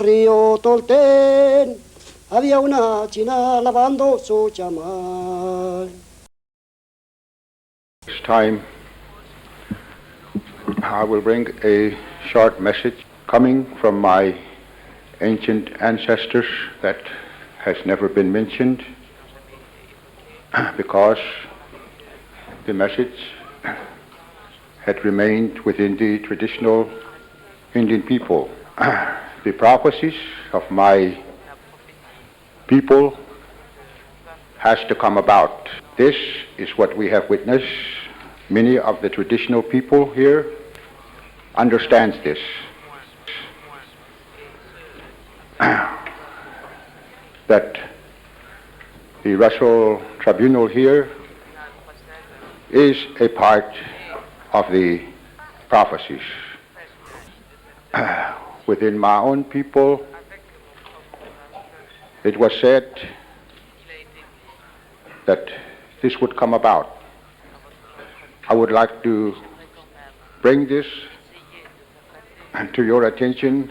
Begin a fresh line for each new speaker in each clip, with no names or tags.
río Tolten había una china lavando su chamal.
This time I will bring a short message coming from my ancient ancestors that has never been mentioned because the message had remained within the traditional Indian people. The prophecies of my people has to come about. This is what we have witnessed. Many of the traditional people here understands this. That the Russell Tribunal here is a part of the prophecies. Within my own people, it was said that this would come about. I would like to bring this to your attention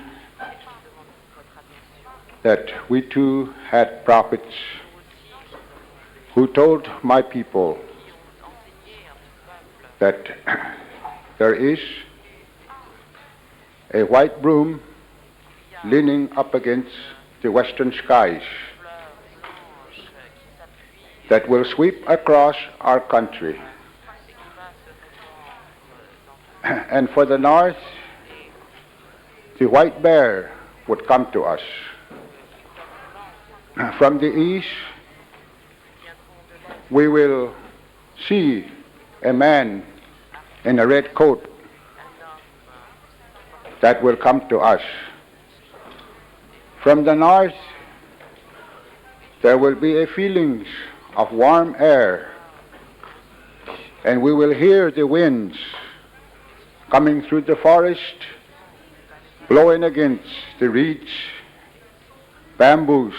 that we too had prophets who told my people that there is a white broom leaning up against the western skies that will sweep across our country. And for the north, the white bear would come to us. From the east, we will see a man in a red coat that will come to us. From the north, there will be a feeling of warm air, and we will hear the winds coming through the forest, blowing against the reeds, bamboos.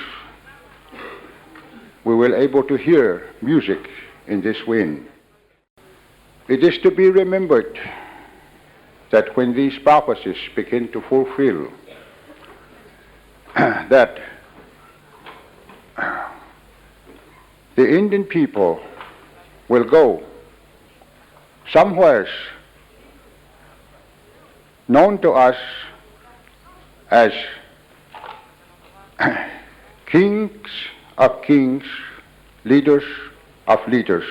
We will able to hear music in this wind. It is to be remembered that when these prophecies begin to fulfill, that the Indian people will go somewhere known to us as kings of kings, leaders of leaders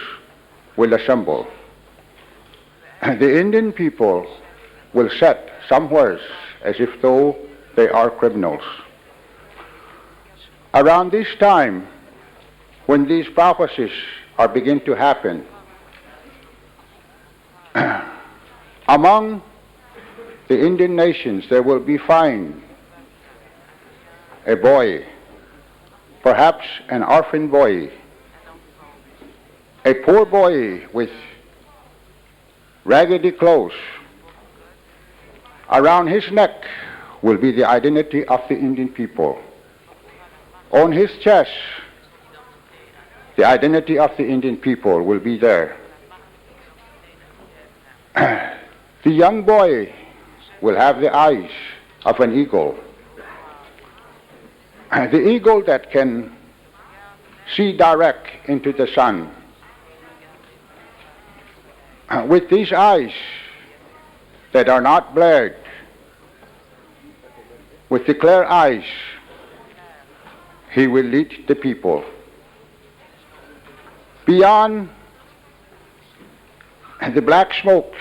will assemble. The Indian people will set somewhere as if though they are criminals. Around this time, when these prophecies are begin to happen, among the Indian nations there will be found a boy, perhaps an orphan boy, a poor boy with raggedy clothes. Around his neck will be the identity of the Indian people. On his chest, the identity of the Indian people will be there. The young boy will have the eyes of an eagle. The eagle that can see direct into the sun. With these eyes that are not blurred, with the clear eyes, he will lead the people. Beyond the black smokes,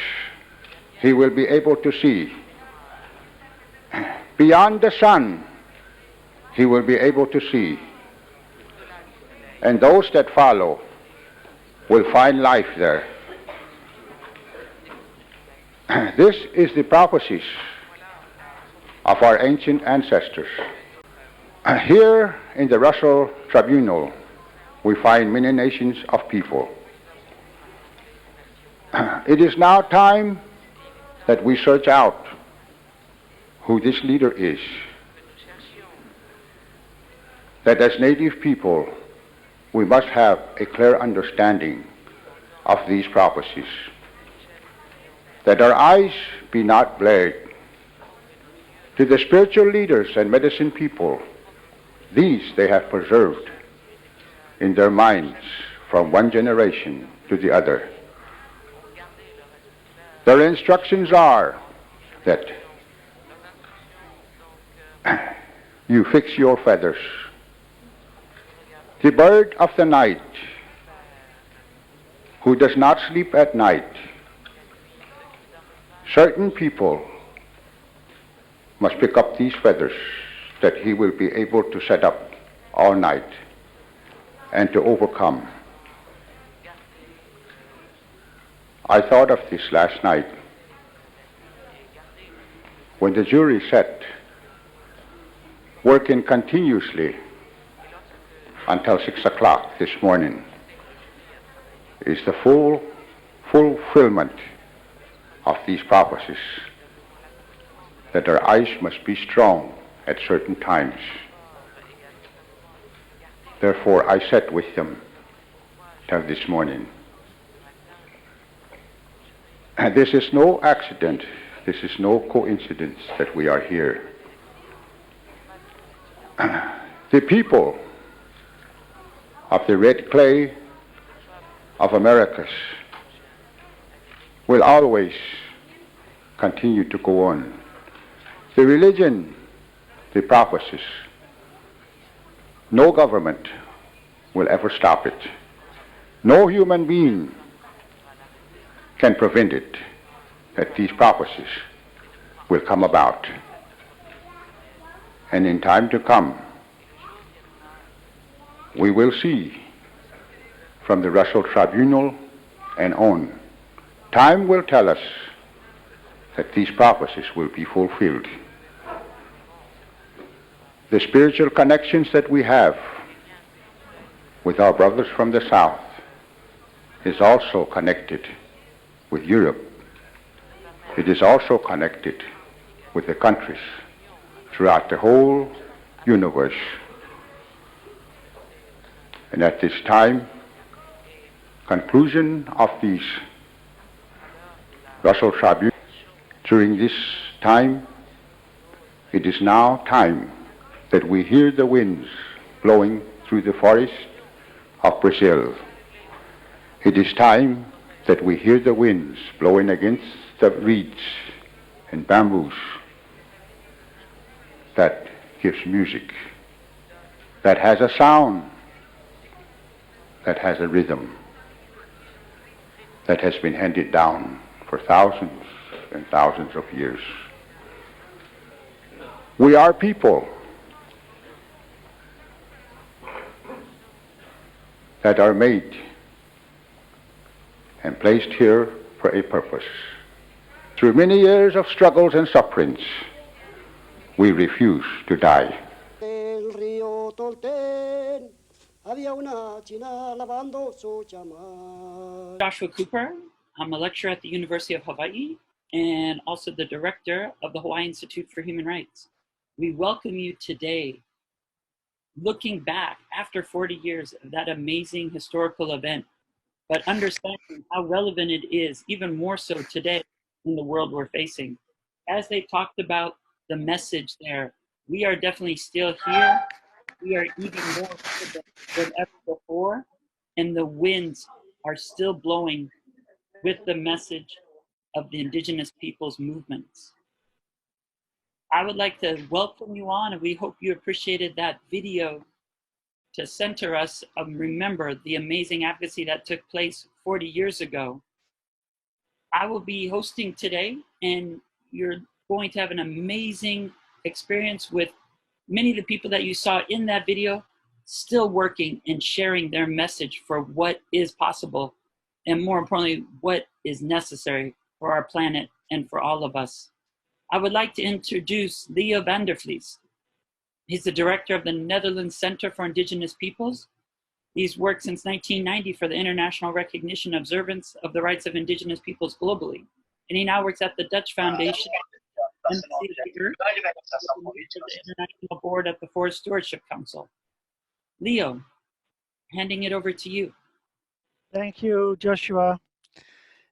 he will be able to see. Beyond the sun, he will be able to see. And those that follow will find life there. This is the prophecies of our ancient ancestors. Here in the Russell Tribunal, we find many nations of people. It is now time that we search out who this leader is. That as native people, we must have a clear understanding of these prophecies. That our eyes be not blurred, To the spiritual leaders and medicine people, these they have preserved in their minds from one generation to the other. Their instructions are that you fix your feathers. The bird of the night, who does not sleep at night, certain people must pick up these feathers that he will be able to set up all night and to overcome. I thought of this last night when the jury sat working continuously until 6 o'clock this morning. Is the full fulfillment of these prophecies, that our eyes must be strong at certain times. Therefore, I sat with them till this morning. And this is no accident, this is no coincidence that we are here. The people of the red clay of Americas will always continue to go on. The religion, the prophecies, no government will ever stop it. No human being can prevent it, that these prophecies will come about. And in time to come, we will see from the Russell Tribunal and on, time will tell us that these prophecies will be fulfilled. The spiritual connections that we have with our brothers from the South is also connected with Europe. It is also connected with the countries throughout the whole universe. And at this time, conclusion of these Russell Tribunal, during this time, it is now time that we hear the winds blowing through the forest of Brazil. It is time that we hear the winds blowing against the reeds and bamboos. That gives music, that has a sound, that has a rhythm, that has been handed down for thousands and thousands of years. We are people that are made and placed here for a purpose. Through many years of struggles and sufferings, we refuse to die.
El río Tolten, había una china lavando su chamal.
Joshua Cooper. I'm a lecturer at the University of Hawaii and also the director of the Hawaii Institute for Human Rights. We welcome you today, looking back after 40 years of that amazing historical event, but understanding how relevant it is, even more so today in the world we're facing. As they talked about the message there, we are definitely still here. We are even more than ever before, and the winds are still blowing with the message of the indigenous peoples' movements. I would like to welcome you on, and we hope you appreciated that video to center us and remember the amazing advocacy that took place 40 years ago. I will be hosting today, and you're going to have an amazing experience with many of the people that you saw in that video still working and sharing their message for what is possible, and more importantly, what is necessary for our planet and for all of us. I would like to introduce Leo van der Vlies. He's the director of the Netherlands Center for Indigenous Peoples. He's worked since 1990 for the international recognition and observance of the rights of indigenous peoples globally. And he now works at the Dutch Foundation and the International Board at the Forest Stewardship Council. Leo, handing it over to you.
Thank you, Joshua.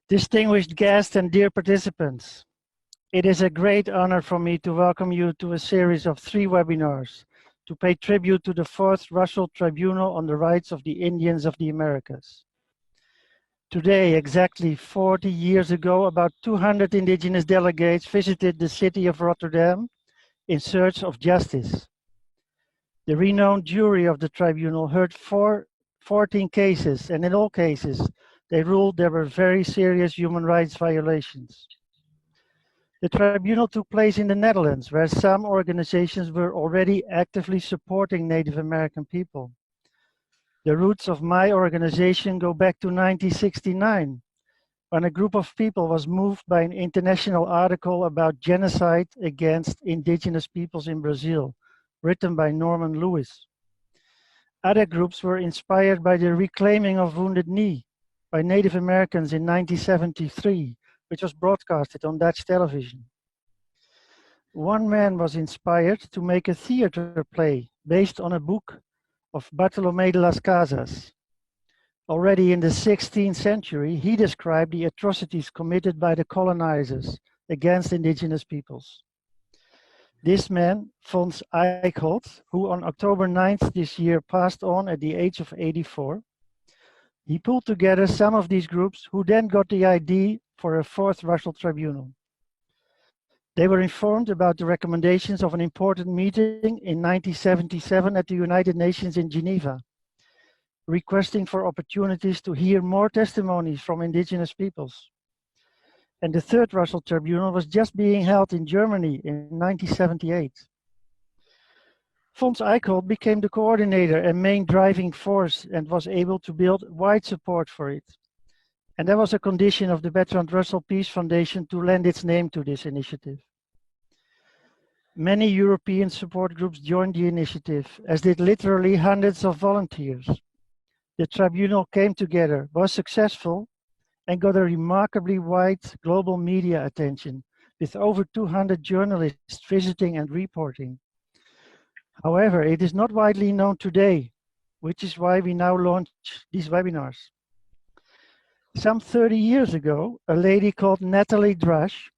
Distinguished guests and dear participants, It is a great honor for me to welcome you to a series of 3 webinars to pay tribute to the 4th Russell Tribunal on the Rights of the Indians of the Americas. Today, exactly 40 years ago, about 200 indigenous delegates visited the city of Rotterdam in search of justice. The renowned jury of the tribunal heard 14 cases, and in all cases, they ruled there were very serious human rights violations. The tribunal took place in the Netherlands, where some organizations were already actively supporting Native American people. The roots of my organization go back to 1969, when a group of people was moved by an international article about genocide against indigenous peoples in Brazil, written by Norman Lewis. Other groups were inspired by the reclaiming of Wounded Knee by Native Americans in 1973, which was broadcasted on Dutch television. One man was inspired to make a theater play based on a book of Bartolomé de las Casas. Already in the 16th century, he described the atrocities committed by the colonizers against indigenous peoples. This man, Fons Eickholt, who on October 9th this year passed on at the age of 84, he pulled together some of these groups who then got the idea for a 4th Russell Tribunal. They were informed about the recommendations of an important meeting in 1977 at the United Nations in Geneva, requesting for opportunities to hear more testimonies from indigenous peoples. And the 3rd Russell Tribunal was just being held in Germany in 1978. Fons Eickholt became the coordinator and main driving force and was able to build wide support for it. And that was a condition of the Bertrand Russell Peace Foundation to lend its name to this initiative. Many European support groups joined the initiative, as did literally hundreds of volunteers. The tribunal came together, was successful, and got a remarkably wide global media attention, with over 200 journalists visiting and reporting. However, it is not widely known today, which is why we now launch these webinars. Some 30 years ago, a lady called Natalie Drush,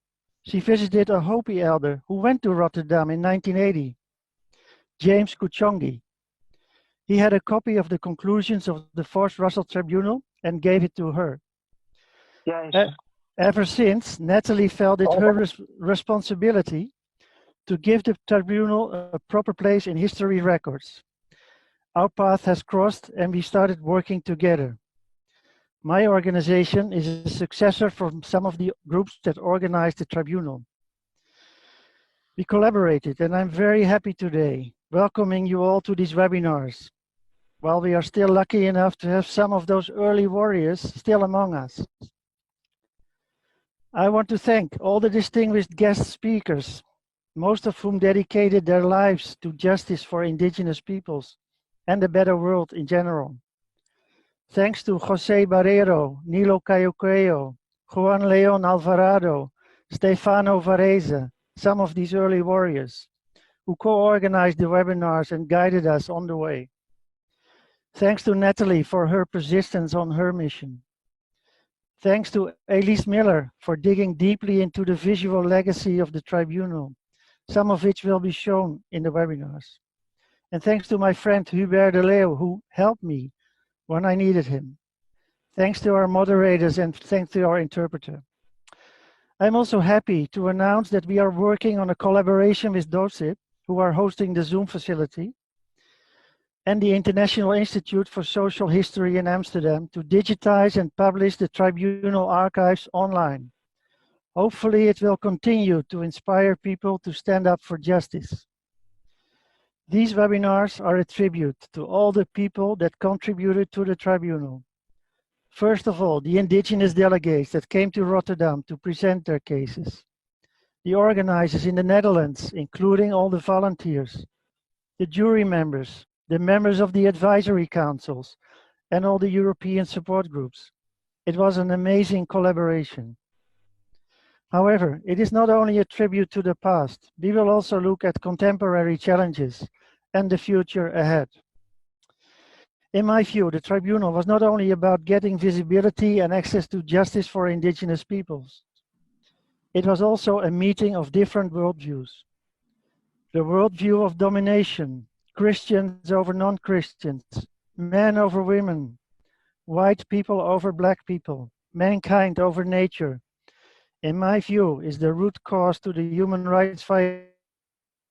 she visited a Hopi elder who went to Rotterdam in 1980, James Kuchongi. He had a copy of the conclusions of the 4th Russell Tribunal and gave it to her. Ever since, Natalie felt it her responsibility to give the tribunal a proper place in history records. Our path has crossed and we started working together. My organization is a successor from some of the groups that organized the tribunal. We collaborated, and I'm very happy today, welcoming you all to these webinars, while we are still lucky enough to have some of those early warriors still among us. I want to thank all the distinguished guest speakers, most of whom dedicated their lives to justice for indigenous peoples and a better world in general. Thanks to José Barrero, Nilo Cayoqueo, Juan León Alvarado, Stefano Varese, some of these early warriors, who co-organized the webinars and guided us on the way. Thanks to Natalie for her persistence on her mission. Thanks to Elise Miller for digging deeply into the visual legacy of the tribunal, some of which will be shown in the webinars. And thanks to my friend Hubert de Leeuw, who helped me when I needed him. Thanks to our moderators and thanks to our interpreter. I'm also happy to announce that we are working on a collaboration with DOCIP, who are hosting the Zoom facility, and the International Institute for Social History in Amsterdam to digitize and publish the tribunal archives online. Hopefully it will continue to inspire people to stand up for justice. These webinars are a tribute to all the people that contributed to the tribunal. First of all, the indigenous delegates that came to Rotterdam to present their cases. The organizers in the Netherlands, including all the volunteers, the jury members, the members of the advisory councils, and all the European support groups. It was an amazing collaboration. However, it is not only a tribute to the past. We will also look at contemporary challenges and the future ahead. In my view, the tribunal was not only about getting visibility and access to justice for indigenous peoples. It was also a meeting of different worldviews. The worldview of domination, Christians over non-Christians, men over women, white people over black people, mankind over nature, in my view, is the root cause to the human rights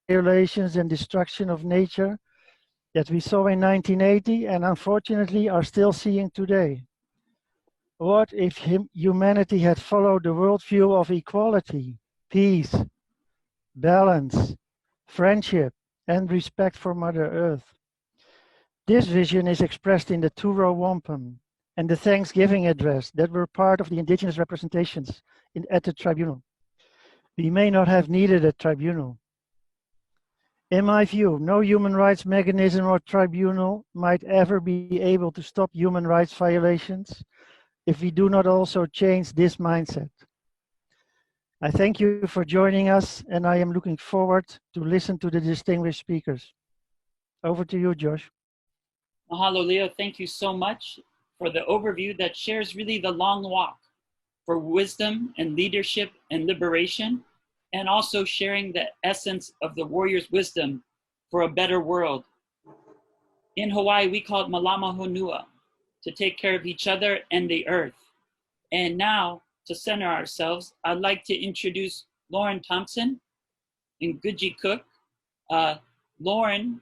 violations and destruction of nature that we saw in 1980 and unfortunately are still seeing today. What if humanity had followed the worldview of equality, peace, balance, friendship, and respect for Mother Earth? This vision is expressed in the Turo Wampum and the Thanksgiving address that were part of the indigenous representations at the tribunal. We may not have needed a tribunal. In my view, no human rights mechanism or tribunal might ever be able to stop human rights violations if we do not also change this mindset. I thank you for joining us, and I am looking forward to listen to the distinguished speakers. Over to you, Josh.
Mahalo, Leo. Thank you so much for the overview that shares really the long walk for wisdom and leadership and liberation, and also sharing the essence of the warrior's wisdom for a better world. In Hawaii, we call it Malama Honua, to take care of each other and the earth. And now, to center ourselves, I'd like to introduce Lauren Thompson and Guji Cook. Lauren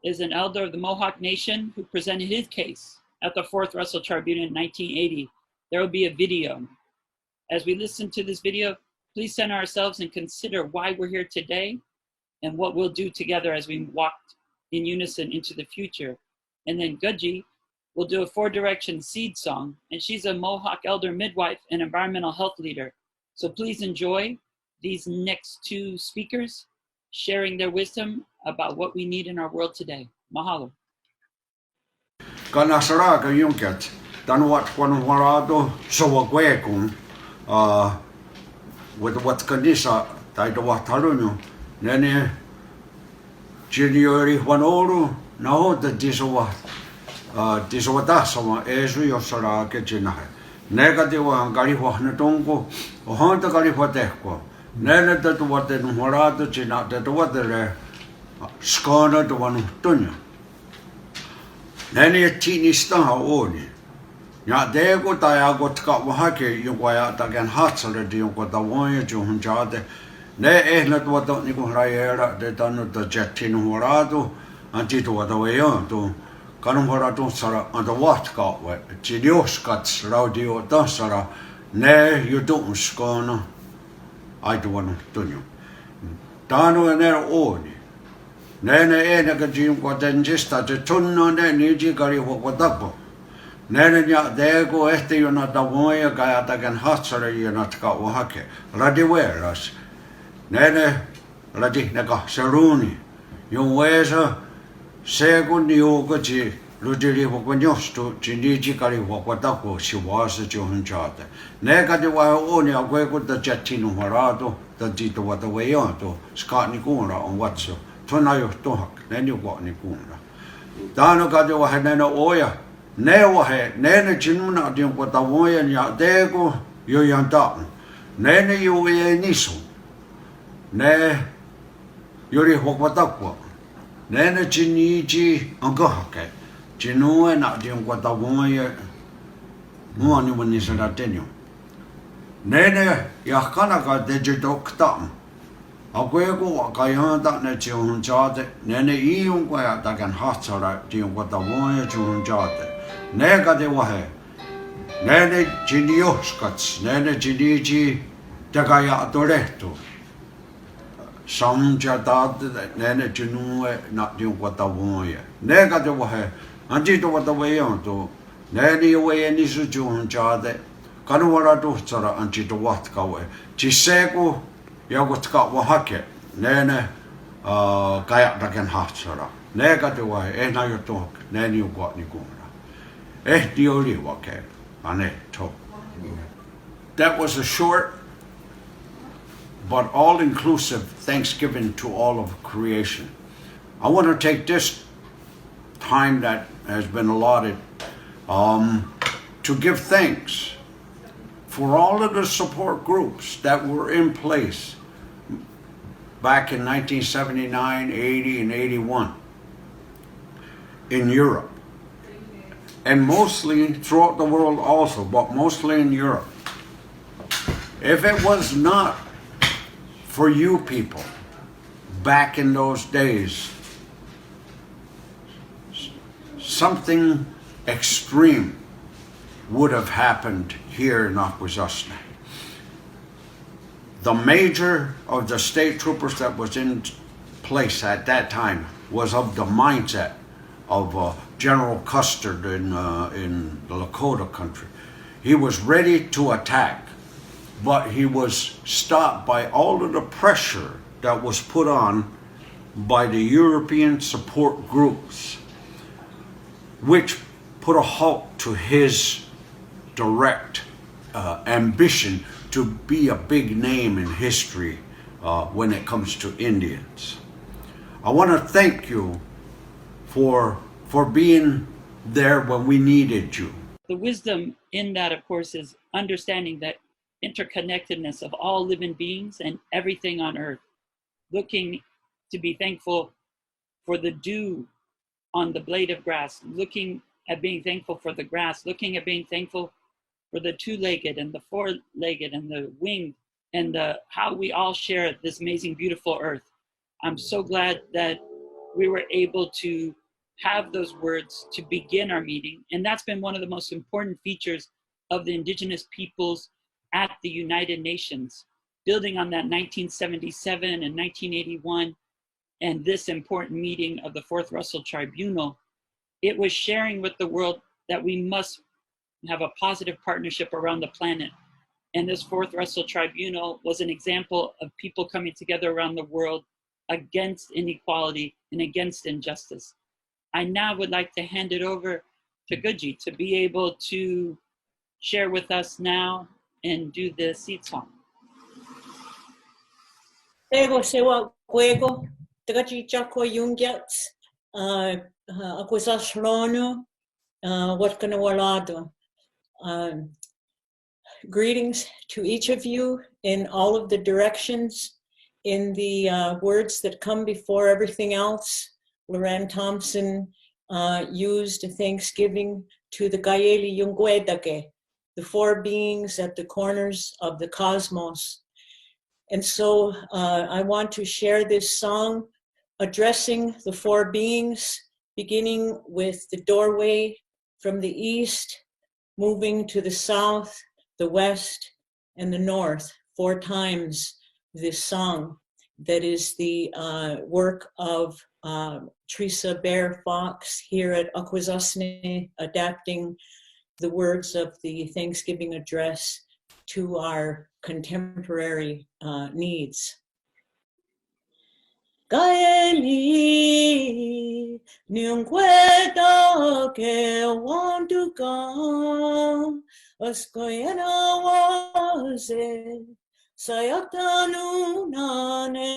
is an elder of the Mohawk Nation who presented his case at the Fourth Russell Tribunal in 1980. There will be a video. As we listen to this video, please center ourselves and consider why we're here today and what we'll do together as we walk in unison into the future. And then Guji will do a 4-direction seed song, and she's a Mohawk elder midwife and environmental health leader. So please enjoy these next 2 speakers sharing their wisdom about what we need in our world today. Mahalo.
Kana saraka yunkat tanwat kwanwarado sawagwekun with what kanisa taito watalunu nene January wanoru naho the disawa sama esu yosara ke jinahe negativa gariwa natongo ohanta gariwa tekko nene tatu wate numarado jina tatu wate skana to wanu tunya nene tini staha oni nya dego tayago tka wahake yungwaya tagan hatsale di yungwa da wanya juhunjade ne ehnat wata niku rayera de tanu da jetinu horado antito wata wayo to kanum horado sara anda watka we jidioskats radio da sara ne yudum skana aitu wanu tunyo tanu ne oni nene ene ka jim ko dentista te tunno ne ni ji kari ho ko tapo nene nya dego este yo na tamoya ka ata kan hatsara yo na ka o hake radi weras nene radi ne ka seruni yo wesa segundi o ko ji rudi ho ko nyosto ji ni ji kari ho ko tapo si wasa jo hunjata ne ka de wa o ni a ko da jetino harado da ji to wa da we yo to skani ko ra on watso tonayo tohak nene wa ni kuna dano ka de wa nene oya ne wa he nene jinuna de ko ta woya nya dego yo yanta nene yo e niso ne yori hokota ko nene jiniji anga hake jinu na de ko ta woya mo ani woni sara tenyo nene ya kana ka de jidokta Akweko wakayanta ne chihunchate, nene iyung kwaya takan hatsara tiyung kwata woya chihunchate. Neka de wahe, nene jinioskats, nene jiniji takaya atoreto. Samchatate, nene jinue na tiyung kwata woya. Neka de wahe, anjito wata wayanto, nene iwe nisu chihunchate, kanuwara tuhtsara anjito watkawe. Chiseko, Yago tka wahake nene kaya taken hatsara nega te wa na yo tok nene yo got ni kuna dioli wake ane to. That was a short but all-inclusive thanksgiving to all of creation. I want to take this time that has been allotted to give thanks for all of the support groups that were in place back in 1979, 80, and 81 in Europe, and mostly throughout the world also, but mostly in Europe. If it was not for you people back in those days, something extreme would have happened here in Akwesasne. The major of the state troopers that was in place at that time was of the mindset of General Custard in the Lakota country. He was ready to attack, but he was stopped by all of the pressure that was put on by the European support groups, which put a halt to his direct ambition to be a big name in history when it comes to Indians. I want to thank you for being there when we needed you.
The wisdom in that, of course, is understanding that interconnectedness of all living beings and everything on earth, looking to be thankful for the dew on the blade of grass, looking at being thankful for the grass, looking at being thankful for the two-legged and the four-legged and the winged, and how we all share this amazing, beautiful earth. I'm so glad that we were able to have those words to begin our meeting. And that's been one of the most important features of the Indigenous peoples at the United Nations, building on that 1977 and 1981 and this important meeting of the Fourth Russell Tribunal. It was sharing with the world that we must have a positive partnership around the planet. And this Fourth Russell Tribunal was an example of people coming together around the world against inequality and against injustice. I now would like to hand it over to Guji to be able to share with us now and do the seed song.
Ego sewa kuego, tagachi chako yungyats, akwesasrono, watkana walado. Greetings to each of you in all of the directions, in the words that come before everything else. Loran Thompson used a thanksgiving to the Gayeli Yungwedake, the four beings at the corners of the cosmos. And so I want to share this song addressing the four beings, beginning with the doorway from the east, moving to the south, the west, and the north, 4 times this song that is the work of Teresa Bear Fox here at Akwesasne, adapting the words of the Thanksgiving address to our contemporary needs. Gaeli, Nyungweda ke wanduka, askoyena waze, sayatanu nane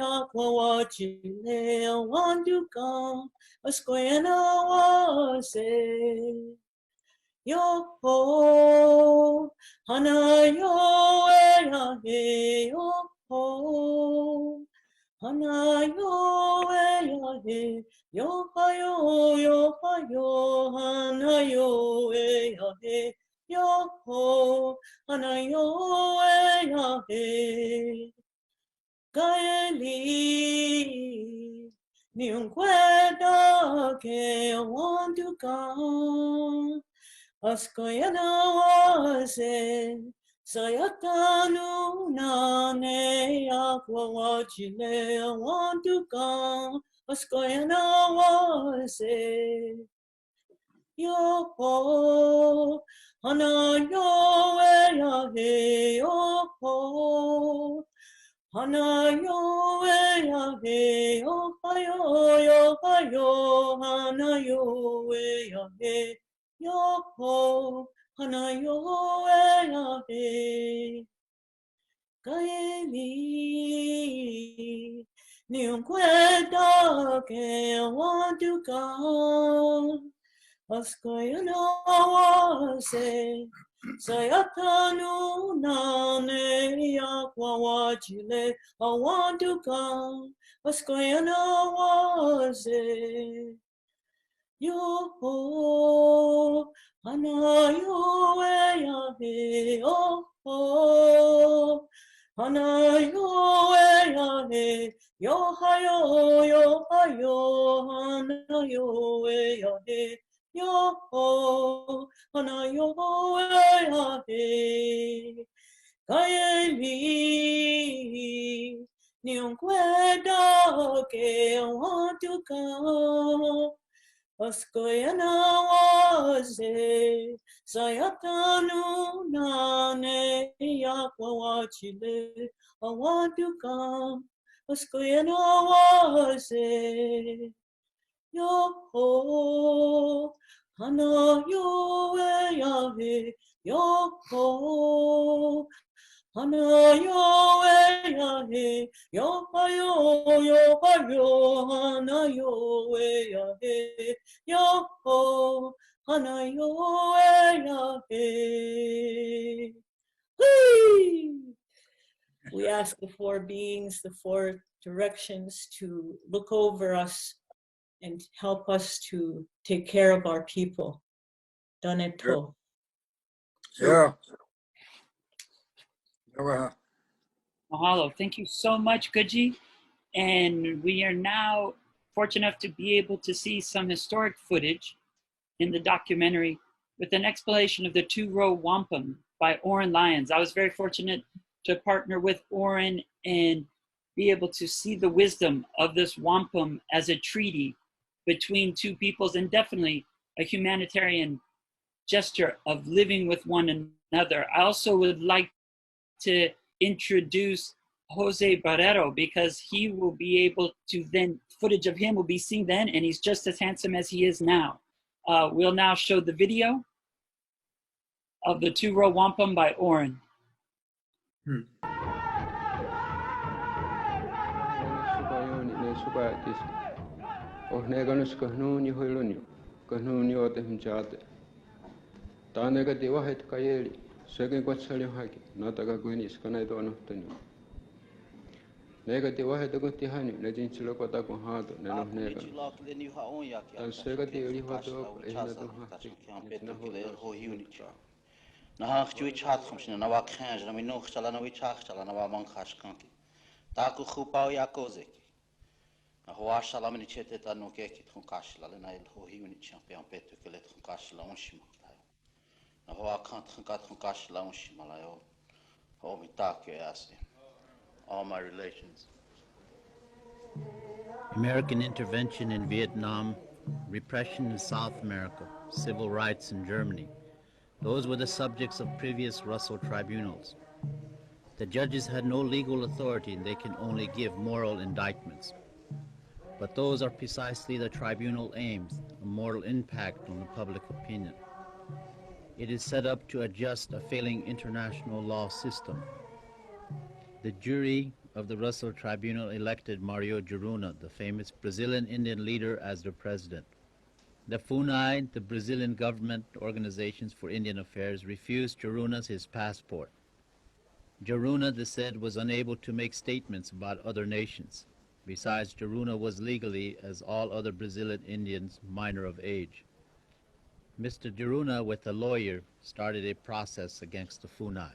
yakwawachile wanduka, askoyena waze. Yo ho, hana yo ya he yo ho. Hana yo ya he yo ha yo hana yo ya he yo ho hana yo ya he Gaeli Nyungweda ke wanduka askoyana waze sayatanu nane yakwawachile wanduka askoyana waze yo ho hana yo ya he yo ho hana yo ya he yo hana yo ya he yo ho hana yo ya he Gaeli Nyungweda ke wanduka askoyana waze Sayatanu nane yakwawachile awaduka askoyana waze yo anayo ya he oh anayo ya he yo hayo anayo ya he yo anayo ya he kaeli niunkweda ke watuka askoyana waze sayatanu nane yakwawachile awaduka askoyana waze yo hana yo yahe yo hana yo yahe yo hana yo yahe yo hana yo yahe. We ask the four beings, the four directions to look over us and help us to take care of our people. Daneto.
Yeah.
Mahalo. Thank you so much, Guji. And we are now fortunate enough to be able to see some historic footage in the documentary with an explanation of the two-row wampum by Oren Lyons. I was very fortunate to partner with Oren and be able to see the wisdom of this wampum as a treaty between two peoples, and definitely a humanitarian gesture of living with one another. I also would like to introduce Jose Barrero, because he will be able to then, footage of him will be seen then, and he's just as handsome as he is now. We'll now show the video of the two-row wampum by Oren.
Nega te wahe te kusti hanyu, ne jin chilo kota ko hado, ne no nega. Tan sega te uri hodo, ehna to hasti, ne hodo.
Na hach tu ich hat khumshna na wa khanj na mino khala na wi chakh chala na wa man khash kanki. Ta ku khupao ya koze. Na ho shala mini chete ta no ke ki khun kash la na il ho hiuni champion petu ke let khun kash la onshima. Na ho akhant khun kat khun kash la onshima la yo. Ho mi ta ke ase. All my relations.
American intervention in Vietnam, repression in South America, civil rights in Germany. Those were the subjects of previous Russell tribunals. The judges had no legal authority and they can only give moral indictments. But those are precisely the tribunal aims, a moral impact on the public opinion. It is set up to adjust a failing international law system. The jury of the Russell Tribunal elected Mario Juruna, the famous Brazilian Indian leader, as their president. The FUNAI, the Brazilian government organizations for Indian affairs, refused Juruna his passport. Juruna, they said, was unable to make statements about other nations. Besides, Juruna was legally, as all other Brazilian Indians, minor of age. Mr. Juruna, with a lawyer, started a process against the FUNAI.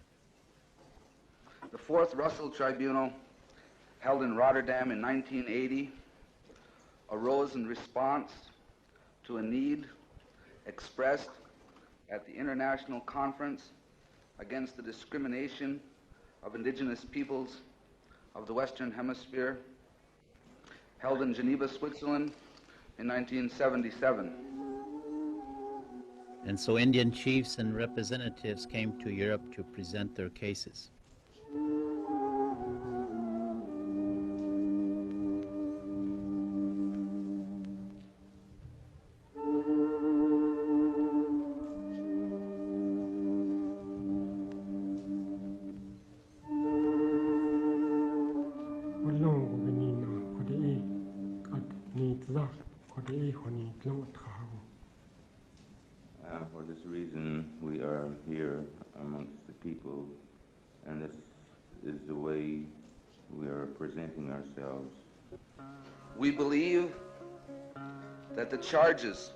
The Fourth Russell Tribunal, held in Rotterdam in 1980, arose in response to a need expressed at the International Conference against the Discrimination of Indigenous Peoples of the Western Hemisphere, held in Geneva, Switzerland in 1977.
And so Indian chiefs and representatives came to Europe to present their cases.
For this reason, we are here amongst the people, and this is the way we are presenting ourselves.
We believe that the charges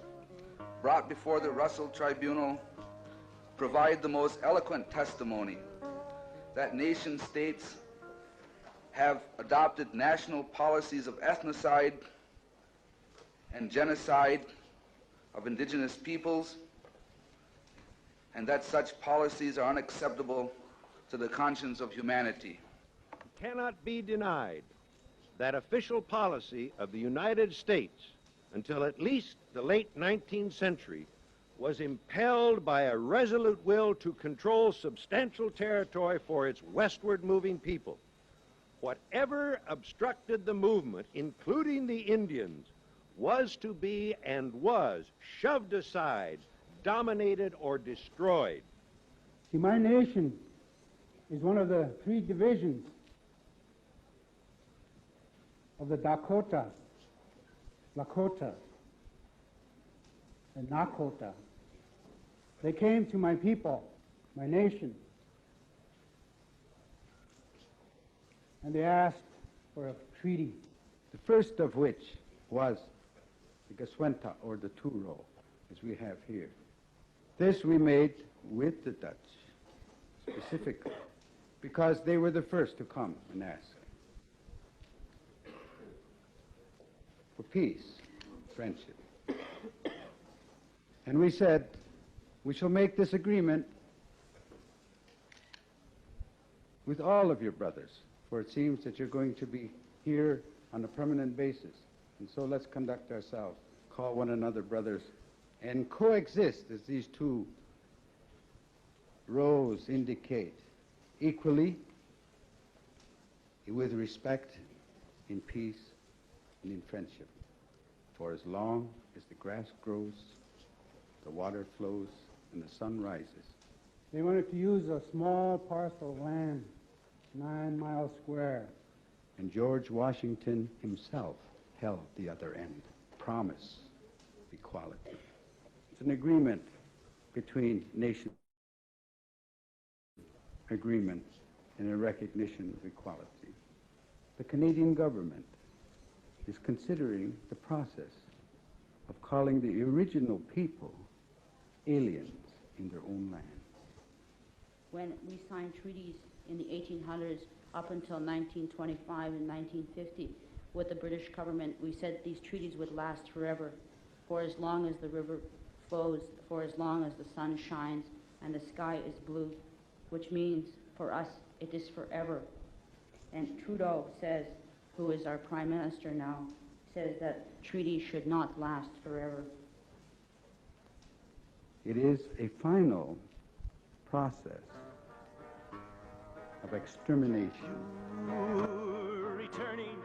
brought before the Russell Tribunal provide the most eloquent testimony that nation states have adopted national policies of ethnocide and genocide of indigenous peoples, and that such policies are unacceptable to the conscience of humanity.
It cannot be denied that official policy of the United States until at least the late 19th century was impelled by a resolute will to control substantial territory for its westward moving people. Whatever obstructed the movement, including the Indians, was to be and was shoved aside, dominated, or destroyed.
See, my nation is one of the three divisions of the Dakota, Lakota, and Nakota. They came to my people, my nation, and they asked for a treaty.
The first of which was the Gaswenta, or the Turo, as we have here. This we made with the Dutch, specifically, because they were the first to come and ask for peace, friendship. And we said, we shall make this agreement with all of your brothers, for it seems that you're going to be here on a permanent basis. And so let's conduct ourselves, call one another brothers, and coexist, as these two rows indicate, equally, with respect, in peace, and in friendship. For as long as the grass grows, the water flows, and the sun rises.
They wanted to use a small parcel of land, 9 miles square.
And George Washington himself held the other end. Promise equality. It's an agreement between nations, agreement and a recognition of equality. The Canadian government is considering the process of calling the original people aliens in their own land.
When we signed treaties in the 1800s up until 1925 and 1950 with the British government, we said these treaties would last forever, for as long as the river flows, for as long as the sun shines and the sky is blue, which means for us it is forever. And Trudeau says, who is our Prime Minister now, says that treaties should not last forever.
It is a final process of extermination.
Returning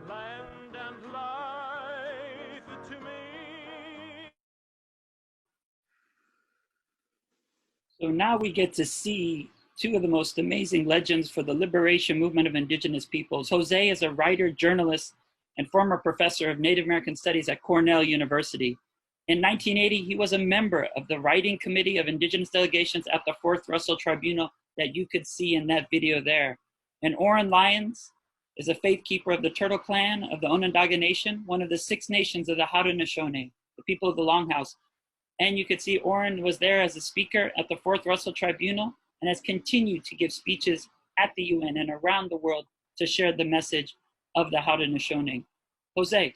land and life to me.
So now we get to see two of the most amazing legends for the liberation movement of indigenous peoples. Jose is a writer, journalist, and former professor of Native American Studies at Cornell University. In 1980, he was a member of the writing committee of indigenous delegations at the 4th Russell Tribunal that you could see in that video there. And Oren Lyons is a faith keeper of the Turtle Clan of the Onondaga Nation, one of the 6 nations of the Haudenosaunee, the people of the Longhouse. And you could see Oren was there as a speaker at the 4th Russell Tribunal and has continued to give speeches at the UN and around the world to share the message of the Haudenosaunee. Jose,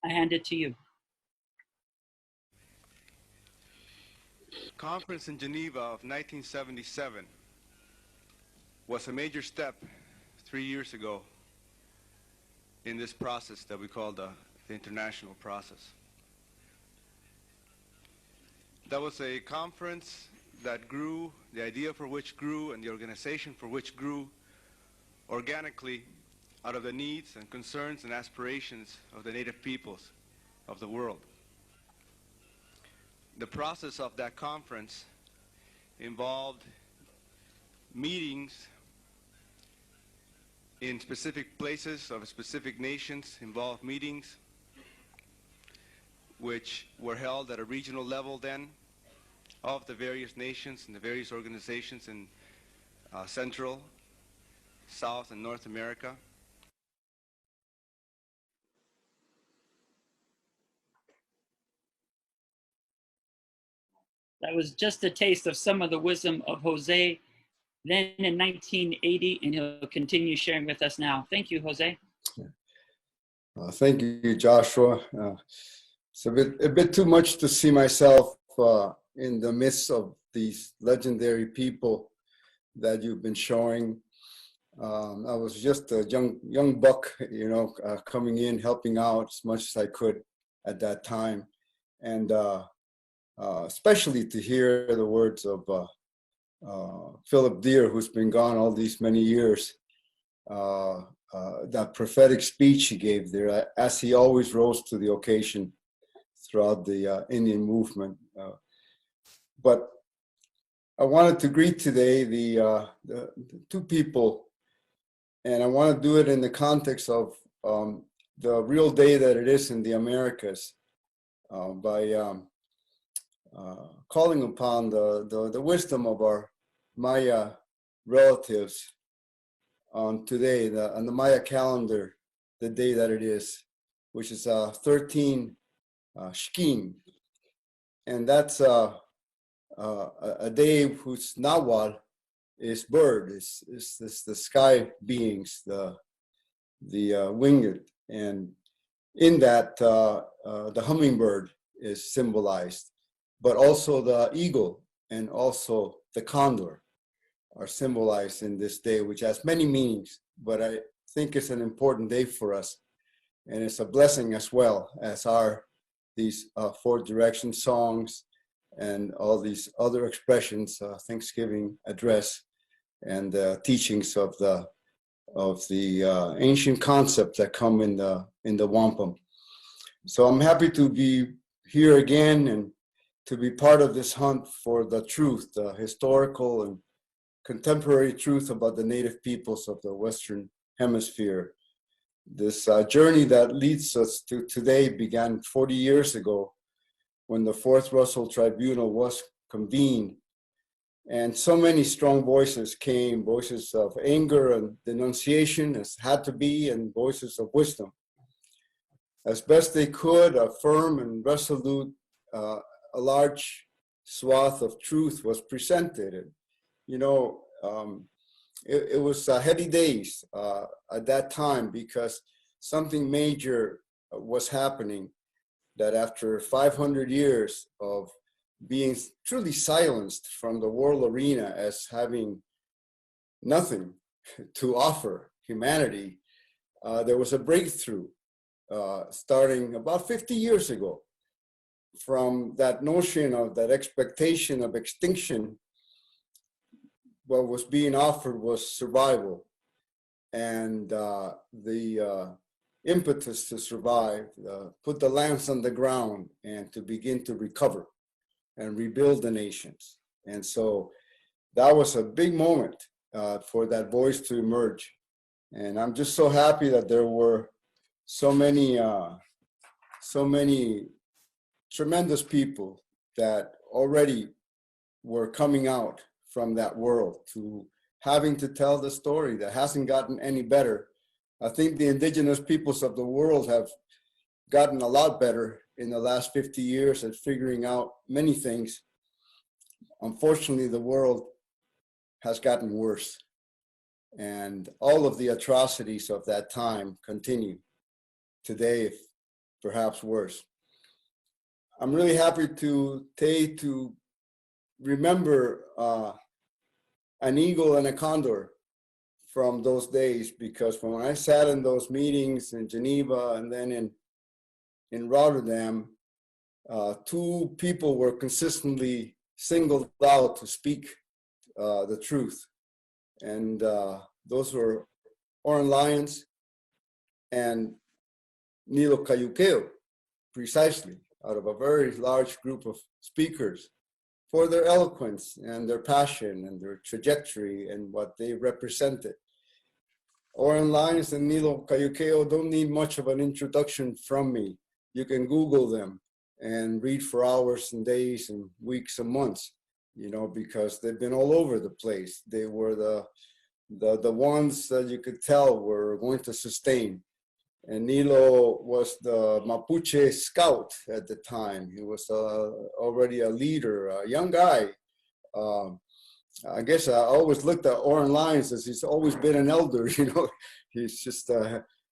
I hand it to you.
Conference in Geneva of 1977 was a major step 3 years ago in this process that we call the international process. That was a conference that grew, the idea for which grew, and the organization for which grew organically out of the needs and concerns and aspirations of the native peoples of the world. The process of that conference involved meetings in specific places of specific nations, involved meetings which were held at a regional level then of the various nations and the various organizations in Central, South, and North America.
That was just a taste of some of the wisdom of Jose then in 1980, and he'll continue sharing with us now. Thank you, Jose.
Thank you, Joshua. It's a bit too much to see myself in the midst of these legendary people that you've been showing. I was just a young buck, coming in, helping out as much as I could at that time, and especially to hear the words of Philip Deere, who's been gone all these many years. That prophetic speech he gave there, as he always rose to the occasion throughout the Indian movement. But I wanted to greet today the two people, and I want to do it in the context of the real day that it is in the Americas, by calling upon the wisdom of our Maya relatives on today, on the Maya calendar, the day that it is, which is 13 Shkin. And that's a day whose Nawal is bird, is the sky beings, the winged. And in that, the hummingbird is symbolized, but also the eagle and also the condor are symbolized in this day, which has many meanings, but I think it's an important day for us. And it's a blessing as well as are these four direction songs and all these other expressions, Thanksgiving address, and teachings of the ancient concepts that come in the wampum. So I'm happy to be here again and to be part of this hunt for the truth, the historical and contemporary truth about the native peoples of the Western Hemisphere. This journey that leads us to today began 40 years ago when the Fourth Russell Tribunal was convened. And so many strong voices came, voices of anger and denunciation, as had to be, and voices of wisdom. As best they could, a firm and resolute, a large swath of truth was presented. And, it was heady days at that time, because something major was happening, that after 500 years of being truly silenced from the world arena as having nothing to offer humanity, there was a breakthrough starting about 50 years ago from that notion of that expectation of extinction. What was being offered was survival, and the impetus to survive, put the lance on the ground and to begin to recover and rebuild the nations. And so that was a big moment for that voice to emerge. And I'm just so happy that there were so many tremendous people that already were coming out from that world to having to tell the story that hasn't gotten any better. I think the indigenous peoples of the world have gotten a lot better in the last 50 years at figuring out many things. Unfortunately, the world has gotten worse, and all of the atrocities of that time continue today, perhaps worse. I'm really happy to remember an eagle and a condor from those days, because when I sat in those meetings in Geneva and then in Rotterdam, two people were consistently singled out to speak the truth. And those were Oren Lyons and Nilo Cayuqueo, precisely, out of a very large group of speakers, for their eloquence and their passion and their trajectory and what they represented. Oren Lyons and Nilo Cayuqueo don't need much of an introduction from me. You can Google them and read for hours and days and weeks and months, you know, because they've been all over the place. They were the ones that you could tell were going to sustain. And Nilo was the Mapuche scout at the time. He was already a leader, a young guy. I guess I always looked at Oren Lyons as he's always been an elder, you know. He's just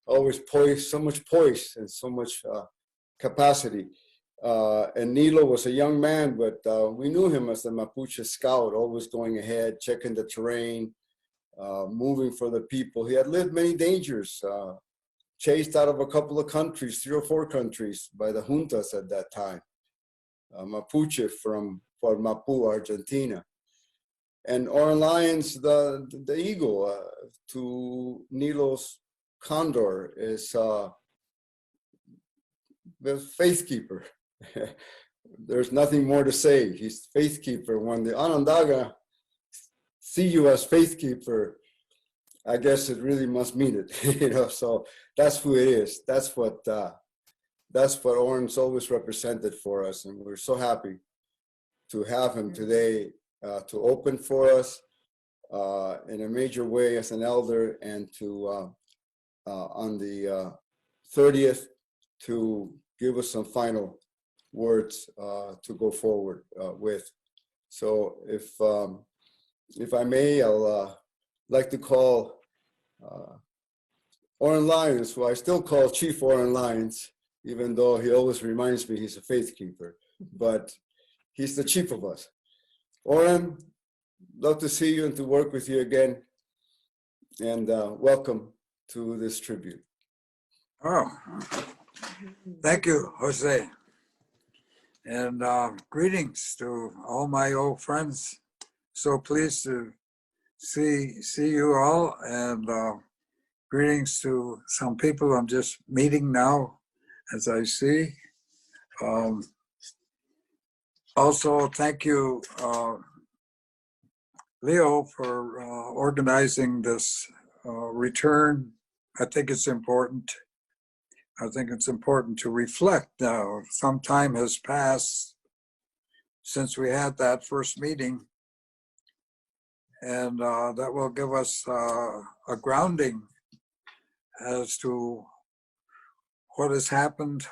always poised, so much poise and so much capacity. And Nilo was a young man, but we knew him as the Mapuche scout, always going ahead, checking the terrain, moving for the people. He had lived many dangers, chased out of a couple of countries, 3 or 4 countries, by the juntas at that time. Mapuche from Mapu, Argentina. And Oren Lyons, the eagle, to Nilo's condor, is the faithkeeper. There's nothing more to say. He's faithkeeper. When the Onondaga see you as faithkeeper, I guess it really must mean it, you know. So that's who it is. That's what Oren's always represented for us, and we're so happy to have him today to open for us in a major way as an elder, and to on the 30th to give us some final words to go forward with. So if I may, I'll like to call Oren Lyons, who I still call Chief Oren Lyons, even though he always reminds me he's a faithkeeper, but he's the chief of us. Oren, love to see you and to work with you again, and welcome to this tribute.
Oh, thank you, Jose. And greetings to all my old friends. So pleased to see you all, and greetings to some people I'm just meeting now as I see. Also, thank you, Leo, for organizing this return. I think it's important. I think it's important to reflect now. Some time has passed since we had that first meeting, and that will give us a grounding as to what has happened,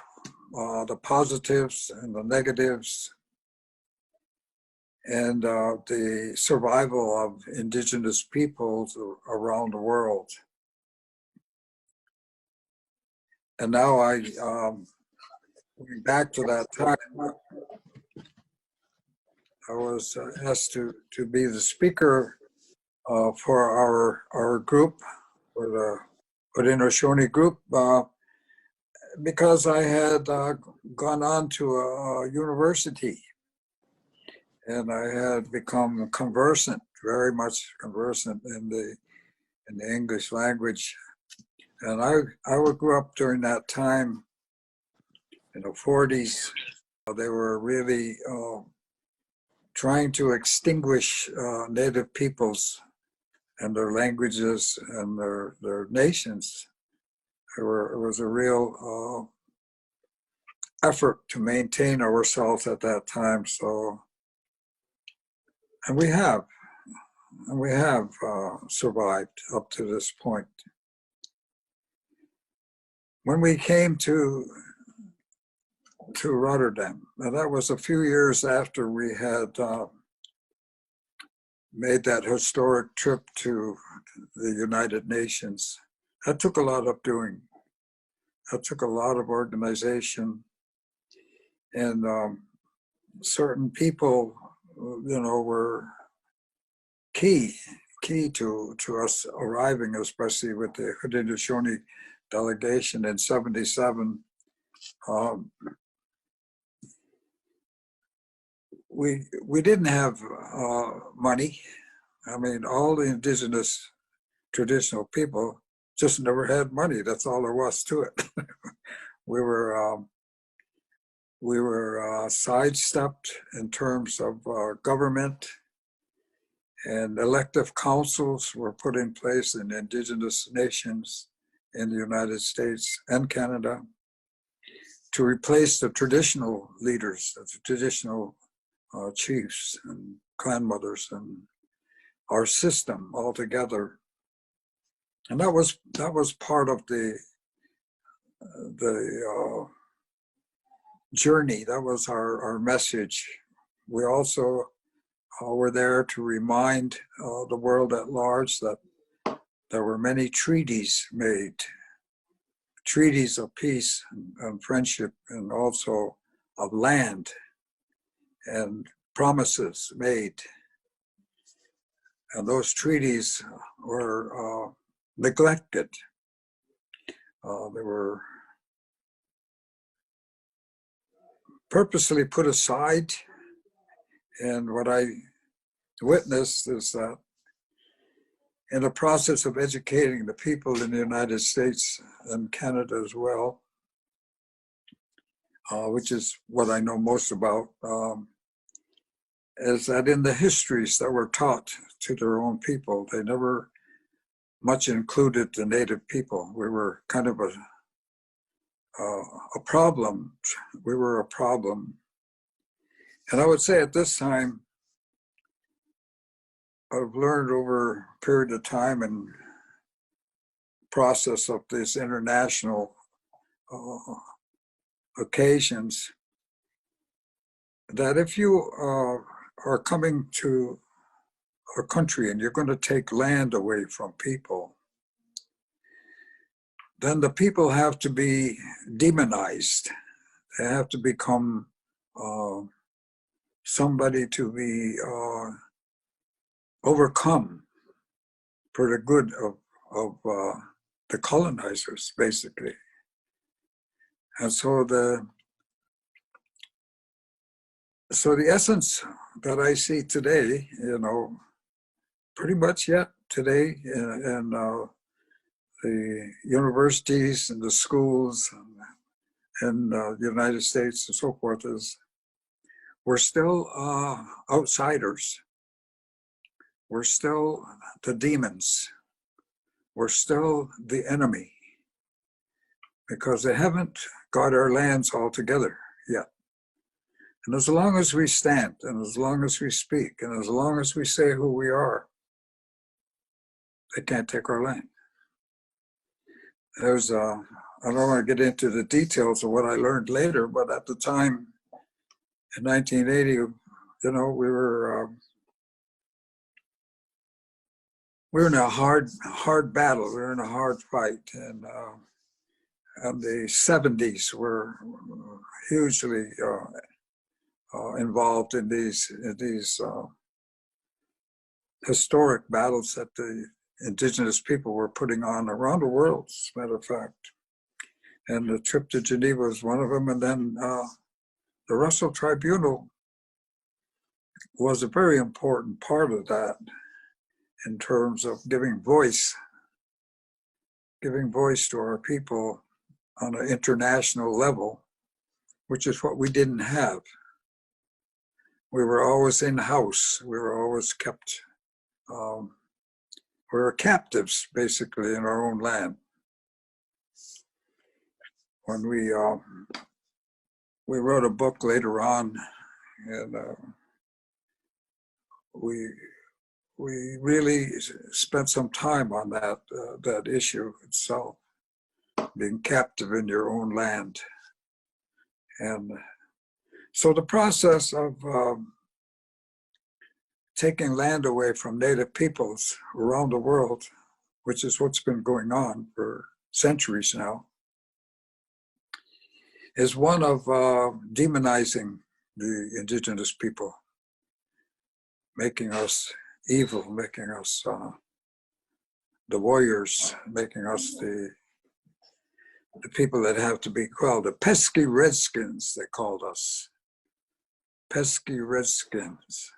the positives and the negatives, and the survival of indigenous peoples around the world. And now going back to that time, I was asked to be the speaker for our group, for the Haudenosaunee group, because I had gone on to a university, and I had become conversant, very much conversant in the English language. And I grew up during that time in the 40s. They were really trying to extinguish native peoples and their languages and their nations. It was a real effort to maintain ourselves at that time. So, and we have survived up to this point. When we came to Rotterdam, and that was a few years after we had made that historic trip to the United Nations. That took a lot of doing. That took a lot of organization, and certain people, you know, were key to us arriving, especially with the Haudenosaunee delegation in '77. We didn't have money. I mean, all the indigenous traditional people just never had money. That's all there was to it. We were sidestepped in terms of government, and elective councils were put in place in indigenous nations in the United States and Canada. to replace the traditional leaders, the traditional chiefs and clan mothers and our system altogether. And that was part of the journey. That was our message. We also were there to remind the world at large that there were many treaties made, treaties of peace and friendship, and also of land, and promises made. And those treaties were neglected. They were purposely put aside. And what I witnessed is that in the process of educating the people in the United States and Canada as well, which is what I know most about, is that in the histories that were taught to their own people, they never much included the native people. We were kind of a problem. We were a problem. And I would say at this time, I've learned over a period of time and process of these international occasions, that if you are coming to a country and you're going to take land away from people, then the people have to be demonized. They have to become somebody to be overcome for the good of the colonizers, basically. And so the essence that I see today, pretty much yet today in the universities and the schools in the United States and so forth, is we're still outsiders. We're still the demons. We're still the enemy, because they haven't got our lands all together yet. And as long as we stand, and as long as we speak, and as long as we say who we are, they can't take our land. I don't want to get into the details of what I learned later, but at the time, in 1980, we were in a hard battle. We were in a hard fight, and the 70s were hugely involved in these historic battles that the indigenous people were putting on around the world, as a matter of fact. And the trip to Geneva was one of them. And then the Russell Tribunal was a very important part of that in terms of giving voice to our people on an international level, which is what we didn't have. We were always in-house. We were always kept, we were captives, basically, in our own land. When we wrote a book later on, and we really spent some time on that issue itself, being captive in your own land. And so the process of taking land away from native peoples around the world, which is what's been going on for centuries now, is one of demonizing the indigenous people, making us evil, making us the warriors, making us the people that have to be quelled. The pesky redskins, they called us. Pesky redskins.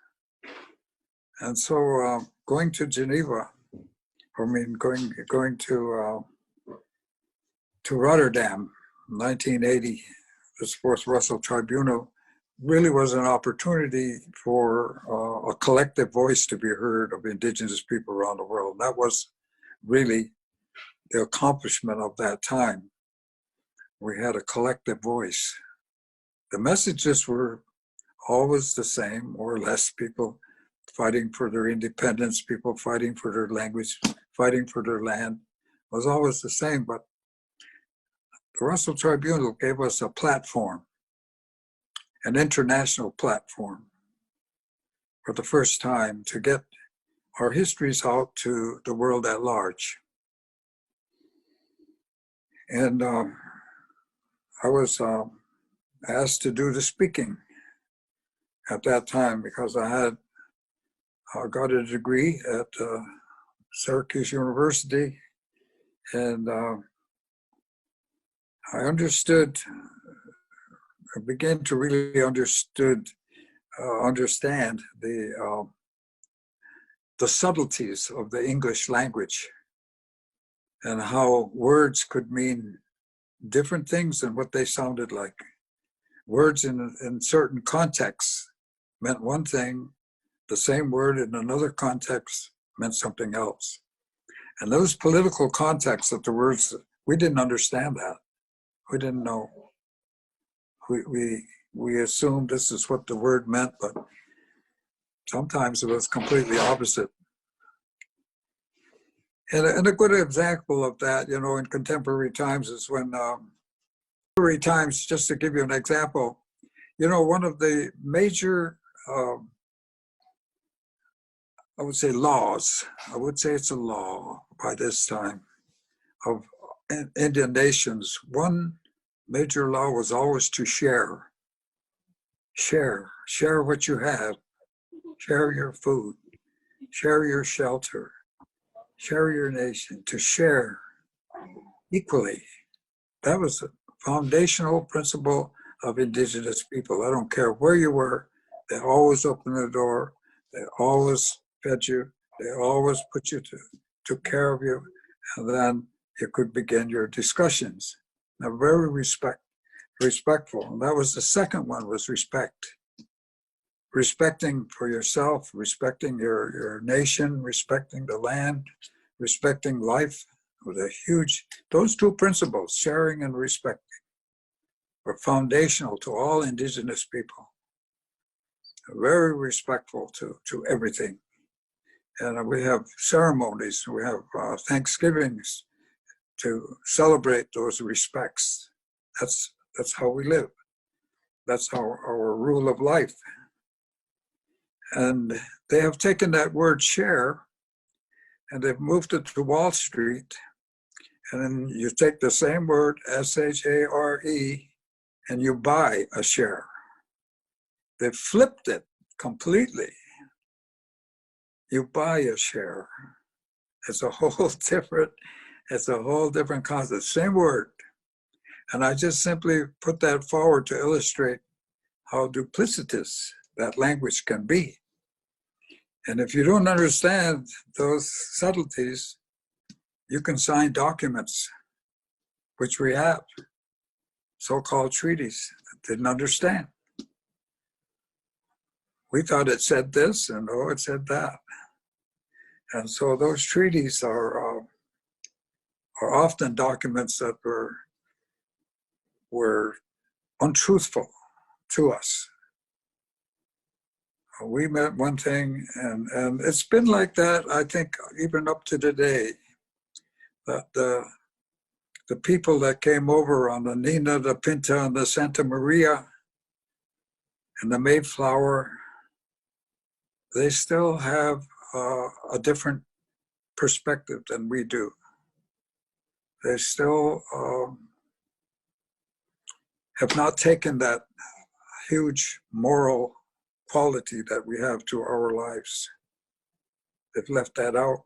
And so going to Geneva, going to Rotterdam, 1980, this Fourth Russell Tribunal, really was an opportunity for a collective voice to be heard of indigenous people around the world. That was really the accomplishment of that time. We had a collective voice. The messages were always the same, more or less. People fighting for their independence, people fighting for their language, fighting for their land, was always the same. But the Russell Tribunal gave us a platform, an international platform, for the first time to get our histories out to the world at large. And I was asked to do the speaking at that time because I had got a degree at Syracuse University, and I understood, I began to really understand the subtleties of the English language and how words could mean different things than what they sounded like. Words in certain contexts meant one thing, the same word in another context meant something else. And those political contexts of the words, we didn't understand that. We didn't know. We assumed this is what the word meant, but sometimes it was completely opposite. And a good example of that, you know, in contemporary times is when, contemporary times, just to give you an example, you know, one of the major, I would say laws, I would say it's a law by this time, of Indian nations, one major law was always to share. Share what you have, share your food, share your shelter, share your nation, to share equally. That was a foundational principle of indigenous people. I don't care where you were, they always opened the door, they always fed you, they always put you took care of you, and then you could begin your discussions. Now, very respectful. And that was the second one, was respect. Respecting for yourself, respecting your nation, respecting the land, respecting life was a huge, those two principles, sharing and respecting, were foundational to all indigenous people. Very respectful to everything. And we have ceremonies, we have Thanksgivings to celebrate those respects. That's how we live. That's our rule of life. And they have taken that word share and they've moved it to Wall Street. And then you take the same word, S-H-A-R-E, and you buy a share. They flipped it completely. You buy a share. It's a whole different concept, same word. And I just simply put that forward to illustrate how duplicitous that language can be. And if you don't understand those subtleties, you can sign documents, which we have, so-called treaties, that didn't understand. We thought it said this, and oh, it said that. And so those treaties are often documents that were untruthful to us. We meant one thing, and it's been like that, I think, even up to today, that the people that came over on the Nina, the Pinta, and the Santa Maria, and the Mayflower, they still have a different perspective than we do. They still have not taken that huge moral quality that we have to our lives. They've left that out.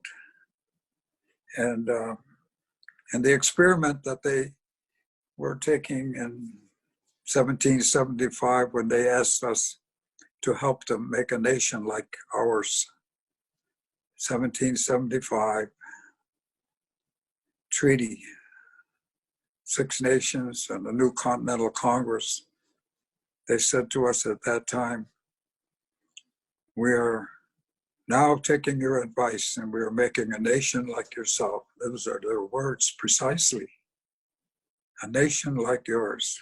And the experiment that they were taking in 1775, when they asked us to help them make a nation like ours, 1775 treaty, 6 nations and a new Continental Congress. They said to us at that time, we are now taking your advice and we are making a nation like yourself. Those are their words precisely. a nation like yours.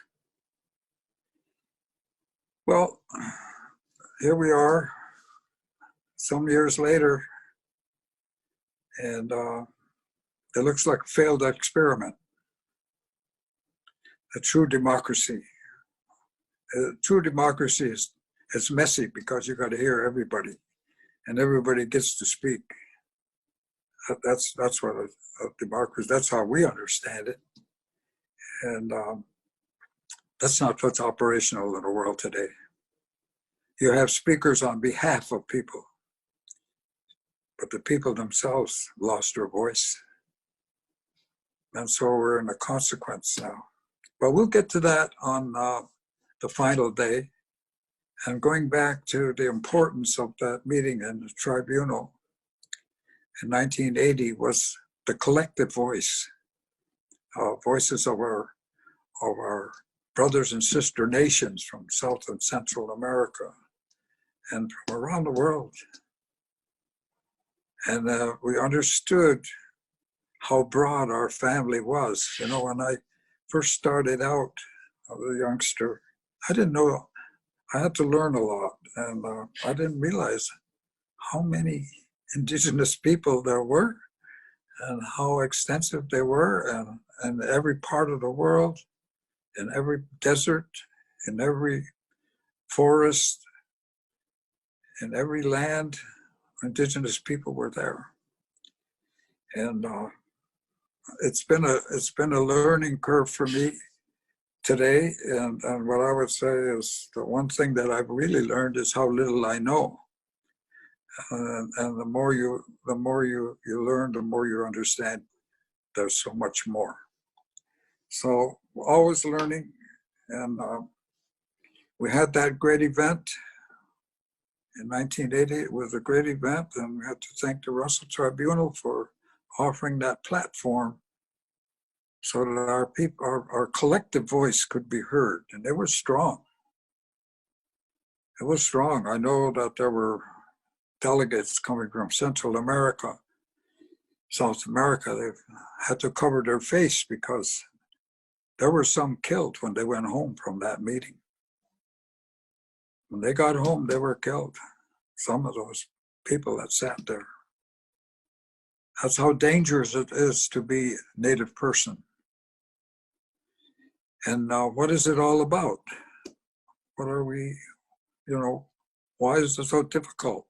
Well, here we are, some years later, and it looks like a failed experiment. A true democracy. True democracy is messy because you got to hear everybody, and everybody gets to speak. That's what a democracy. That's how we understand it, and that's not what's operational in the world today. You have speakers on behalf of people, but the people themselves lost their voice, and so we're in a consequence now. But we'll get to that on the final day. And going back to the importance of that meeting in the tribunal in 1980 was the collective voice, voices of our brothers and sister nations from South and Central America and from around the world. And we understood how broad our family was. You know, when I first started out as a youngster, I didn't know, I had to learn a lot. And I didn't realize how many indigenous people there were and how extensive they were, and every part of the world, in every desert, in every forest, in every land, indigenous people were there. And it's been a learning curve for me today. And what I would say is the one thing that I've really learned is how little I know. And the more you learn, the more you understand there's so much more. So always learning. And we had that great event in 1980. It was a great event, and we had to thank the Russell Tribunal for offering that platform so that our people, our collective voice could be heard. And it was strong. It was strong. I know that there were delegates coming from Central America, South America. They had to cover their face because there were some killed when they went home from that meeting. When they got home, they were killed. Some of those people that sat there. That's how dangerous it is to be a Native person. And what is it all about? What are we, why is it so difficult?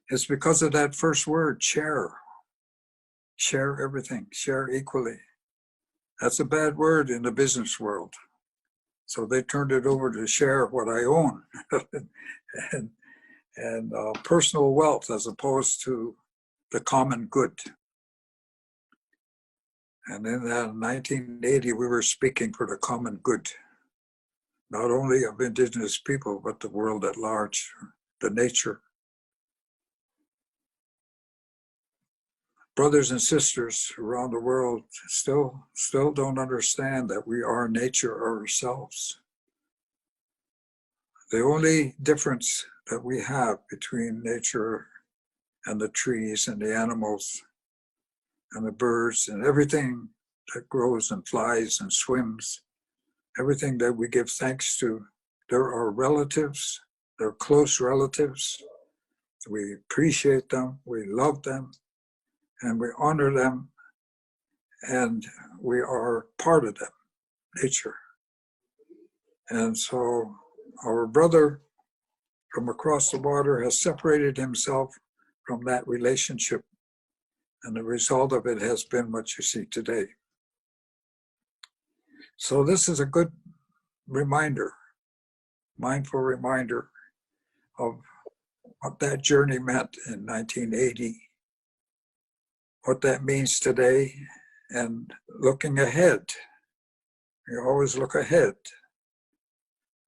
It's because of that first word, share. Share everything, share equally. That's a bad word in the business world. So they turned it over to share what I own and personal wealth as opposed to the common good. And in 1980, we were speaking for the common good, not only of indigenous people, but the world at large, the nature. Brothers and sisters around the world still don't understand that we are nature ourselves. The only difference that we have between nature and the trees and the animals and the birds and everything that grows and flies and swims, everything that we give thanks to, they're our relatives, they're close relatives. We appreciate them, we love them, and we honor them, and we are part of them, nature. And so our brother from across the water has separated himself from that relationship, and the result of it has been what you see today. So this is a good reminder, mindful reminder of what that journey meant in 1980, what that means today, and looking ahead. You always look ahead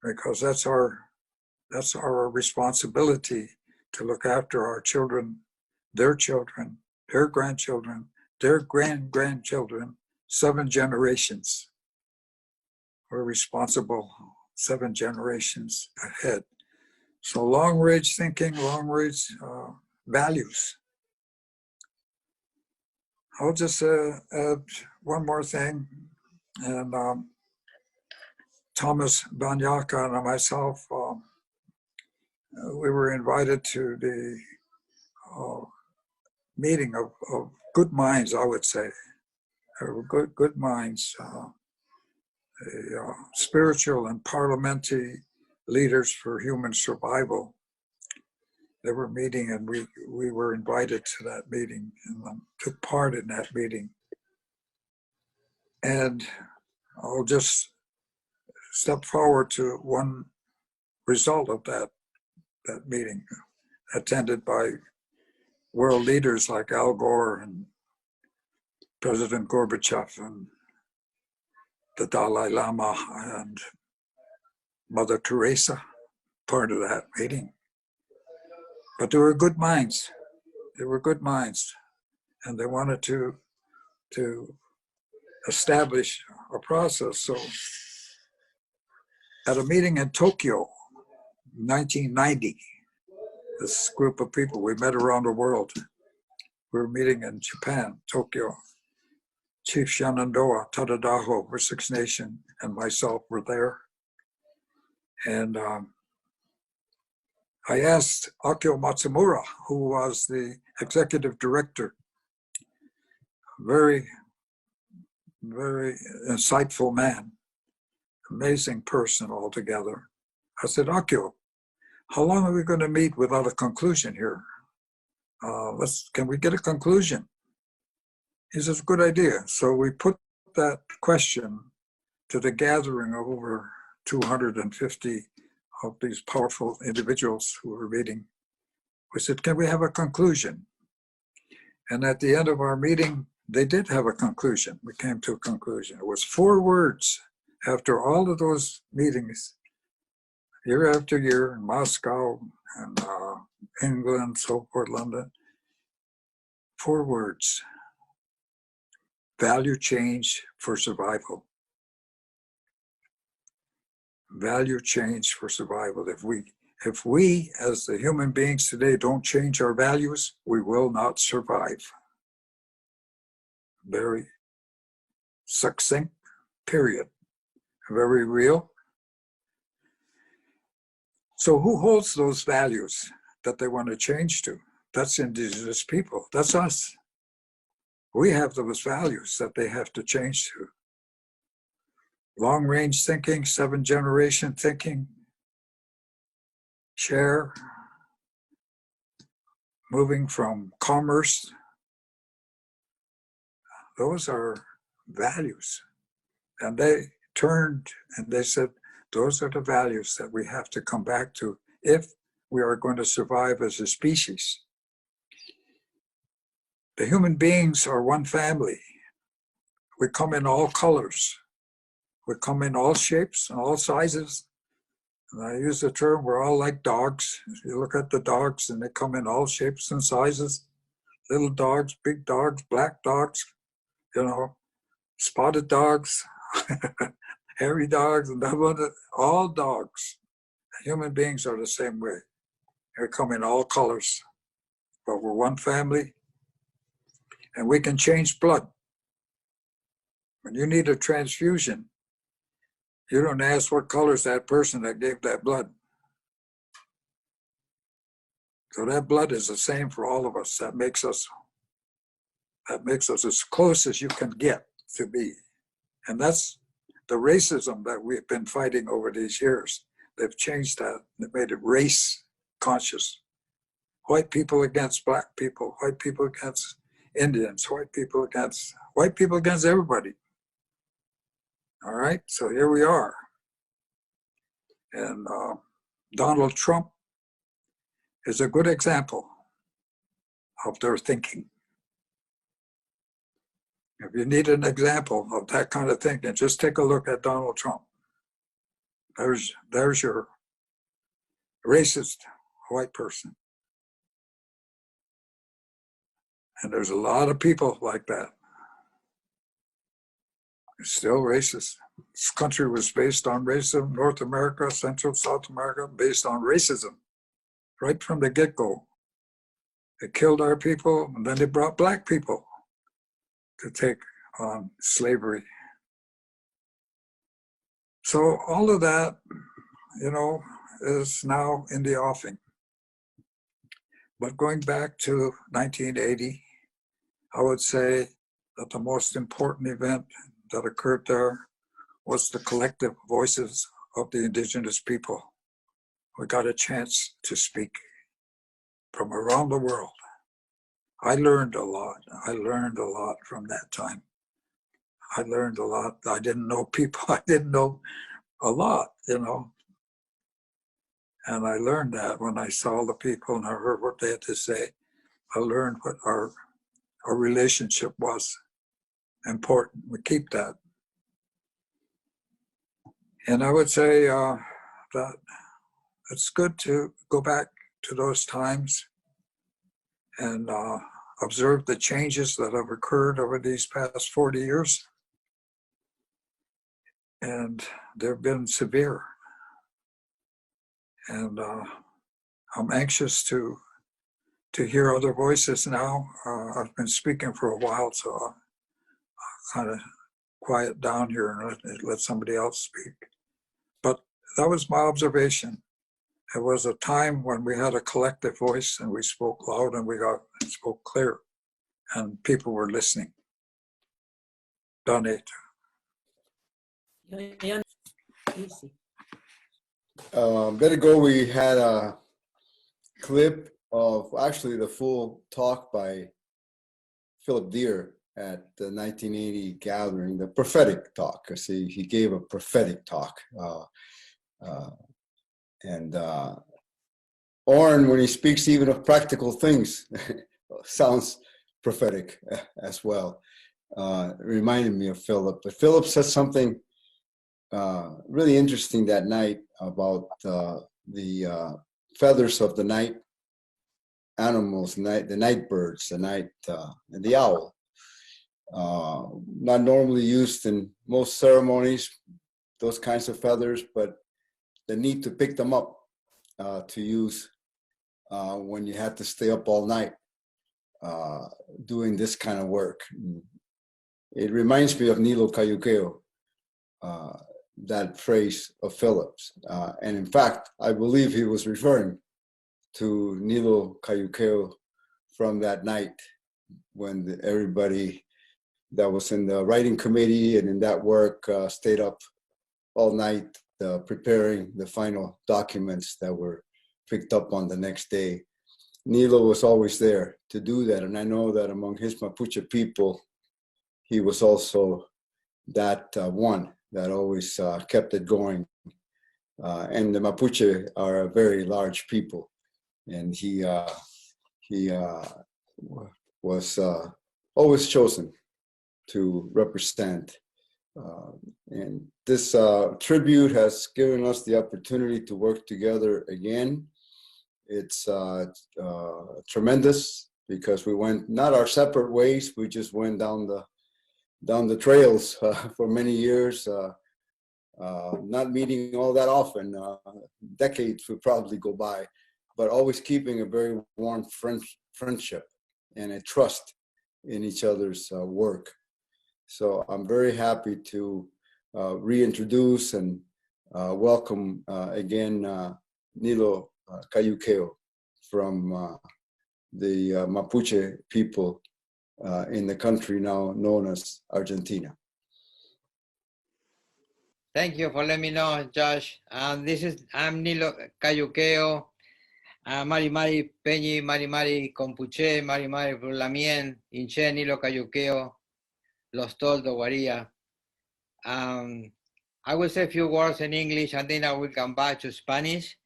because that's our responsibility to look after our children, their grandchildren, their grandchildren, 7 generations. We're responsible 7 generations ahead. So long-range thinking, long-range values. I'll just add one more thing. And Thomas Banyaka and myself, we were invited to the meeting of good minds, I would say. Good minds, spiritual and parliamentary leaders for human survival. They were meeting, and we were invited to that meeting and took part in that meeting. And I'll just step forward to one result of that meeting, attended by world leaders like Al Gore and President Gorbachev and the Dalai Lama and Mother Teresa, part of that meeting. But they were good minds. They were good minds. And they wanted to establish a process. So at a meeting in Tokyo, 1990, this group of people, we met around the world. We were meeting in Japan, Tokyo. Chief Shenandoah, Tadadaho, for Six Nation, and myself were there. And I asked Akio Matsumura, who was the executive director, very, very insightful man, amazing person altogether. I said, Akio, how long are we going to meet without a conclusion here? Can we get a conclusion? He says, good idea. So we put that question to the gathering of over 250 of these powerful individuals who were meeting. We said, can we have a conclusion? And at the end of our meeting, they did have a conclusion. We came to a conclusion. It was 4 words after all of those meetings, year after year in Moscow and England, so forth, London. 4 words: value change for survival. Value change for survival. If we as the human beings today don't change our values, we will not survive. Very succinct, period. Very real. So who holds those values that they want to change to? That's indigenous people. That's us. We have those values that they have to change to. Long-range thinking, 7th-generation thinking, share, moving from commerce. Those are values. And they turned and they said, those are the values that we have to come back to if we are going to survive as a species. The human beings are one family. We come in all colors. We come in all shapes and all sizes. And I use the term, we're all like dogs. If you look at the dogs, and they come in all shapes and sizes. Little dogs, big dogs, black dogs, spotted dogs, hairy dogs, and all dogs. Human beings are the same way. They come in all colors, but we're one family, and we can change blood. When you need a transfusion, you don't ask what color is that person that gave that blood. So that blood is the same for all of us. That makes us as close as you can get to be. And that's the racism that we've been fighting over these years. They've changed that. They've made it race conscious. White people against black people, white people against Indians, white people against everybody. All right, so here we are. And Donald Trump is a good example of their thinking. If you need an example of that kind of thinking, just take a look at Donald Trump. There's your racist white person. And there's a lot of people like that. It's still racist. This country was based on racism. North America, Central, South America, based on racism. Right from the get-go. They killed our people, and then they brought black people to take on slavery. So all of that, is now in the offing. But going back to 1980, I would say that the most important event that occurred there was the collective voices of the indigenous people. We got a chance to speak from around the world. I learned a lot. I learned a lot from that time. I learned a lot. I didn't know people. I didn't know a lot, And I learned that when I saw the people and I heard what they had to say. I learned what our relationship was important. We keep that. And I would say that it's good to go back to those times and observe the changes that have occurred over these past 40 years. And they've been severe. And I'm anxious to hear other voices now. I've been speaking for a while, so I'll kind of quiet down here and let somebody else speak. But that was my observation. It was a time when we had a collective voice and we spoke loud and we spoke clear and people were listening. Donate.
A bit ago, we had a clip of actually the full talk by Philip Deere at the 1980 gathering, the prophetic talk, because he gave a prophetic talk. Oren, when he speaks even of practical things, sounds prophetic as well. Reminded me of Philip. But Philip said something really interesting that night about the feathers of the night animals, the night birds, and the owl. Not normally used in most ceremonies, those kinds of feathers, but the need to pick them up to use when you had to stay up all night doing this kind of work. It reminds me of Nilo Cayuqueo, that phrase of Philip's. And in fact, I believe he was referring to Nilo Cayuqueo from that night when everybody that was in the writing committee and in that work stayed up all night preparing the final documents that were picked up on the next day. Nilo was always there to do that. And I know that among his Mapuche people, he was also that one that always kept it going. And the Mapuche are a very large people. And he was always chosen to represent. And this tribute has given us the opportunity to work together again. It's tremendous because we went not our separate ways, we just went down the trails for many years, not meeting all that often. Decades would probably go by, but always keeping a very warm friendship and a trust in each other's work. So I'm very happy to reintroduce and welcome again Nilo Cayuqueo from the Mapuche people in the country now known as Argentina.
Thank you for letting me know, Josh. I'm Nilo Cayuqueo. Mari Mari Peñi, Mari Mari Compuche, Mari Mari Brulamien, Inche Nilo Cayuqueo, Los Toldo Guaria. I will say a few words in English and then I will come back to Spanish.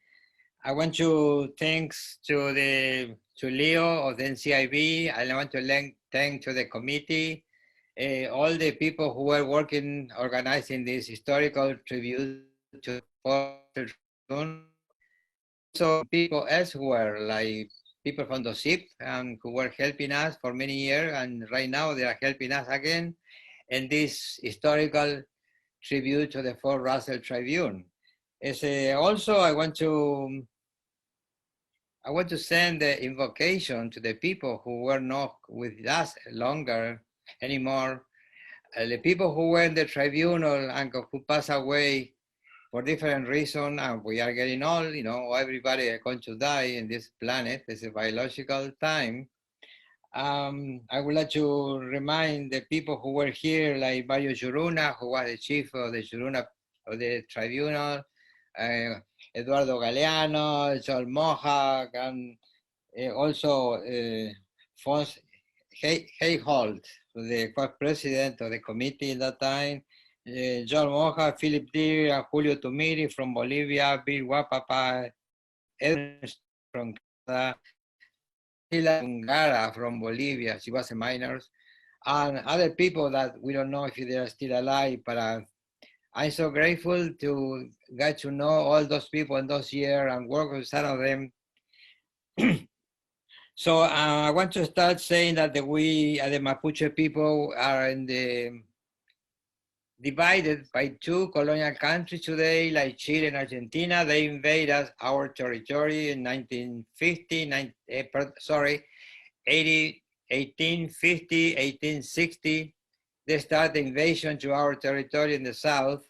I want to thanks to Leo of the NCIB. I want to thank to the committee, all the people who were working, organizing this historical tribute to Tribunal. So people elsewhere, like people from the SIP, who were helping us for many years, and right now they are helping us again in this historical tribute to the Fort Russell Tribune. Also, I want to send the invocation to the people who were not with us longer anymore, the people who were in the tribunal and who passed away for different reasons, and we are getting old, you know, everybody is going to die in this planet. It's a biological time. I would like to remind the people who were here, like Mario Juruna, who was the chief of the Juruna of the Tribunal, Eduardo Galeano, John Mohawk, and also Fons Hayholt, the president of the committee at that time, John Mohawk, Philip Deere, and Julio Tumiri from Bolivia, Bill Wapapa, Edwin from Canada, Sheila Ungara from Bolivia, she was a minor, and other people that we don't know if they are still alive, but I'm so grateful to get to know all those people in those years and work with some of them. So I want to start saying that we, the Mapuche people, are in the divided by two colonial countries today, like Chile and Argentina. They invaded our territory in 1850, 1860. They started the invasion to our territory in the south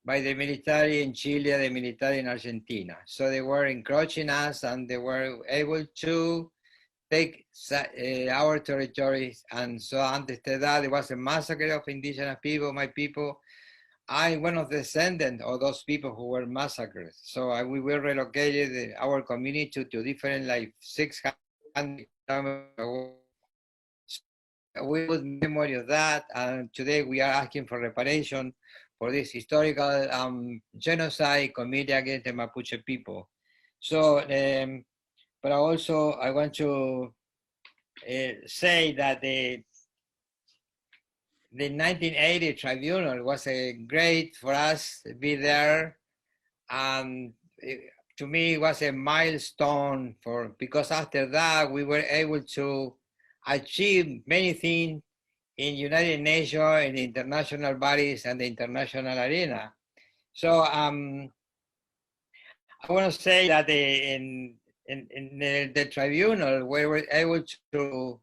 by the military in Chile, the military in Argentina. So they were encroaching us, and they were able to take our territories. And so after that, there was a massacre of indigenous people, my people. I'm one of the descendants of those people who were massacred. So we were relocated, our community, to different, like 600 kilometers. We would memory of that, and today we are asking for reparation for this historical genocide committed against the Mapuche people. So, but also I want to say that the 1980 tribunal was a great for us to be there, and to me it was a milestone because after that we were able to achieve many things in United Nations, in international bodies, and the international arena. So I want to say that in the tribunal, we were able to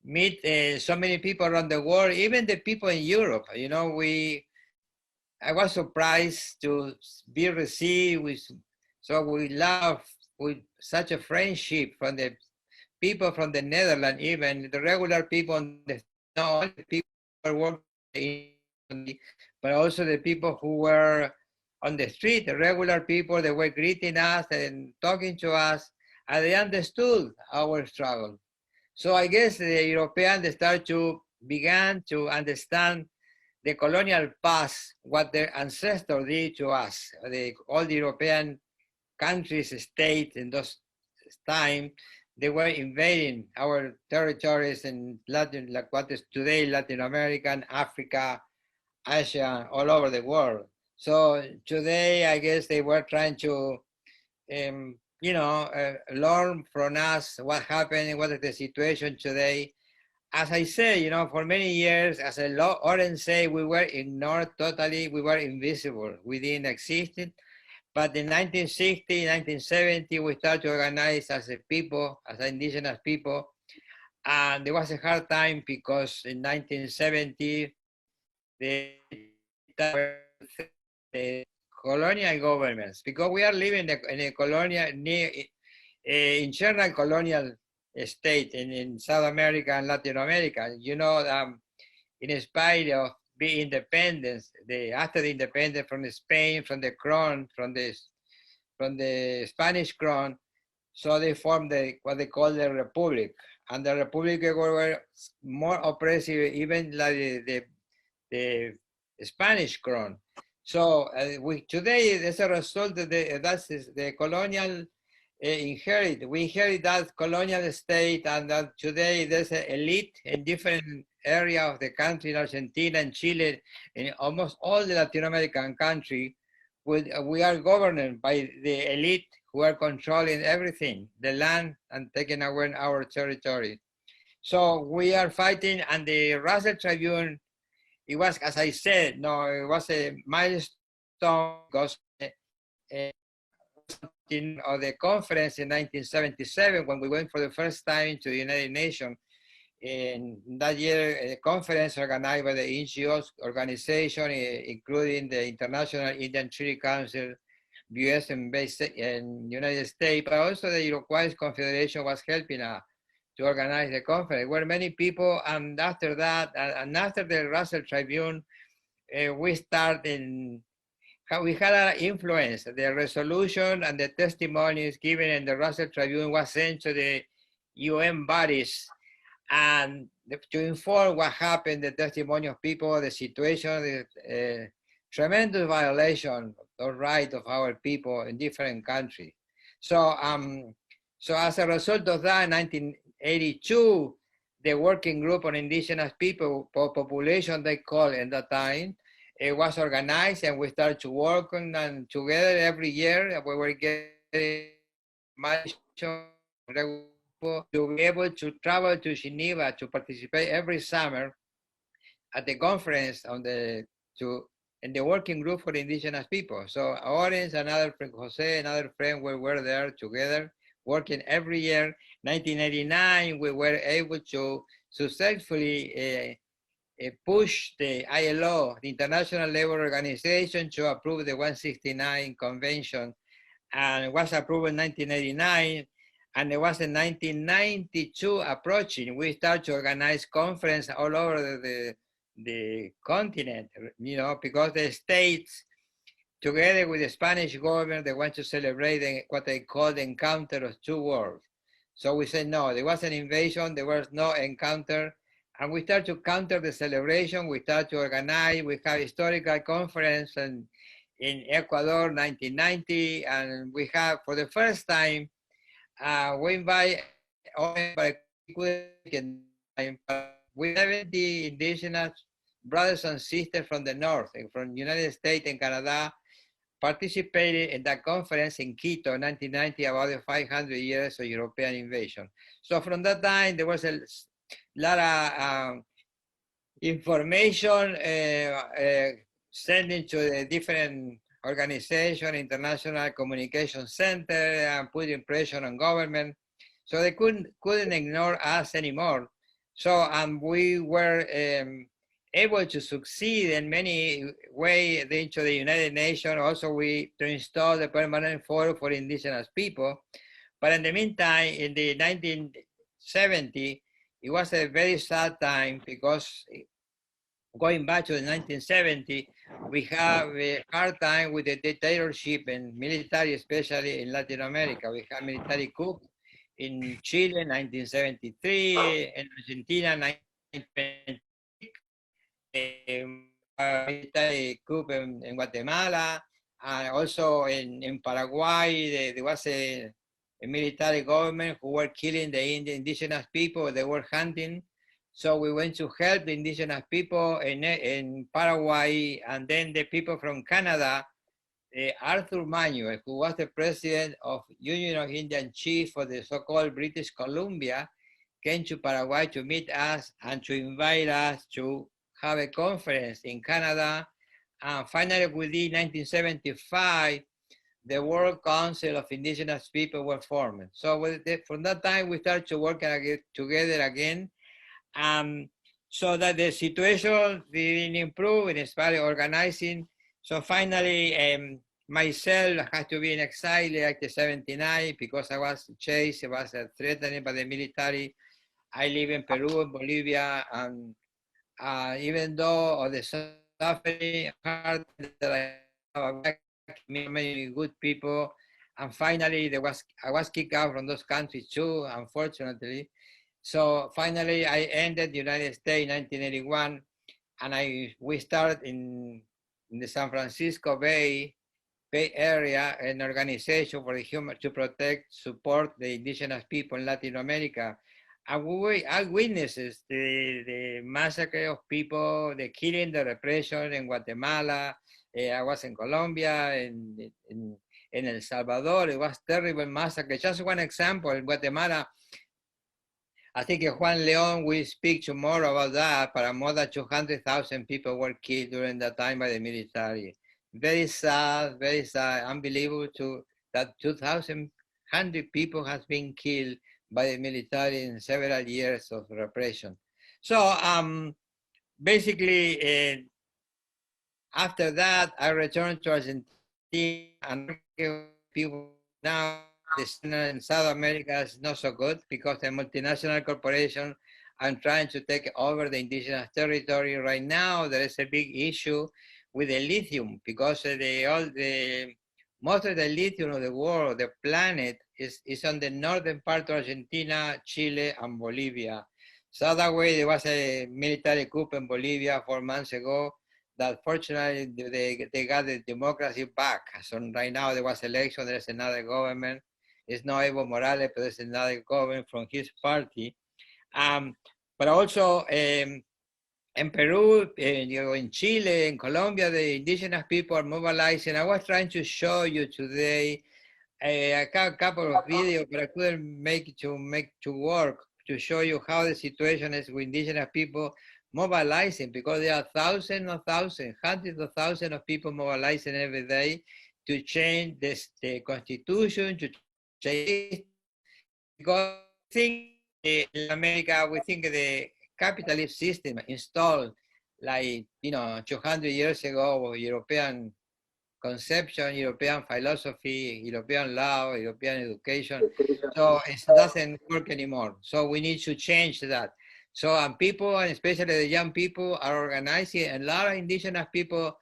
meet so many people around the world, even the people in Europe. You know, I was surprised to be received with, so we love with such a friendship from the people from the Netherlands, even the regular people, not only the people who were working, but also the people who were on the street, the regular people that were greeting us and talking to us, and they understood our struggle. So I guess the Europeans began to understand the colonial past, what their ancestors did to us. All the European countries, states in those times, they were invading our territories in Latin, like what is today Latin America, and Africa, Asia, all over the world. So today, I guess they were trying to, learn from us what happened, what is the situation today. As I say, for many years, as Oren say, we were ignored totally, we were invisible, we didn't exist. But in 1960, 1970, we started to organize as a people, as indigenous people. And there was a hard time because in 1970, the colonial governments, because we are living in a colonial, internal colonial state in South America and Latin America. In spite of being independence, after the independence from Spain, from the crown, from the Spanish crown, so they formed what they call the Republic. And the Republic were more oppressive, even like the Spanish crown. So today, as a result of that's the colonial inherit. We inherit that colonial state, and that today there's an elite in different areas of the country, in Argentina and Chile, in almost all the Latin American country. We are governed by the elite who are controlling everything, the land, and taking away our territory. So we are fighting, and the Russell Tribune, it was, as I said, it was a milestone because of the conference in 1977, when we went for the first time to the United Nations, In that year, a conference organized by the NGOs organization, including the International Indian Treaty Council, US and based in United States, but also the Iroquois Confederation was helping us to organize the conference. Where many people, and after that, and after the Russell Tribune, we had an influence. The resolution and the testimonies given in the Russell Tribune was sent to the UN bodies and to inform what happened, the testimony of people, the situation, the tremendous violation of the right of our people in different countries. So as a result of that, in 1982, the Working Group on Indigenous People Population, they call it at that time, it was organized, and we started to work on and together every year. We were getting money to be able to travel to Geneva to participate every summer at the conference on in the Working Group for Indigenous People. So Orange, another friend, Jose, another friend, we were there together working every year. 1989, we were able to successfully push the ILO, the International Labour Organization, to approve the 169 Convention, and it was approved in 1989, and it was in 1992 approaching. We started to organize conference all over the continent, because the states, together with the Spanish government, they want to celebrate what they call the encounter of two worlds. So we said, no, there was an invasion, there was no encounter. And we start to counter the celebration. We start to organize. We have historical conference in Ecuador, 1990, and we have, for the first time, we invite we 70 indigenous brothers and sisters from the north, from the United States and Canada, participated in that conference in Quito, 1990, about the 500 years of European invasion. So from that time, there was a lot of information sending to the different organizations, International Communication Center, and putting pressure on government. So they couldn't ignore us anymore. So we were able to succeed in many ways into the United Nations. Also, to install the Permanent Forum for Indigenous People. But in the meantime, in the 1970s, it was a very sad time, because going back to the 1970s, we have a hard time with the dictatorship and military, especially in Latin America. We have military coup in Chile in 1973, in Argentina 1920, military coup in Guatemala, and also in Paraguay, there was a military government who were killing the indigenous people. They were hunting. So we went to help the indigenous people in Paraguay, and then the people from Canada, Arthur Manuel, who was the president of Union of Indian Chiefs for the so-called British Columbia, came to Paraguay to meet us and to invite us to have a conference in Canada. And finally, within 1975, the World Council of Indigenous People were formed. So from that time, we started to work together again. So that the situation didn't improve, and started organizing. So finally, myself had to be in exile in 1979 because I was chased, I was threatened by the military. I live in Peru and Bolivia, and even though the suffering hard that I have, many good people, and finally I was kicked out from those countries too, unfortunately. So finally I ended the United States in 1981, and we started in the San Francisco Bay Area an organization for to protect, support the indigenous people in Latin America. And we eyewitnesses the massacre of people, the killing, the repression in Guatemala. I was in Colombia, in El Salvador. It was terrible massacre. Just one example, in Guatemala, I think Juan Leon will speak tomorrow about that, but more than 200,000 people were killed during that time by the military. Very sad, unbelievable that 2,100 people has been killed by the military in several years of repression. So basically, after that, I returned to Argentina and people now the scene in South America is not so good because the multinational corporation are trying to take over the indigenous territory. Right now, there is a big issue with the lithium because most of the lithium of the world, the planet, is on the northern part of Argentina, Chile, and Bolivia. So that way, there was a military coup in Bolivia 4 months ago that fortunately they got the democracy back. So right now there was election, there's another government. It's not Evo Morales, but there's another government from his party. But also in Peru, in Chile, in Colombia, the indigenous people are mobilizing. I was trying to show you today a couple of videos, but I couldn't make it to work to show you how the situation is with indigenous people mobilizing, because there are thousands of thousands, hundreds of thousands of people mobilizing every day to change the constitution, to change, because I think in America, we think the capitalist system installed like, 200 years ago, European conception, European philosophy, European law, European education. So it doesn't work anymore. So we need to change that. So people, and especially the young people, are organizing, and a lot of indigenous people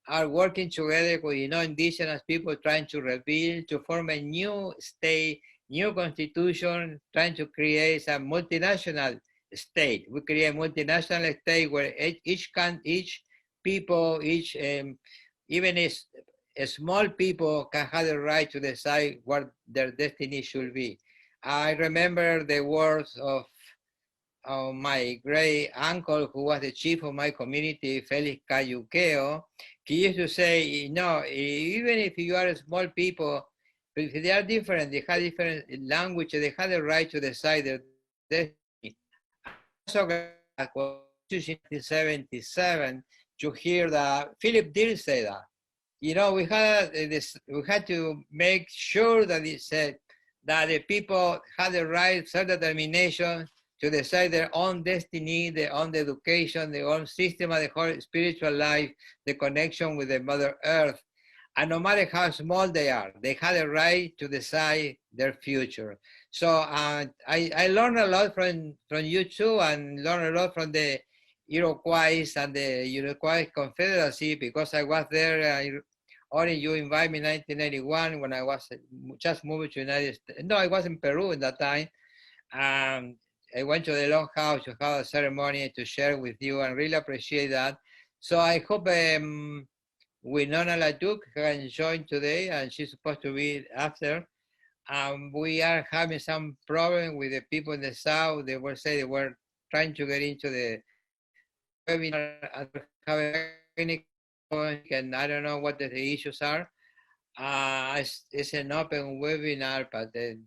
are working together with indigenous people trying to rebuild, to form a new state, new constitution, trying to create a multinational state. We create a multinational state where each people, even small people can have the right to decide what their destiny should be. I remember the words of my great uncle, who was the chief of my community, Felix Cayuqueo. He used to say, even if you are small people, if they are different, they have different language, they have the right to decide their destiny. So, 1977, to hear that Philip did say that. We had to make sure that it said that the people had the right, self-determination to decide their own destiny, their own education, their own system of the whole spiritual life, the connection with the Mother Earth. And no matter how small they are, they had a right to decide their future. So I learned a lot from you too, and learned a lot from the Iroquois and the Iroquois Confederacy, because I was there. Only you invited me in 1981 when I was just moving to the United States. No, I was in Peru at that time. I went to the Longhouse to have a ceremony to share with you, and really appreciate that. So I hope Winona LaDuke can join today, and she's supposed to be after. We are having some problem with the people in the South. They were saying they were trying to get into the webinar, and I don't know what the issues are. It's an open webinar, but they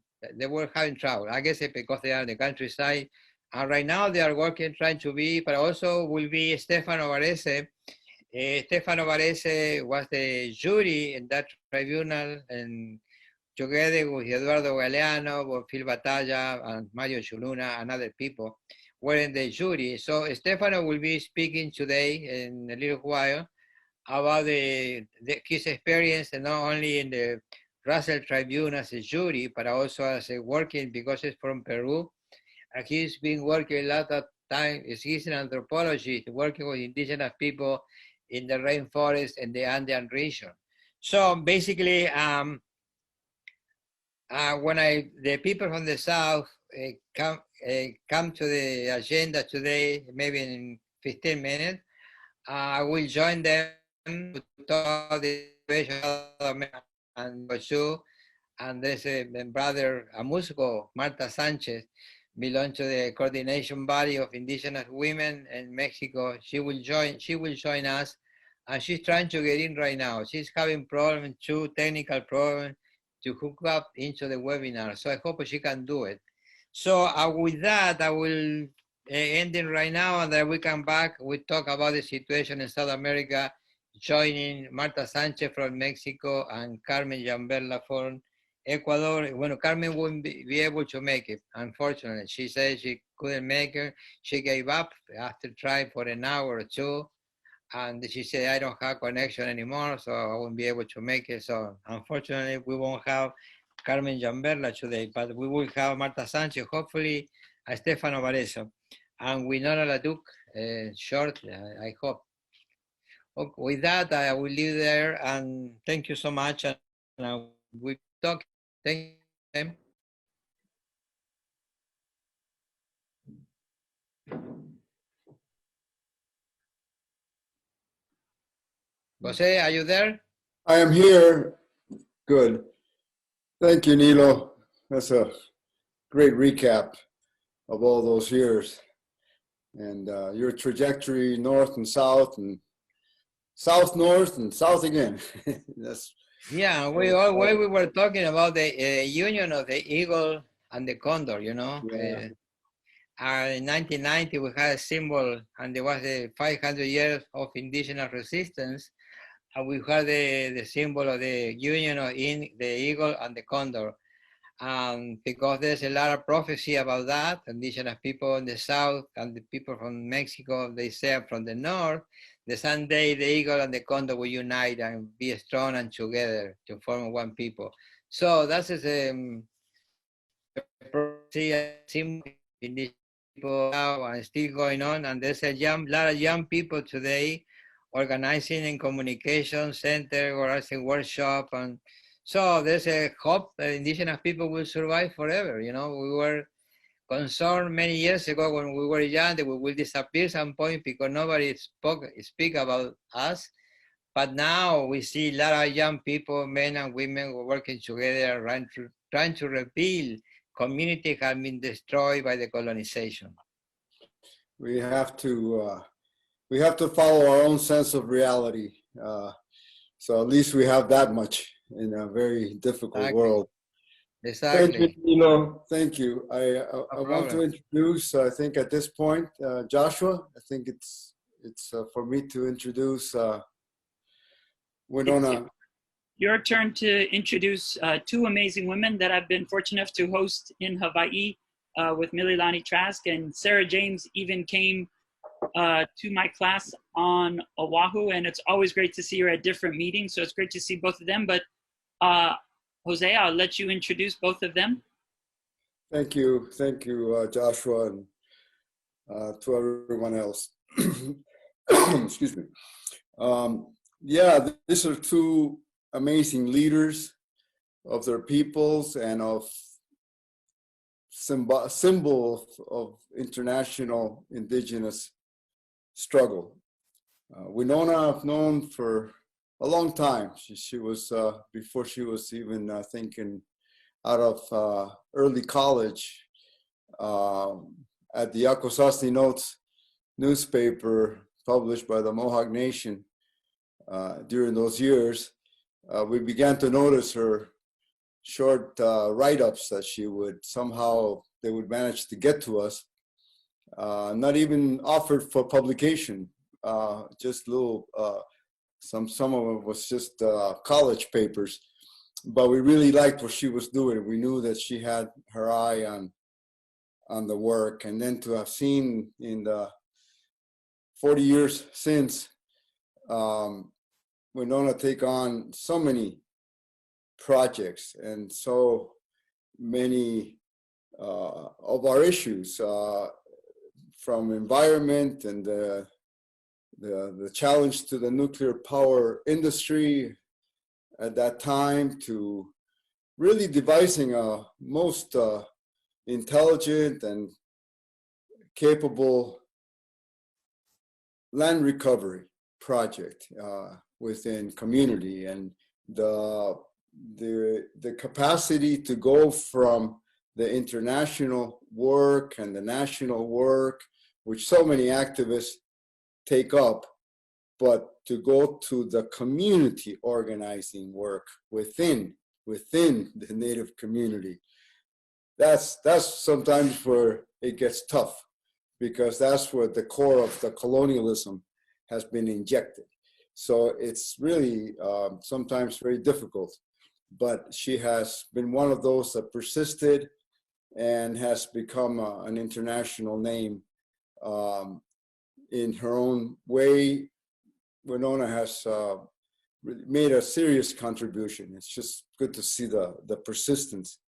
were having trouble. I guess it's because they are in the countryside. Right now they are working, trying to be, but also will be Stefano Varese. Stefano Varese was the jury in that tribunal, and together with Eduardo Galeano, Phil Batalla, and Mario Chuluna, and other people were in the jury. So Stefano will be speaking today in a little while about his experience, and not only in the Russell Tribunal as a jury, but also as a working, because he's from Peru. He's been working a lot of time. He's an anthropologist, working with indigenous people in the rainforest and the Andean region. So basically, when the people from the South come to the agenda today, maybe in 15 minutes, I will join them to talk about the situation and Ochu, and there's a brother Amusco, Marta Sanchez, belongs to the coordination body of indigenous women in Mexico. She will join us, and she's trying to get in right now. She's having problems, two technical problems, to hook up into the webinar. So I hope she can do it. So with that, I will end it right now, and then we come back. We talk about the situation in South America, joining Marta Sanchez from Mexico and Carmen Jambert Lafon Ecuador. Bueno, Carmen wouldn't be able to make it, unfortunately. She said she couldn't make it. She gave up after trying for an hour or two. And she said, I don't have connection anymore, so I won't be able to make it. So unfortunately, we won't have Carmen Jamberla today, but we will have Marta Sanchez, hopefully Stefano Vareso, and Winona Laduc shortly, I hope. Okay, with that, I will leave there, and thank you so much. And we talk. Thank you. Jose, are you there?
I am here. Good. Thank you, Nilo. That's a great recap of all those years and your trajectory north and south north and south again. That's
Yeah, we were talking about the union of the eagle and the condor, you know.
Yeah.
In 1990, we had a symbol, and there was 500 years of indigenous resistance, and we had the symbol of the union of the eagle and the condor. Because there's a lot of prophecy about that, indigenous people in the south and the people from Mexico, they say from the north, that someday the eagle and the condor will unite and be strong and together to form one people. So that's a prophecy, a symbol in these people now and still going on. And there's a lot of young people today organizing in communication center, organizing workshop, and so there's a hope that indigenous people will survive forever. You know, we were concerned many years ago when we were young that we will disappear some point because nobody speak about us. But now we see a lot of young people, men and women, working together, trying to rebuild communities have been destroyed by the colonization.
We have to follow our own sense of reality. So at least we have that much in a very difficult world.
Exactly.
Thank you, Nilo. Thank you. I want to introduce, I think at this point, Joshua. I think it's for me to introduce Winona.
Your turn to introduce two amazing women that I've been fortunate enough to host in Hawaii with Mililani Trask, and Sarah James even came to my class on Oahu, and it's always great to see her at different meetings, so it's great to see both of them. But Jose, I'll let you introduce both of them.
Thank you, Joshua, and to everyone else. Excuse me. Yeah, these are two amazing leaders of their peoples and of symbol of international indigenous struggle. Winona I've known for a long time. She was, before she was even thinking out of early college, at the Akosasni Notes newspaper published by the Mohawk Nation during those years, we began to notice her short write-ups that she would somehow, they would manage to get to us, not even offered for publication, just little, some of it was just college papers, but we really liked what she was doing. We knew that she had her eye on the work, and then to have seen in the 40 years since, Winona take on so many projects and so many of our issues, from environment and the challenge to the nuclear power industry at that time, to really devising a most intelligent and capable land recovery project within community, and the capacity to go from the international work and the national work, which so many activists take up, but to go to the community organizing work within the Native community. That's sometimes where it gets tough, because that's where the core of the colonialism has been injected. So it's really sometimes very difficult but she has been one of those that persisted and has become an international name in her own way. Winona has made a serious contribution. It's just good to see the persistence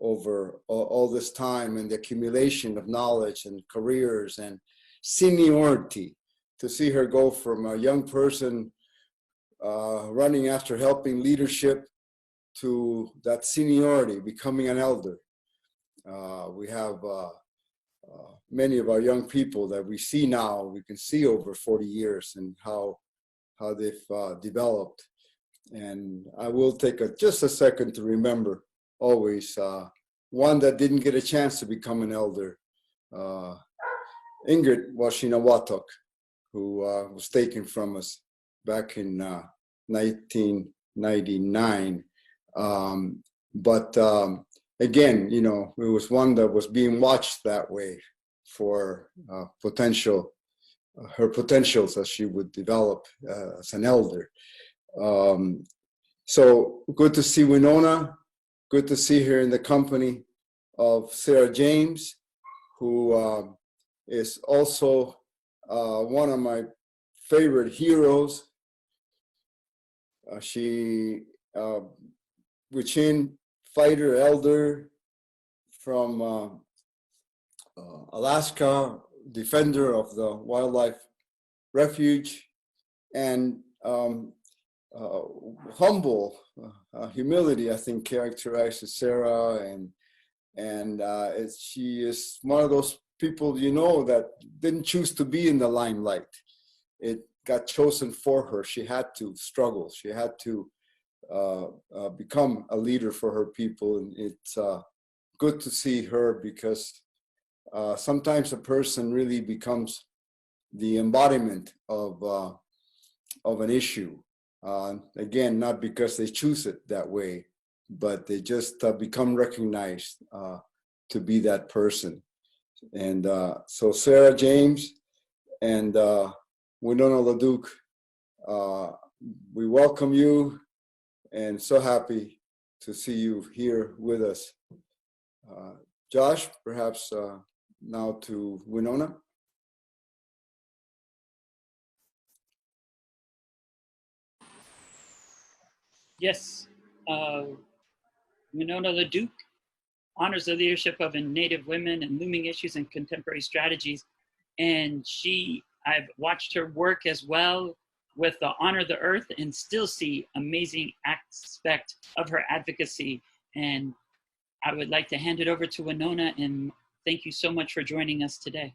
over all this time and the accumulation of knowledge and careers and seniority. To see her go from a young person running after helping leadership to that seniority, becoming an elder. We have many of our young people that we see now, we can see over 40 years and how they've developed. And I will take just a second to remember always one that didn't get a chance to become an elder, Ingrid Washinawatok, who was taken from us back in 1999. Again, you know, it was one that was being watched that way for her potentials as she would develop as an elder. So good to see Winona. Good to see her in the company of Sarah James, who is also one of my favorite heroes. She, Wichin fighter, elder from Alaska, defender of the wildlife refuge, and humble humility, I think, characterizes Sarah, and she is one of those people, you know, that didn't choose to be in the limelight. It got chosen for her. She had to struggle. She had to become a leader for her people, and it's good to see her, because sometimes a person really becomes the embodiment of an issue. Again, not because they choose it that way, but they just become recognized to be that person. And so Sarah James and Winona LaDuke, we welcome you, and so happy to see you here with us. Josh, perhaps now to Winona.
Yes, Winona LaDuke honors the leadership of Native women and looming issues and contemporary strategies. And I've watched her work as well with the Honor the Earth, and still see amazing aspect of her advocacy. And I would like to hand it over to Winona, and thank you so much for joining us today.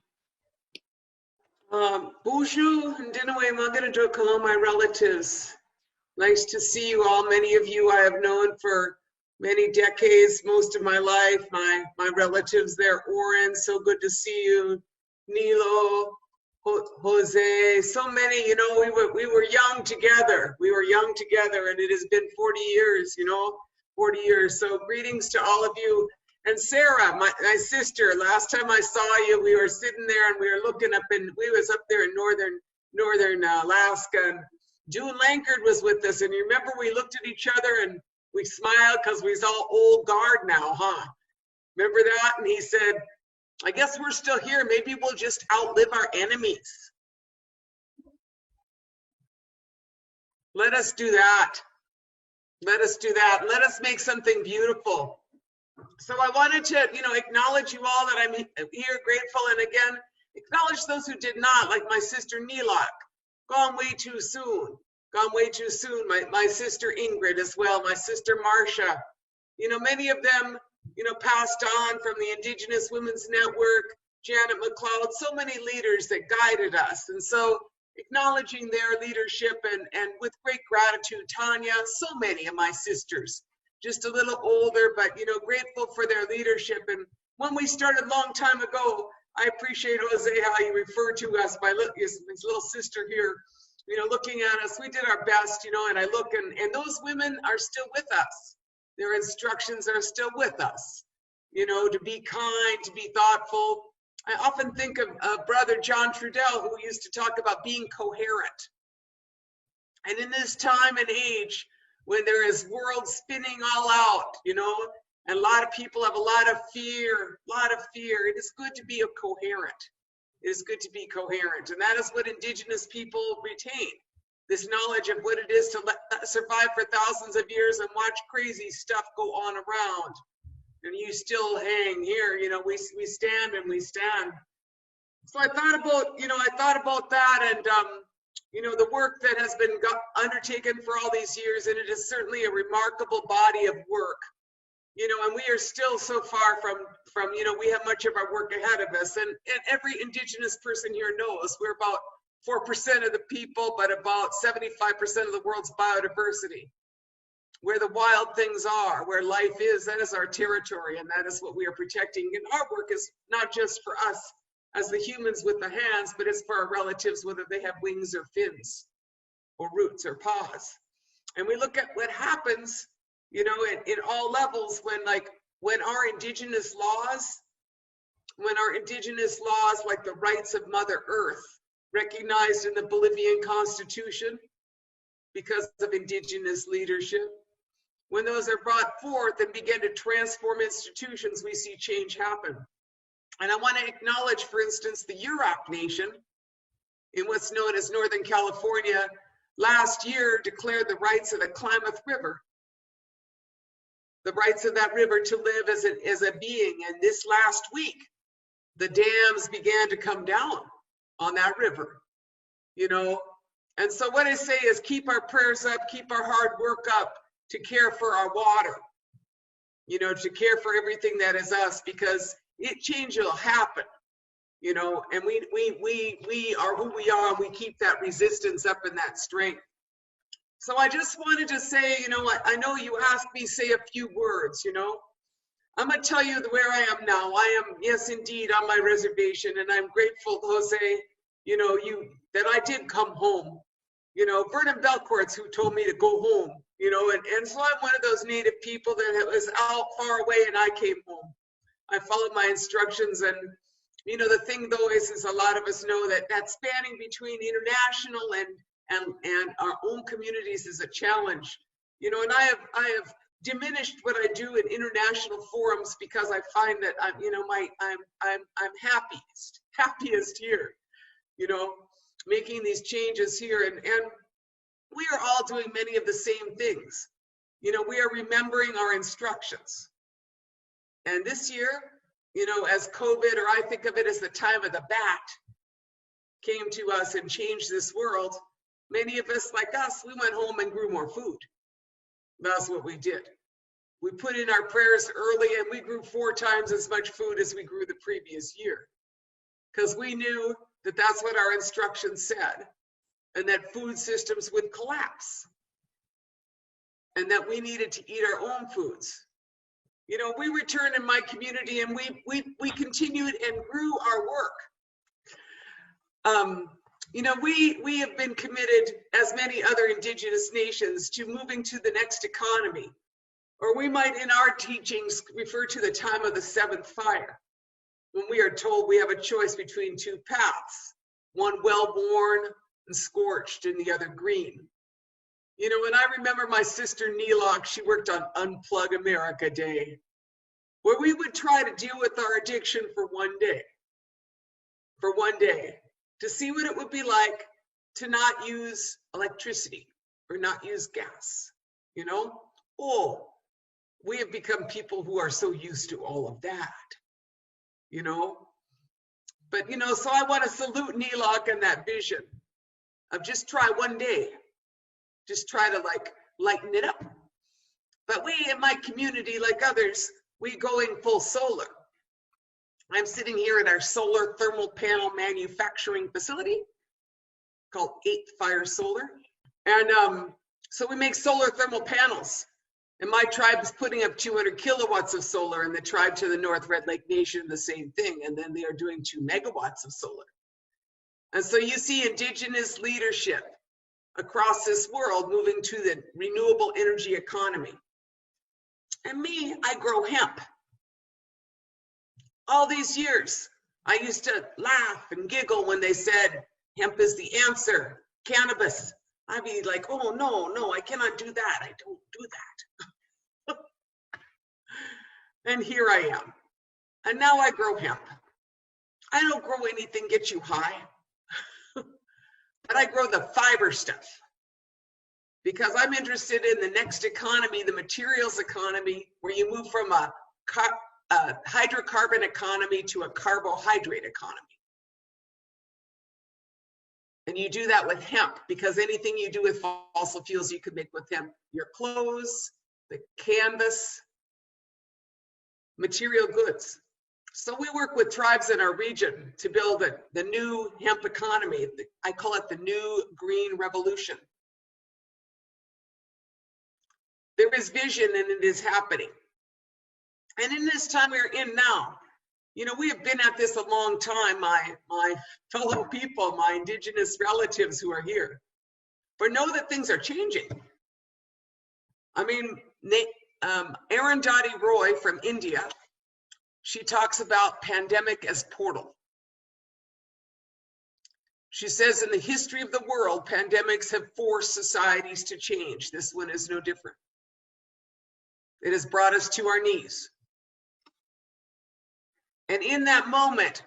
Bonjour, Ndinaway Maganadro Kalon, my relatives. Nice to see you all. Many of you I have known for many decades, most of my life. My relatives there, Oren, so good to see you. Nilo, Jose, so many, you know, we were young together. We were young together, and it has been 40 years, you know, 40 years. So greetings to all of you. And Sarah, my sister, last time I saw you, we were sitting there and we were looking up, and we was up there in northern Alaska. And June Lankard was with us, and you remember we looked at each other and we smiled because we was all old guard now, huh? Remember that? And he said, I guess we're still here. Maybe we'll just outlive our enemies. Let us do that. Let us do that. Let us make something beautiful. So I wanted to, you know, acknowledge you all that I'm here, grateful, and again, acknowledge those who did not, like my sister Nilak, gone way too soon. Gone way too soon. My sister Ingrid as well, my sister Marcia. You know, many of them, you know, passed on from the Indigenous Women's Network, Janet McLeod, so many leaders that guided us. And so acknowledging their leadership and with great gratitude, Tanya, so many of my sisters, just a little older, but, you know, grateful for their leadership. And when we started a long time ago, I appreciate, Jose, how you referred to us, his little sister here, you know, looking at us. We did our best, you know, and I look, and those women are still with us. Their instructions are still with us, you know, to be kind, to be thoughtful. I often think of Brother John Trudell, who used to talk about being coherent. And in this time and age, when there is world spinning all out, you know, and a lot of people have a lot of fear, It is good to be coherent. It is good to be coherent. And that is what Indigenous people retain, this knowledge of what it is to survive for thousands of years and watch crazy stuff go on around. And you still hang here, you know, we stand and we stand. So I thought about that and, you know, the work that has been undertaken for all these years, and it is certainly a remarkable body of work. You know, and we are still so far from, you know, we have much of our work ahead of us. And every Indigenous person here knows we're about 4% of the people, but about 75% of the world's biodiversity. Where the wild things are, where life is, that is our territory, and that is what we are protecting. And our work is not just for us as the humans with the hands, but it's for our relatives, whether they have wings or fins or roots or paws. And we look at what happens, you know, in all levels when our indigenous laws, like the rights of Mother Earth, recognized in the Bolivian Constitution because of indigenous leadership, when those are brought forth and begin to transform institutions, we see change happen. And I want to acknowledge, for instance, the Yurok Nation in what's known as Northern California last year declared the rights of the Klamath River, the rights of that river to live as a being. And this last week, the dams began to come down on that river, you know. And so what I say is keep our prayers up, keep our hard work up to care for our water, you know, to care for everything that is us, because change will happen, you know, and we are who we are, and we keep that resistance up and that strength. So I just wanted to say, you know, I know you asked me say a few words, you know. I'm going to tell you where I am now. I am, yes, indeed, on my reservation, and I'm grateful, Jose, you know, that I did come home. You know, Vernon Belcourt's who told me to go home, you know, and so I'm one of those native people that was out far away, and I came home. I followed my instructions, and, you know, the thing though is a lot of us know that spanning between international and our own communities is a challenge, you know, and I have diminished what I do in international forums because I find that I'm, you know, I'm happiest here, you know, making these changes here, and we are all doing many of the same things. You know, we are remembering our instructions. And this year, you know, as COVID, or I think of it as the time of the bat, came to us and changed this world, many of us, like us, we went home and grew more food. That's what we did. We put in our prayers early, and we grew 4 times as much food as we grew the previous year, because we knew that that's what our instructions said, and that food systems would collapse, and that we needed to eat our own foods. You know, we returned in my community, and we continued and grew our work. You know, we have been committed, as many other indigenous nations, to moving to the next economy, or we might in our teachings refer to the time of the 7th fire, when we are told we have a choice between 2 paths, one well-worn and scorched and the other green. You know, and I remember my sister Neelock, she worked on Unplug America Day, where we would try to deal with our addiction for one day, to see what it would be like to not use electricity or not use gas, you know? Oh, we have become people who are so used to all of that, you know? But, you know, so I want to salute Neelock and that vision of just try one day, just try to like lighten it up. But we in my community, like others, we going full solar. I'm sitting here at our solar thermal panel manufacturing facility called 8th Fire Solar. And so we make solar thermal panels. And my tribe is putting up 200 kilowatts of solar, and the tribe to the north, Red Lake Nation, the same thing. And then they are doing 2 megawatts of solar. And so you see indigenous leadership across this world moving to the renewable energy economy. And me, I grow hemp. All these years, I used to laugh and giggle when they said, hemp is the answer, cannabis, I'd be like, oh, no, I cannot do that. I don't do that. And here I am. And now I grow hemp. I don't grow anything get you high, but I grow the fiber stuff because I'm interested in the next economy, the materials economy, where you move from a hydrocarbon economy to a carbohydrate economy. And you do that with hemp, because anything you do with fossil fuels, you could make with hemp. Your clothes, the canvas, material goods. So we work with tribes in our region to build the new hemp economy. I call it the new green revolution. There is vision and it is happening. And in this time we're in now, you know, we have been at this a long time, my fellow people, my indigenous relatives who are here. But know that things are changing. I mean, Arundhati Roy from India, she talks about pandemic as portal. She says in the history of the world, pandemics have forced societies to change. This one is no different. It has brought us to our knees. And in that moment,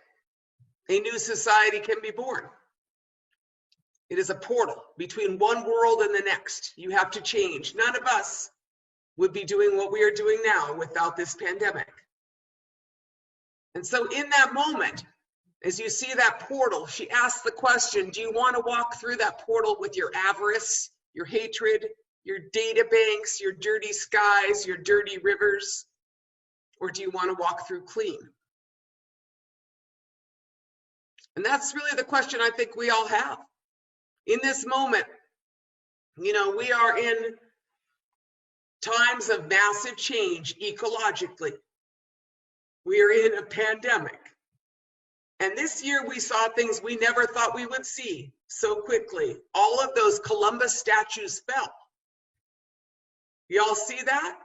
a new society can be born. It is a portal between one world and the next. You have to change. None of us would be doing what we are doing now without this pandemic. And so in that moment, as you see that portal, she asks the question, do you want to walk through that portal with your avarice, your hatred, your data banks, your dirty skies, your dirty rivers? Or do you want to walk through clean? And that's really the question I think we all have. In this moment, you know, we are in times of massive change ecologically. We are in a pandemic. And this year we saw things we never thought we would see so quickly. All of those Columbus statues fell. Y'all see that?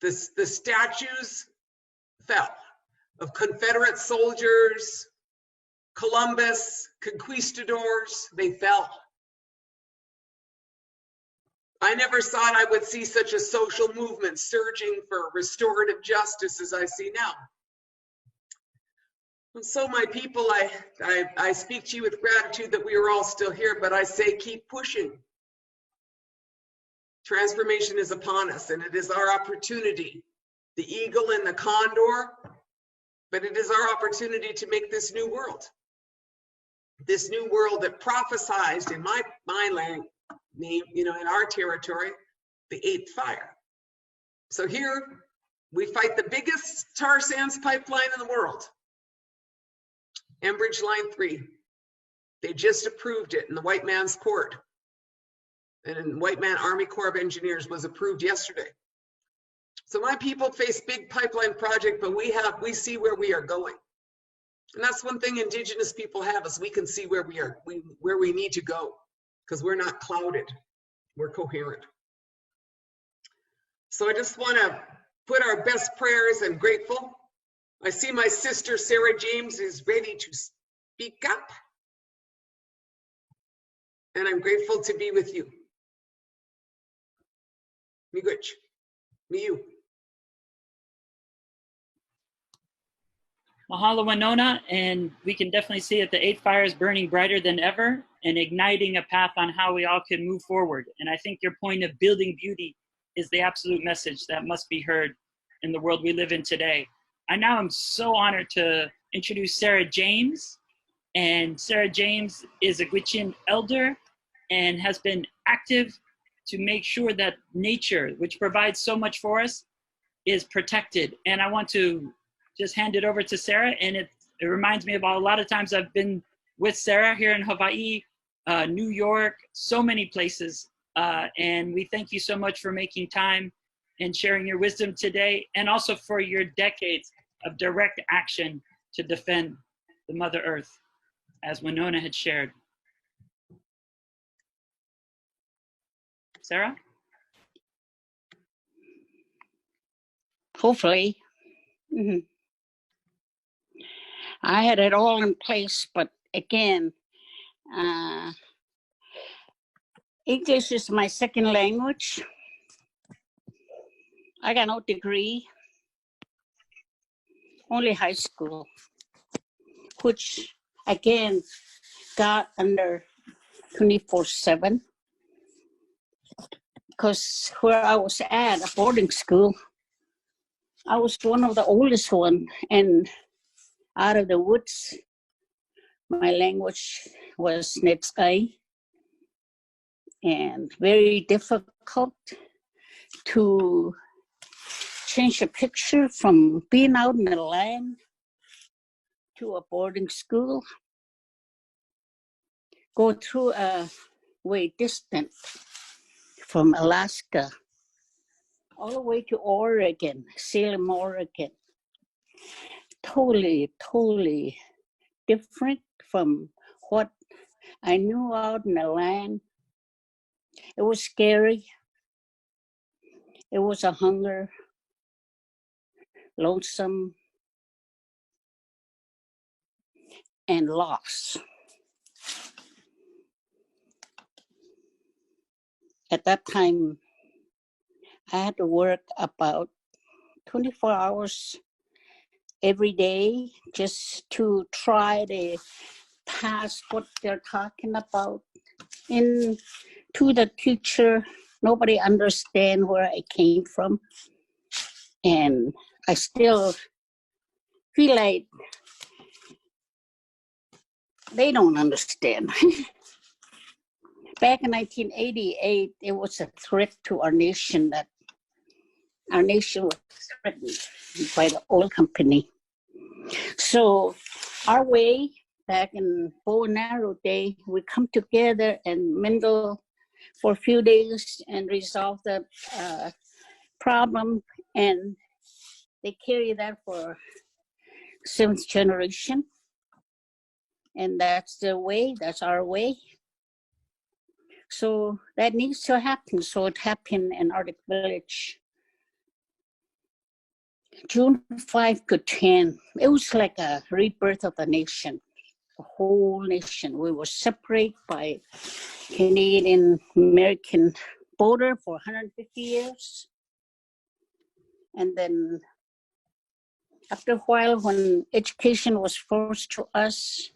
The statues fell of Confederate soldiers, Columbus, conquistadors, they fell. I never thought I would see such a social movement surging for restorative justice as I see now. And so my people, I speak to you with gratitude that we are all still here, but I say keep pushing. Transformation is upon us, and it is our opportunity, the eagle and the condor, but it is our opportunity to make this new world that prophesied in my land, you know, in our territory, the 8th fire. So here we fight the biggest tar sands pipeline in the world, Enbridge Line 3. They just approved it in the white man's court. And in White Man Army Corps of Engineers was approved yesterday. So my people face big pipeline project, but we see where we are going. And that's one thing Indigenous people have, is we can see where we need to go, because we're not clouded, we're coherent. So I just want to put our best prayers and grateful. I see my sister Sarah James is ready to speak up. And I'm grateful to be with you. Miigwech, miyu.
Mahalo Winona, and we can definitely see that the 8th fire is burning brighter than ever and igniting a path on how we all can move forward. And I think your point of building beauty is the absolute message that must be heard in the world we live in today. I now am so honored to introduce Sarah James. And Sarah James is a Gwich'in elder and has been active to make sure that nature, which provides so much for us, is protected. And I want to just hand it over to Sarah. And it reminds me of a lot of times I've been with Sarah here in Hawaii, New York, so many places. And we thank you so much for making time and sharing your wisdom today, and also for your decades of direct action to defend the Mother Earth, as Winona had shared. Sarah?
Hopefully. I had it all in place, but again, English is my second language. I got no degree, only high school, which again got under 24/7 because where I was at, a boarding school, I was one of the oldest one, and out of the woods, my language was Netsai, and very difficult to change a picture from being out in the land to a boarding school, go through a way distant from Alaska all the way to Oregon, Salem, Oregon. Totally different from what I knew out in the land. It was scary. It was a hunger, lonesome, and loss. At that time, I had to work about 24 hours every day just to try to pass what they're talking about in to the teacher. Nobody understand where I came from. And I still feel like they don't understand. Back in 1988, it was a threat to our nation that our nation was threatened by the oil company. So our way, back in bow and arrow day, we come together and mingle for a few days and resolve the problem, and they carry that for 7th generation. And that's the way, that's our way. So that needs to happen. So it happened in Arctic Village. June 5 to 10, it was like a rebirth of the nation, the whole nation. We were separated by Canadian-American border for 150 years. And then after a while, when education was forced to us,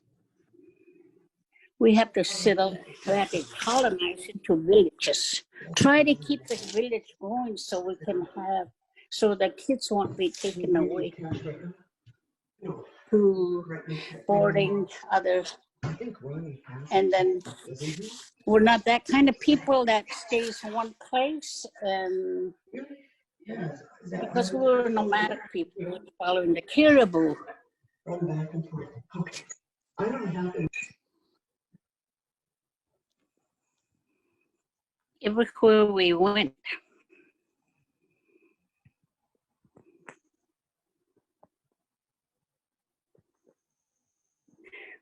we have to settle, we have to colonize into villages. Try to keep the village going so we can have, so the kids won't be taken away to boarding others. And then we're not that kind of people that stays in one place, and because we're nomadic people following the caribou. Everywhere we went.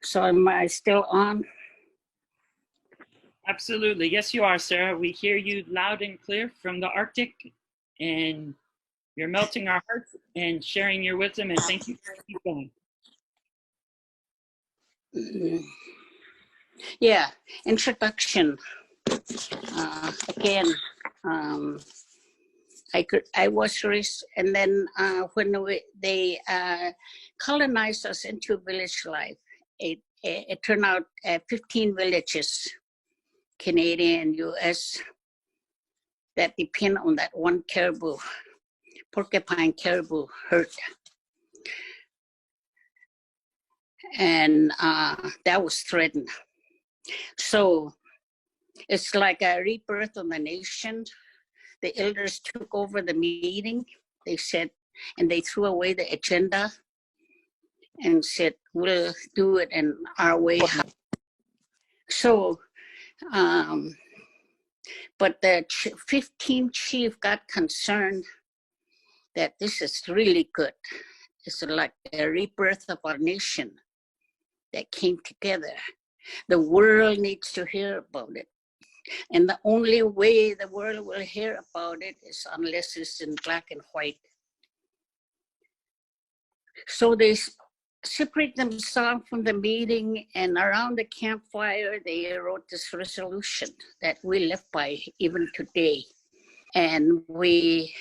So am I still on?
Absolutely. Yes, you are, Sarah. We hear you loud and clear from the Arctic, and you're melting our hearts and sharing your wisdom, and thank you for keep going.
Yeah, introduction. Again, I was raised, and then when they colonized us into village life, it turned out 15 villages, Canadian, US, that depend on that one caribou, porcupine caribou herd. And that was threatened. So it's like a rebirth of the nation. The elders took over the meeting. They said, and they threw away the agenda and said, we'll do it in our way. So, but the 15th chief got concerned that this is really good. It's like a rebirth of our nation that came together. The world needs to hear about it. And the only way the world will hear about it is unless it's in black and white. So they separate themselves from the meeting, and around the campfire, they wrote this resolution that we live by even today. And we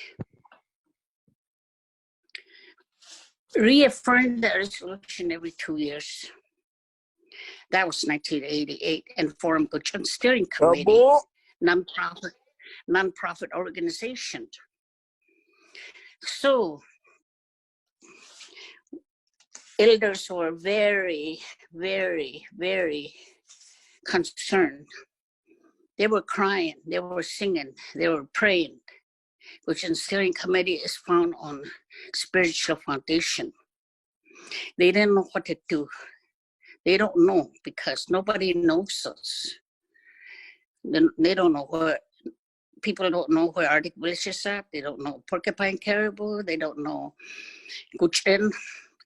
reaffirmed the resolution every 2 years. That was 1988, and formed Gutchen Steering Committee, nonprofit organization. So elders were very, very, very concerned. They were crying, they were singing, they were praying, which in steering committee is found on spiritual foundation. They didn't know what to do. They don't know because nobody knows us. They don't know where, people don't know where Arctic Village is at. They don't know Porcupine Caribou. They don't know Guchen.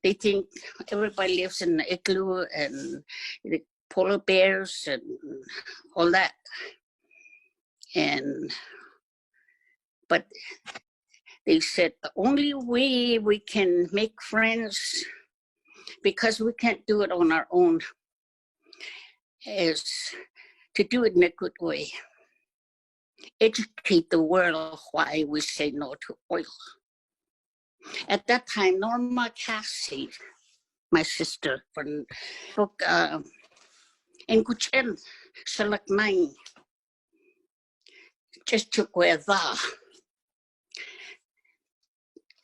They think everybody lives in the igloo and the polar bears and all that. But they said the only way we can make friends, because we can't do it on our own, is to do it in a good way. Educate the world why we say no to oil. At that time, Norma Cassie, my sister, spoke in Guchen, Shalaknai, just to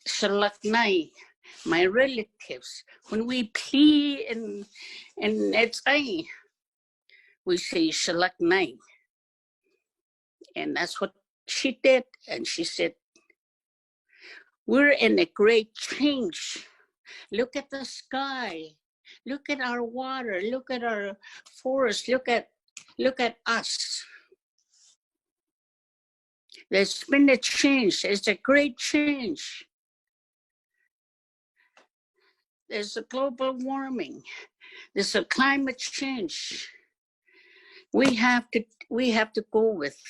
Shalaknai, my relatives, when we plea in Etsai, we say Shalaknai. And that's what she did. And she said, we're in a great change. Look at the sky. Look at our water. Look at our forest. Look at us. There's been a change. It's a great change. There's a global warming. There's a climate change. We have to go with,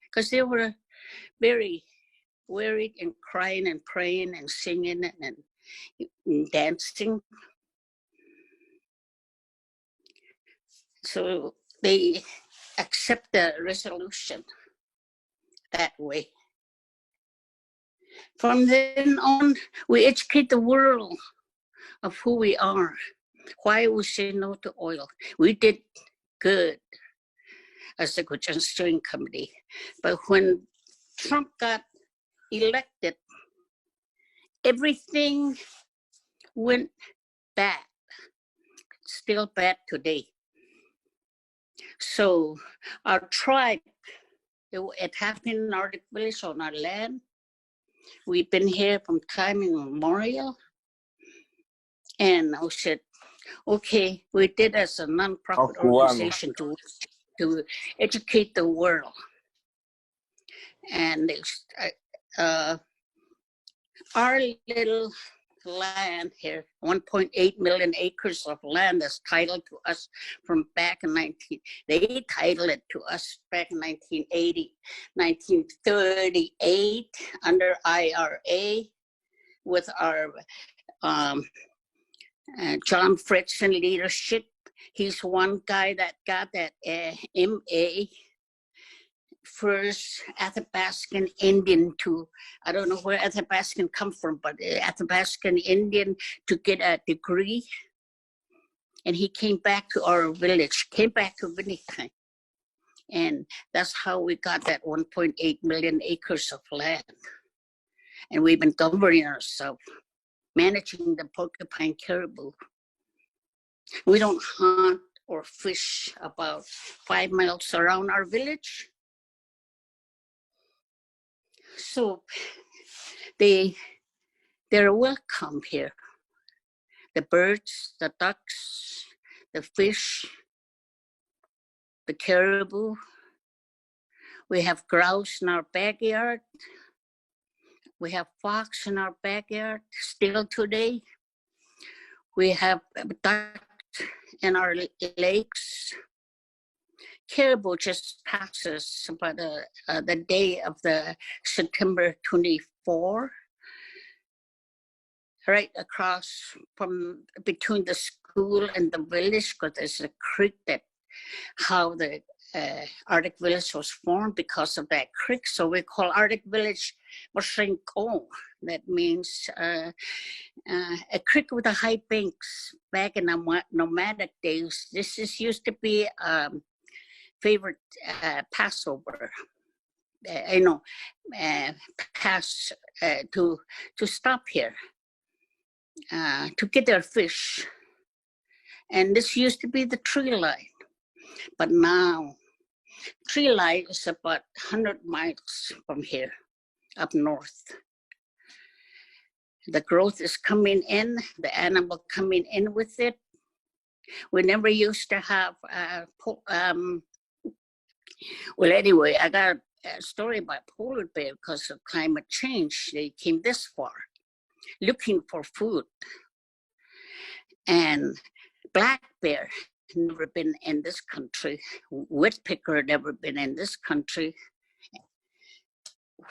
because they were very worried and crying and praying and singing and dancing. So they accept the resolution that way. From then on, we educate the world of who we are, why we say no to oil. We did good as the Gutchen Steering Committee. But when Trump got elected, everything went bad, still bad today. So our tribe, it happened in Arctic Village on our land. We've been here from time immemorial. And I said, okay, we did as a nonprofit organization to educate the world. And our little land here, 1.8 million acres of land is titled to us from back in they titled it to us back in 1938 under IRA with our John Fredson leadership. He's one guy that got that MA, first Athabascan Indian to, I don't know where Athabascan come from, but Athabascan Indian to get a degree. And he came back to our village, came back to Winnipeg. And that's how we got that 1.8 million acres of land. And we've been governing ourselves, managing the Porcupine Caribou. We don't hunt or fish about 5 miles around our village. So they're welcome here. The birds, the ducks, the fish, the caribou. We have grouse in our backyard. We have fox in our backyard still today. We have ducks in our lakes. Caribou just passes by the day of the September 24. right across from between the school and the village, because there's a creek that how the Arctic Village was formed because of that creek. So we call Arctic Village Mashrinko. That means a creek with a high banks. Back in the nomadic days, this is used to be favorite Passover. Pass to stop here to get their fish. And this used to be the tree line. But now, tree line is about 100 miles from here, up north. The growth is coming in, the animal coming in with it. We never used to have, well, anyway, I got a story about polar bear because of climate change. They came this far looking for food. And black bear never been in this country. Woodpecker never been in this country.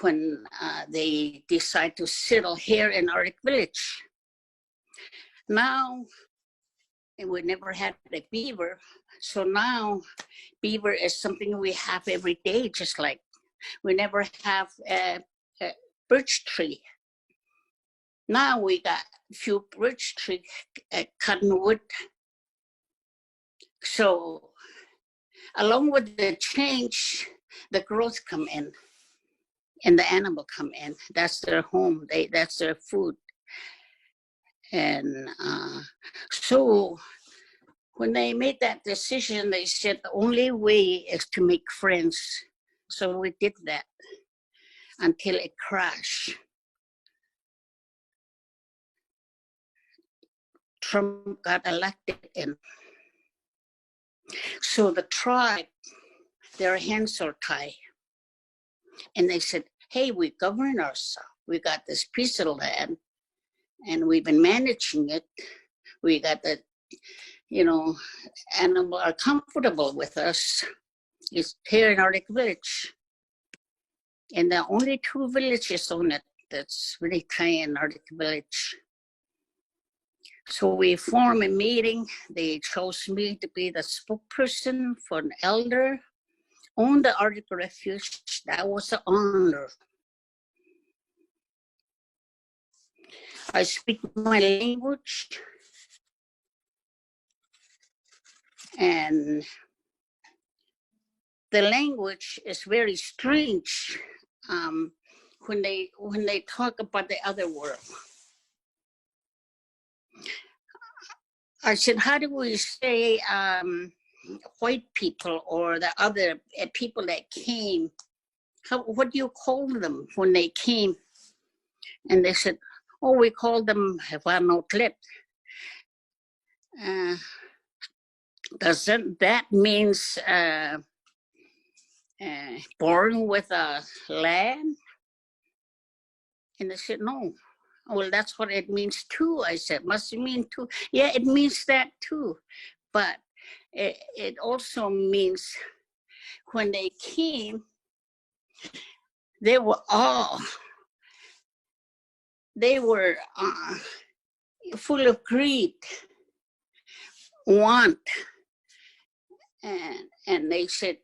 When they decide to settle here in Arctic Village. Now, we never had a beaver. So now beaver is something we have every day, just like we never have a birch tree. Now we got a few birch tree, cottonwood. So along with the change, the growth come in and the animal come in. That's their home, that's their food. And so when they made that decision, they said the only way is to make friends. So we did that until it crashed. Trump got elected in. So the tribe, their hands are tied. And they said, hey, we govern ourselves. We got this piece of land and we've been managing it. We got the, animal are comfortable with us. It's here in Arctic Village. And there are only 2 villages on it that's really tiny in Arctic Village. So we formed a meeting. They chose me to be the spokesperson for an elder on the Arctic Refuge. That was an honor. I speak my language. And the language is very strange when they talk about the other world. I said, how do we say white people or the other people that came? What do you call them when they came? And they said, oh, we call them Vanotlet. Doesn't that means born with a land? And they said, no. Well, that's what it means too. I said, must it mean too? Yeah, it means that too. But it also means when they came, they were full of greed, want. And they said,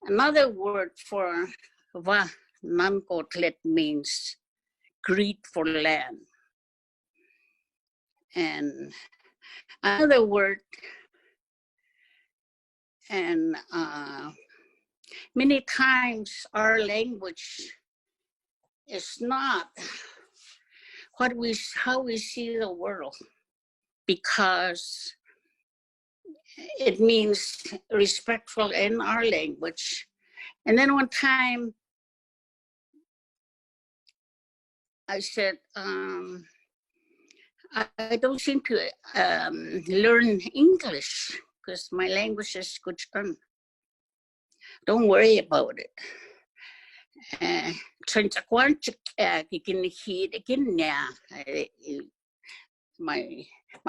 another word for Nankotlet means greed for land. And another word, and many times our language is not how we see the world, because it means respectful in our language. And then one time I said, I don't seem to learn English because my language is Kuchkan. Don't worry about it. My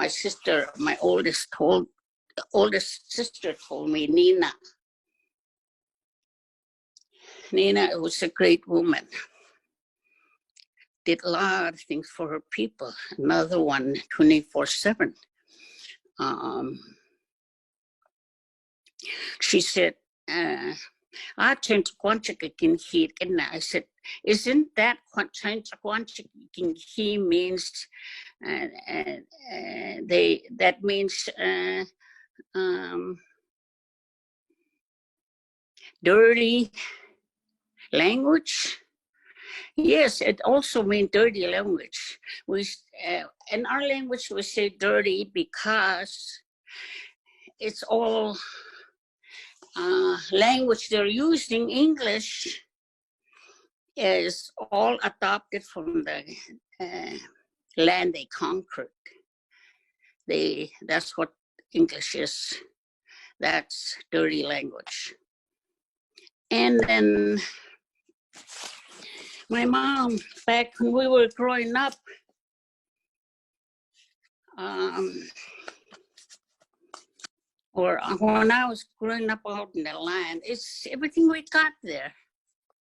sister, my oldest sister told me, Nina was a great woman. did a lot of things for her people. Another one, 24/7. She said, I turned to Quanchakin He, and I said, isn't that Quanchakin He means, that means dirty language? Yes, it also means dirty language. We, in our language, we say dirty because it's all language they're using. English is all adopted from the land they conquered. That's what English is. That's dirty language. And then my mom, back when we were growing up, or when I was growing up out in the land, it's everything we got there.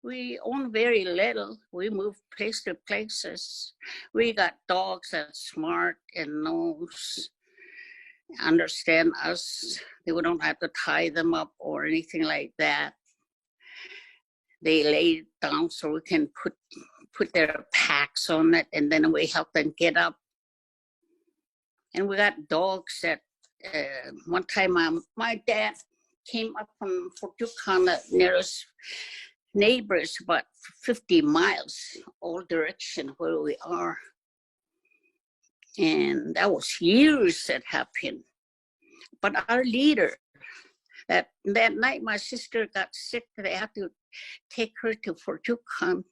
We own very little. We moved place to places. We got dogs that's smart and knows, understand us. We don't have to tie them up or anything like that. They lay down so we can put their packs on it, and then we help them get up. And we got dogs that one time my dad came up from Fort Yukon, the nearest neighbors, about 50 miles all direction where we are. And that was years that happened. But our leader, that night my sister got sick, they had to take her to Fort Yukon.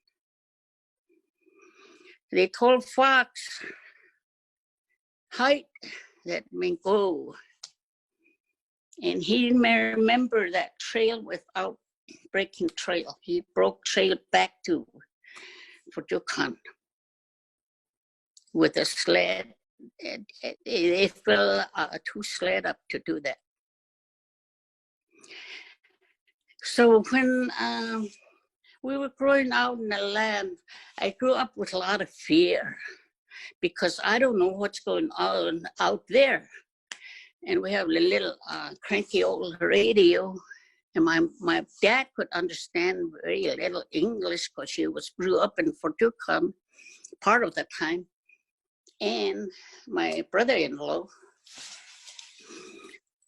They told Fox, hide, that means go. And he didn't remember that trail without breaking trail. He broke trail back to Fort Yukon with a sled. It fell 2 sled up to do that. So when we were growing out in the land, I grew up with a lot of fear because I don't know what's going on out there. And we have a little cranky old radio. And my dad could understand very little English because he grew up in Fort Yukon part of the time. And my brother-in-law.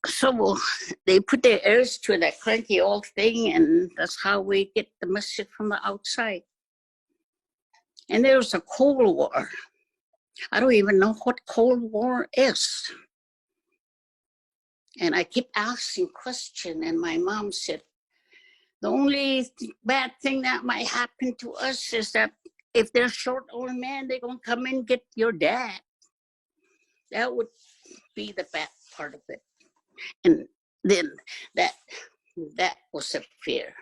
So they put their ears to that cranky old thing, and that's how we get the message from the outside. And there was a Cold War. I don't even know what Cold War is. And I keep asking questions, and my mom said, the only bad thing that might happen to us is that if they're short old man, they're going to come and get your dad. That would be the bad part of it. And then that was a fear.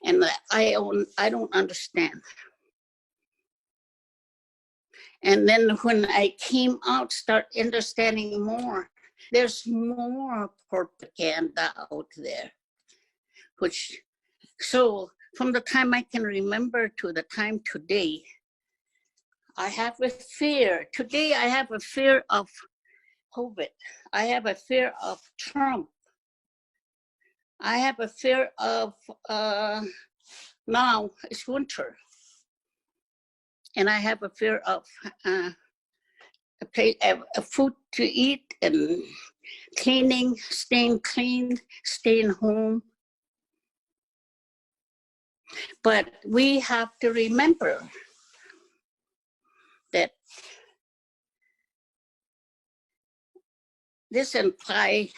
And I don't understand. And then when I came out, start understanding more, there's more propaganda out there. So from the time I can remember to the time today, I have a fear. Today I have a fear of COVID. I have a fear of Trump. I have a fear of, now it's winter. And I have a fear of food to eat and cleaning, staying clean, staying home. But we have to remember that this implies,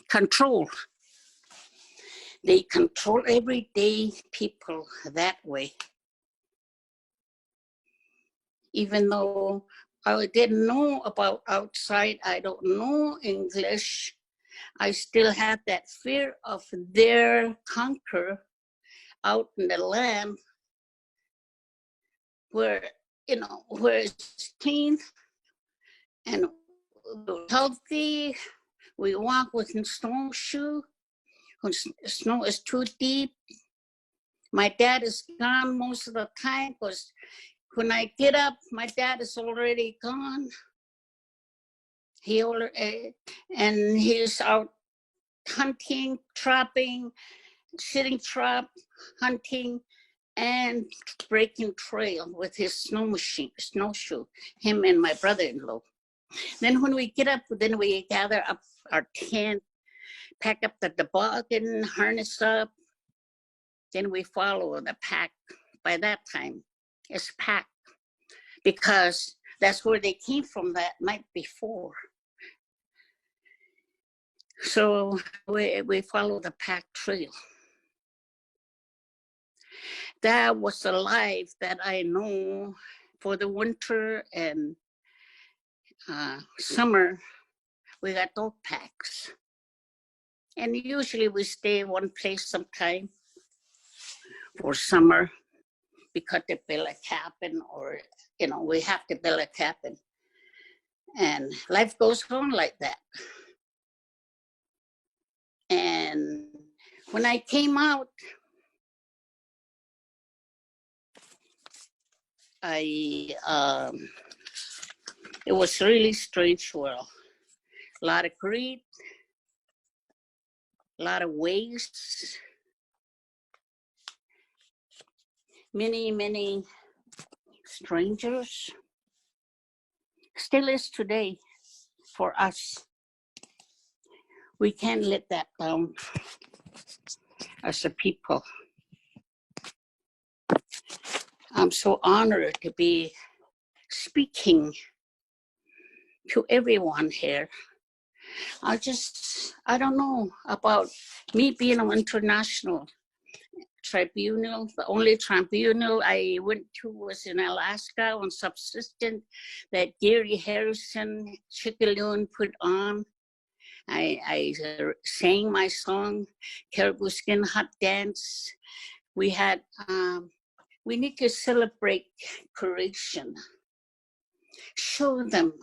control. They control everyday people that way. Even though I didn't know about outside, I don't know English, I still had that fear of their conquer out in the land where, where it's clean and healthy. We walk with snowshoe. when snow is too deep. My dad is gone most of the time because when I get up, my dad is already gone. And he's out hunting, trapping, sitting trap, hunting, and breaking trail with his snowshoe, him and my brother-in-law. Then when we get up, then we gather up our tent, pack up the toboggan, harness up, then we follow the pack. By that time, it's packed because that's where they came from that night before. So we follow the pack trail. That was the life that I know for the winter and summer. We got dog packs. And usually we stay in one place sometime for summer because they build a cabin or, we have to build a cabin. And life goes on like that. And when I came out, it was really strange world. A lot of greed, a lot of waste, many strangers. Still is today for us. We can't let that down as a people. I'm so honored to be speaking to everyone here. I don't know about me being an international tribunal. The only tribunal I went to was in Alaska on subsistence that Gary Harrison Chickaloon put on. I sang my song, Caribou Skin Hut Dance. We had, we need to celebrate creation. Show them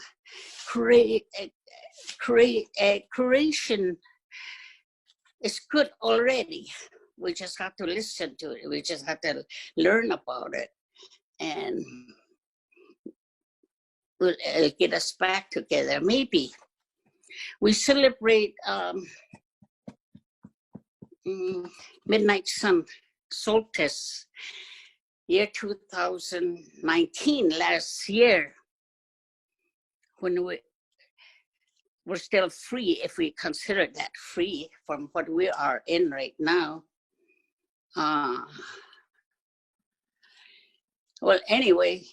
creation is good already. We just have to listen to it. We just have to learn about it. And will get us back together. Maybe we celebrate midnight sun solstice, year 2019, last year, when we're still free, if we consider that free from what we are in right now. Well, anyway,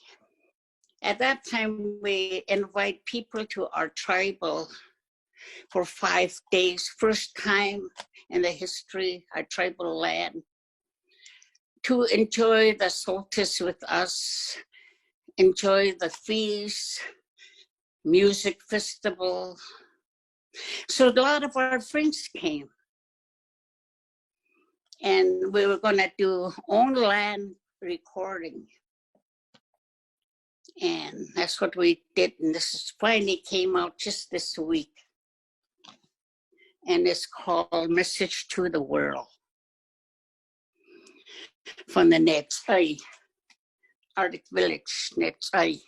at that time, we invite people to our tribal for 5 days, first time in the history, our tribal land, to enjoy the solstice with us, enjoy the feast, music festival. So a lot of our friends came. And we were gonna do own land recording. And that's what we did. And this finally came out just this week. And it's called Message to the World from the Netsai, Arctic Village, Netsai.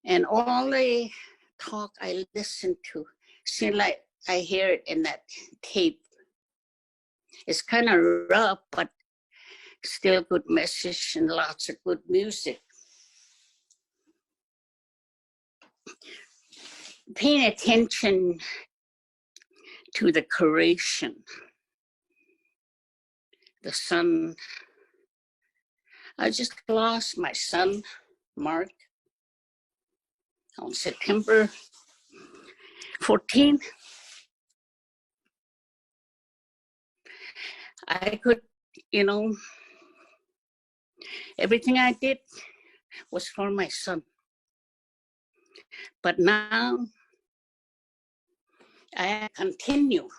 And all the talk I listened to, seemed like I hear it in that tape. It's kind of rough, but still good message and lots of good music. Paying attention to the creation, the sun. I just lost my son, Mark, on September 14th. I could, everything I did was for my son. But now I continue.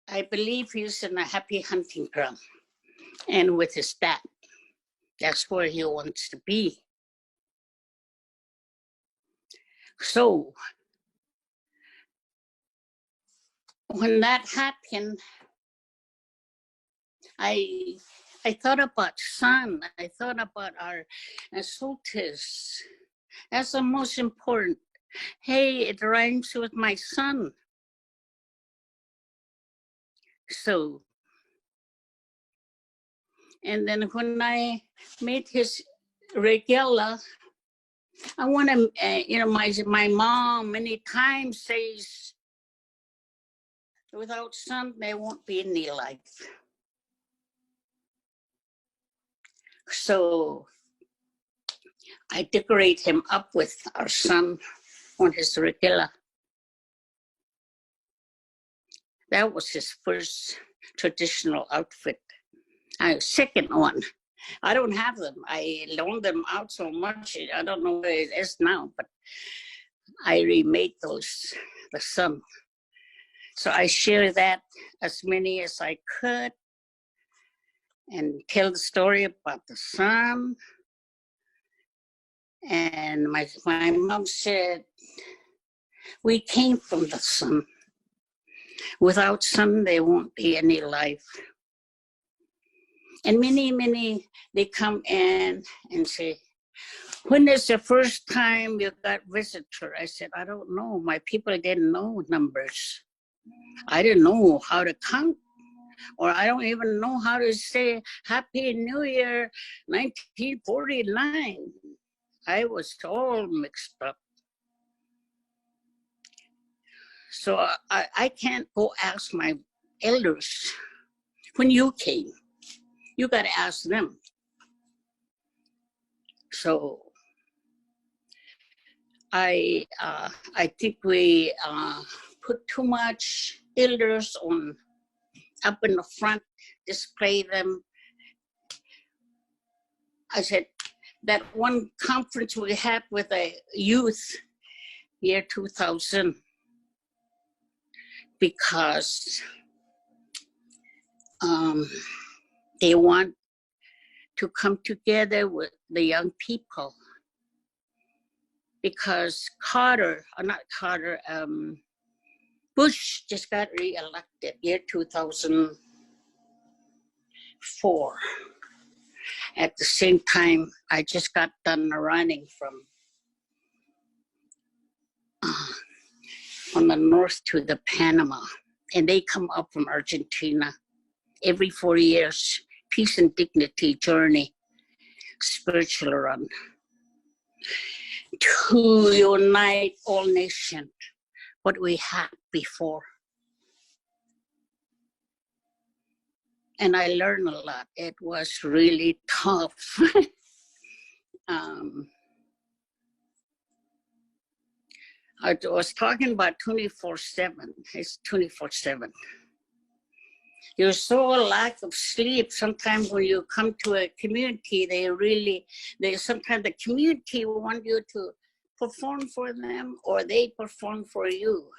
I believe he's in a happy hunting ground and with his dad. That's where he wants to be. So when that happened, I thought about sun. I thought about our solstice. That's the most important. Hey, it rhymes with my son. So, and then when I made his regala, I want to, my mom many times says, without sun, there won't be any life. So I decorate him up with our sun on his regala. That was his first traditional outfit. Second one, I don't have them. I loaned them out so much. I don't know where it is now, but I remade those, the sun. So I share that as many as I could and tell the story about the sun. And my mom said, we came from the sun. Without sun, there won't be any life. And many, they come in and say, when is the first time you got visitor? I said, I don't know. My people didn't know numbers. I didn't know how to count, or I don't even know how to say Happy New Year 1949. I was all mixed up. So I can't go ask my elders. When you came, you got to ask them. So I think we put too much elders on up in the front, display them. I said, that one conference we had with the youth, year 2000, because they want to come together with the young people. Because Bush just got re-elected year 2004. At the same time, I just got done running from the north to the Panama, and they come up from Argentina every 4 years. Peace and Dignity Journey, spiritual run to unite all nations, what we had before. And I learned a lot. It was really tough. I was talking about 24/7. It's 24/7. You're so lack of sleep. Sometimes when you come to a community, sometimes the community will want you to perform for them, or they perform for you.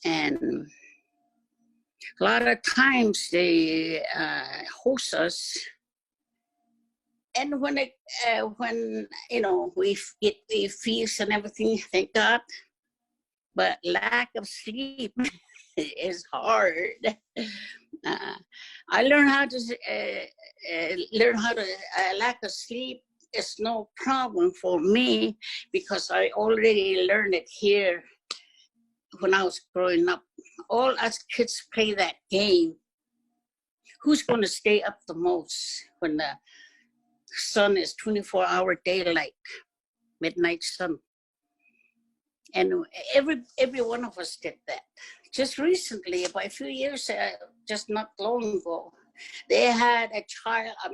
And a lot of times they host us. And when we get the feast and everything, thank God. But lack of sleep is hard. I learned how to lack of sleep is no problem for me, because I already learned it here when I was growing up. All us kids play that game. Who's going to stay up the most when the sun is 24-hour daylight, midnight sun? And every one of us did that. Just recently, about a few years, just not long ago, they had a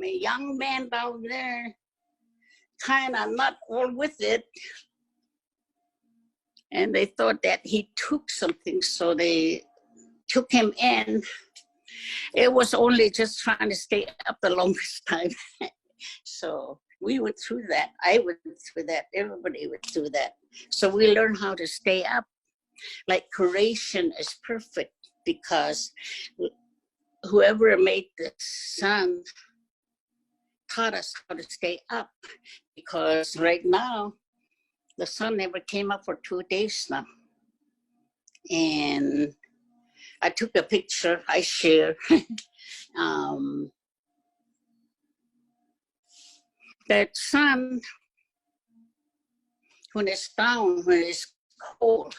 young man down there, kind of not all with it. And they thought that he took something, so they took him in. It was only just trying to stay up the longest time. So we went through that. I went through that. Everybody went through that. So we learned how to stay up. Like creation is perfect, because whoever made the sun taught us how to stay up. Because right now, the sun never came up for 2 days now. And I took a picture, I share. That sun, when it's down, when it's cold,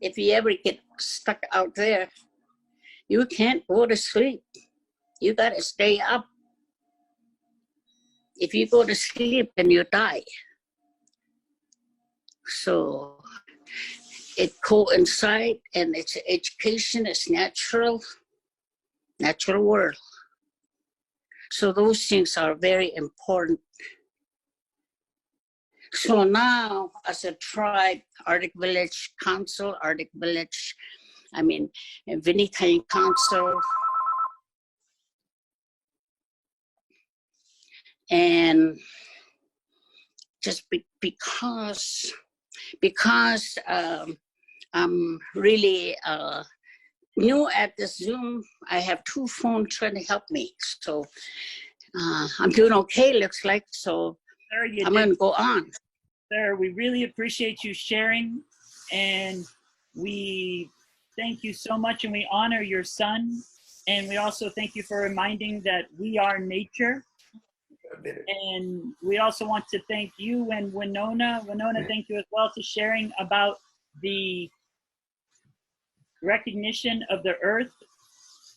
if you ever get stuck out there, you can't go to sleep. You gotta stay up. If you go to sleep, then you die. So it coincides, and it's education, it's natural world. So those things are very important. So now, as a tribe, Arctic Village Council, Vinitayan Council, and just because I'm really new at the Zoom, I have 2 phones trying to help me. So I'm doing okay, looks like. So I'm going to go on.
Sir, we really appreciate you sharing, and we thank you so much, and we honor your son. And we also thank you for reminding that we are nature. And we also want to thank you and Winona. Winona, thank you as well for sharing about the recognition of the earth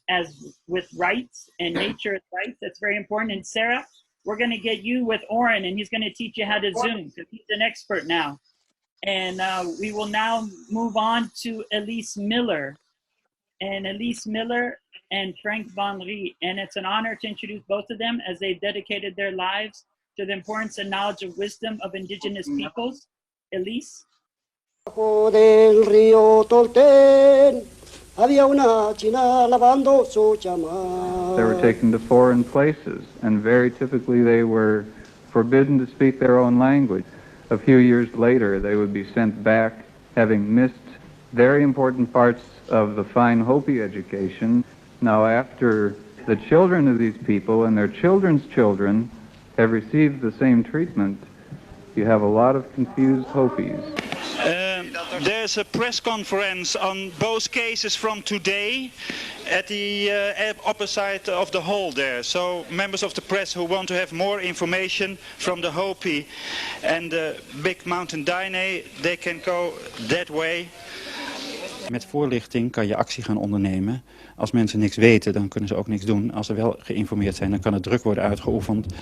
as with rights and nature as rights. That's very important. And Sarah, we're going to get you with Oren, and he's going to teach you how to Zoom because he's an expert now. And we will now move on to Elise Miller. And Elise Miller and Frank Van Rie. And it's an honor to introduce both of them as they've dedicated their lives to the importance and knowledge of wisdom of indigenous peoples. Elise?
Del río Tolten había una china lavando su chamán.
They were taken to foreign places, and very typically they were forbidden to speak their own language. A few years later, they would be sent back, having missed very important parts of the fine Hopi education. Now, after the children of these people and their children's children have received the same treatment, you have a lot of confused Hopis.
There's a press conference on both cases from today at the opposite of the hall there. So members of the press who want to have more information from the Hopi and the Big Mountain Dine, they can go that way.
Met voorlichting kan je actie gaan ondernemen. Als mensen niks weten, dan kunnen ze ook niks doen. Als ze wel geïnformeerd zijn, dan kan er druk worden uitgeoefend.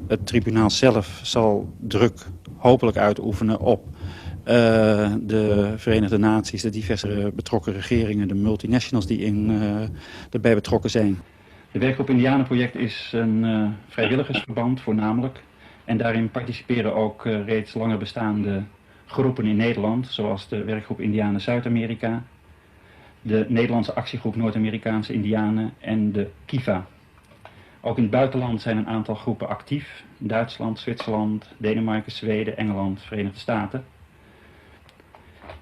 Het tribunaal zelf zal druk hopelijk uitoefenen op de Verenigde Naties, de diverse betrokken regeringen, de multinationals die erbij betrokken zijn. De werkgroep Indianenproject is een vrijwilligersverband voornamelijk. En daarin participeren ook reeds langer bestaande groepen in Nederland, zoals de werkgroep Indianen Zuid-Amerika, de Nederlandse actiegroep Noord-Amerikaanse Indianen en de KIVA. Ook in het buitenland zijn een aantal groepen actief. Duitsland, Zwitserland, Denemarken, Zweden, Engeland, Verenigde Staten.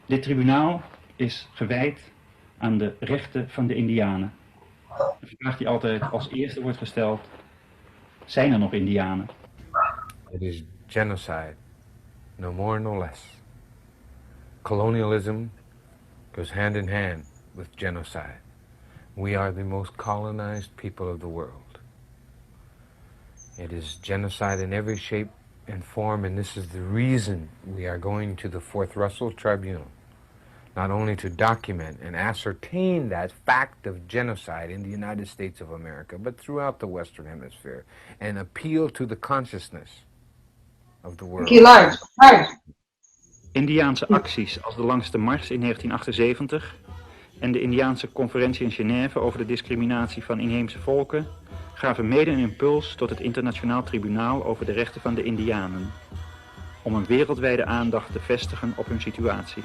Dit tribunaal is gewijd aan de rechten van de Indianen. De vraag die altijd als eerste wordt gesteld: zijn er nog Indianen?
It is genocide, no more, no less. Colonialism goes hand in hand with genocide. We are the most colonized people of the world. It is genocide in every shape and form, and this is the reason we are going to the Fourth Russell Tribunal. Not only to document and ascertain that fact of genocide in the United States of America, but throughout the Western Hemisphere, and appeal to the consciousness of the world.
Indiaanse acties als de Langste Mars in 1978 en de Indiaanse conferentie in Genève over de discriminatie van inheemse volken gaven mede een impuls tot het internationaal tribunaal over de rechten van de Indianen, om een wereldwijde aandacht te vestigen op hun situatie.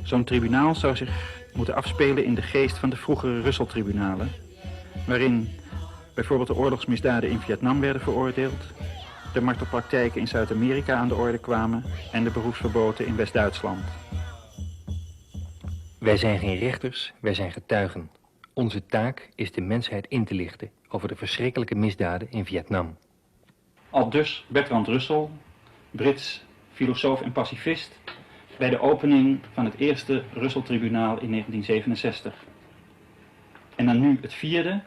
Zo'n tribunaal zou zich moeten afspelen in de geest van de vroegere Russell-tribunalen, waarin bijvoorbeeld de oorlogsmisdaden in Vietnam werden veroordeeld, de martelpraktijken in Zuid-Amerika aan de orde kwamen en de beroepsverboden in West-Duitsland.
Wij zijn geen rechters, wij zijn getuigen. Onze taak is de mensheid in te lichten over de verschrikkelijke misdaden in Vietnam.
Aldus Bertrand Russell, Brits filosoof en pacifist, bij de opening van het eerste Russell-tribunaal in 1967. En dan nu het vierde,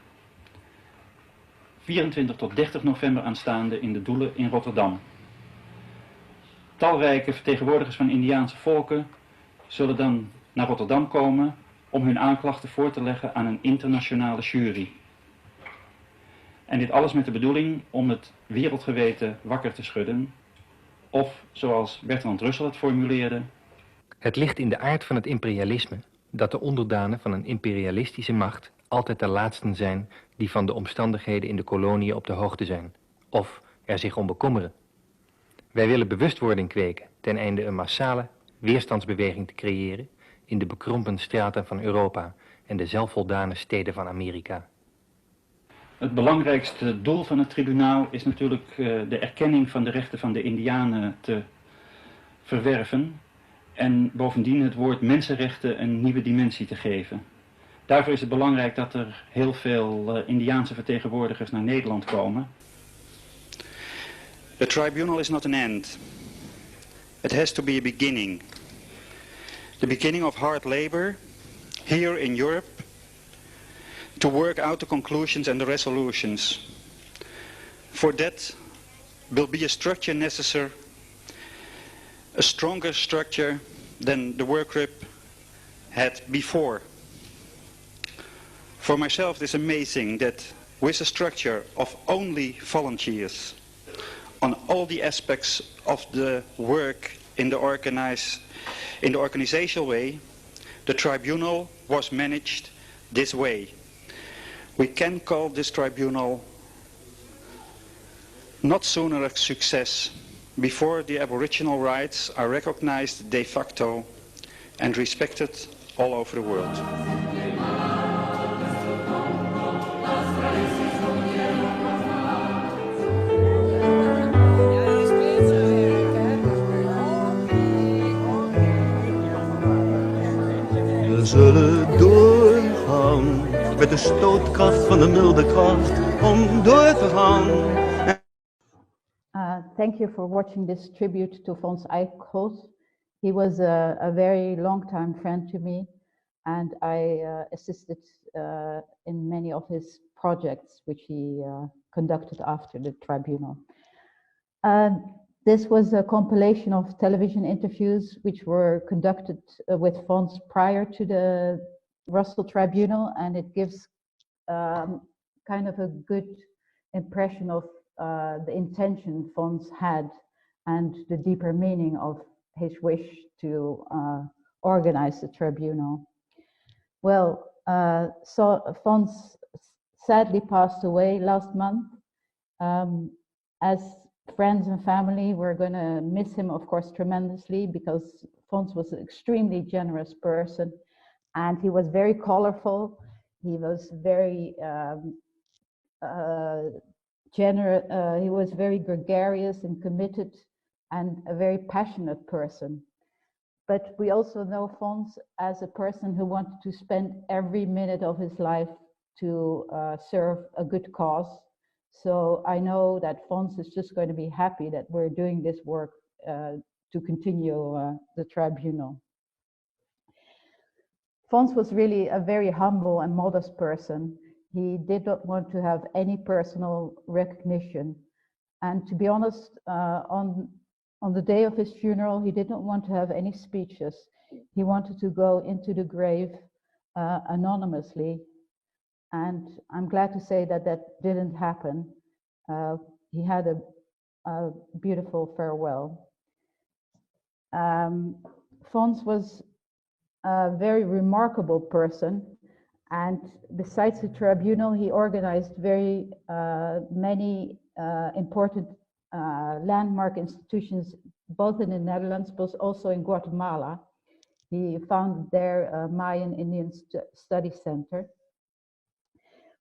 24 tot 30 november aanstaande in de Doelen in Rotterdam. Talrijke vertegenwoordigers van Indiaanse volken zullen dan naar Rotterdam komen om hun aanklachten voor te leggen aan een internationale jury. En dit alles met de bedoeling om het wereldgeweten wakker te schudden, of zoals Bertrand Russell het formuleerde:
Het ligt in de aard van het imperialisme dat de onderdanen van een imperialistische macht altijd de laatsten zijn die van de omstandigheden in de koloniën op de hoogte zijn, of er zich om bekommeren. Wij willen bewustwording kweken ten einde een massale weerstandsbeweging te creëren in de bekrompen straten van Europa en de zelfvoldane steden van Amerika.
Het belangrijkste doel van het tribunaal is natuurlijk de erkenning van de rechten van de Indianen te verwerven en bovendien het woord mensenrechten een nieuwe dimensie te geven. Daarvoor is het belangrijk dat er heel veel Indiaanse vertegenwoordigers naar Nederland komen. The tribunal is not an end. It has to be a beginning. The beginning of hard labor here in Europe to work out the conclusions and the resolutions. For that will be a structure necessary, a stronger structure than the work group had before. For myself, it is amazing that with a structure of only volunteers on all the aspects of the work in the organizational way, the tribunal was managed this way. We can call this tribunal not sooner a success before the Aboriginal rights are recognized de facto and respected all over the world.
We zullen doorgaan met de stootkracht van de milde kracht om door te gaan.
Thank you for watching this tribute to Fons Eickholt. He was a very long-time friend to me, and I assisted in many of his projects which he conducted after the tribunal. This was a compilation of television interviews which were conducted with Fons prior to the Russell Tribunal, and it gives kind of a good impression of the intention Fons had and the deeper meaning of his wish to organize the tribunal. Well, so Fons sadly passed away last month. As friends and family, we're going to miss him, of course, tremendously, because Fons was an extremely generous person, and he was very colorful. He was very he was very gregarious and committed, and a very passionate person. But we also know Fons as a person who wanted to spend every minute of his life to serve a good cause. So I know that Fons is just going to be happy that we're doing this work to continue the tribunal. Fons was really a very humble and modest person. He did not want to have any personal recognition. And to be honest, on the day of his funeral, he did not want to have any speeches. He wanted to go into the grave anonymously. And I'm glad to say that that didn't happen. He had a beautiful farewell. Fons was a very remarkable person. And besides the tribunal, he organized very many important landmark institutions, both in the Netherlands, but also in Guatemala. He founded there a Mayan Indian Study Center.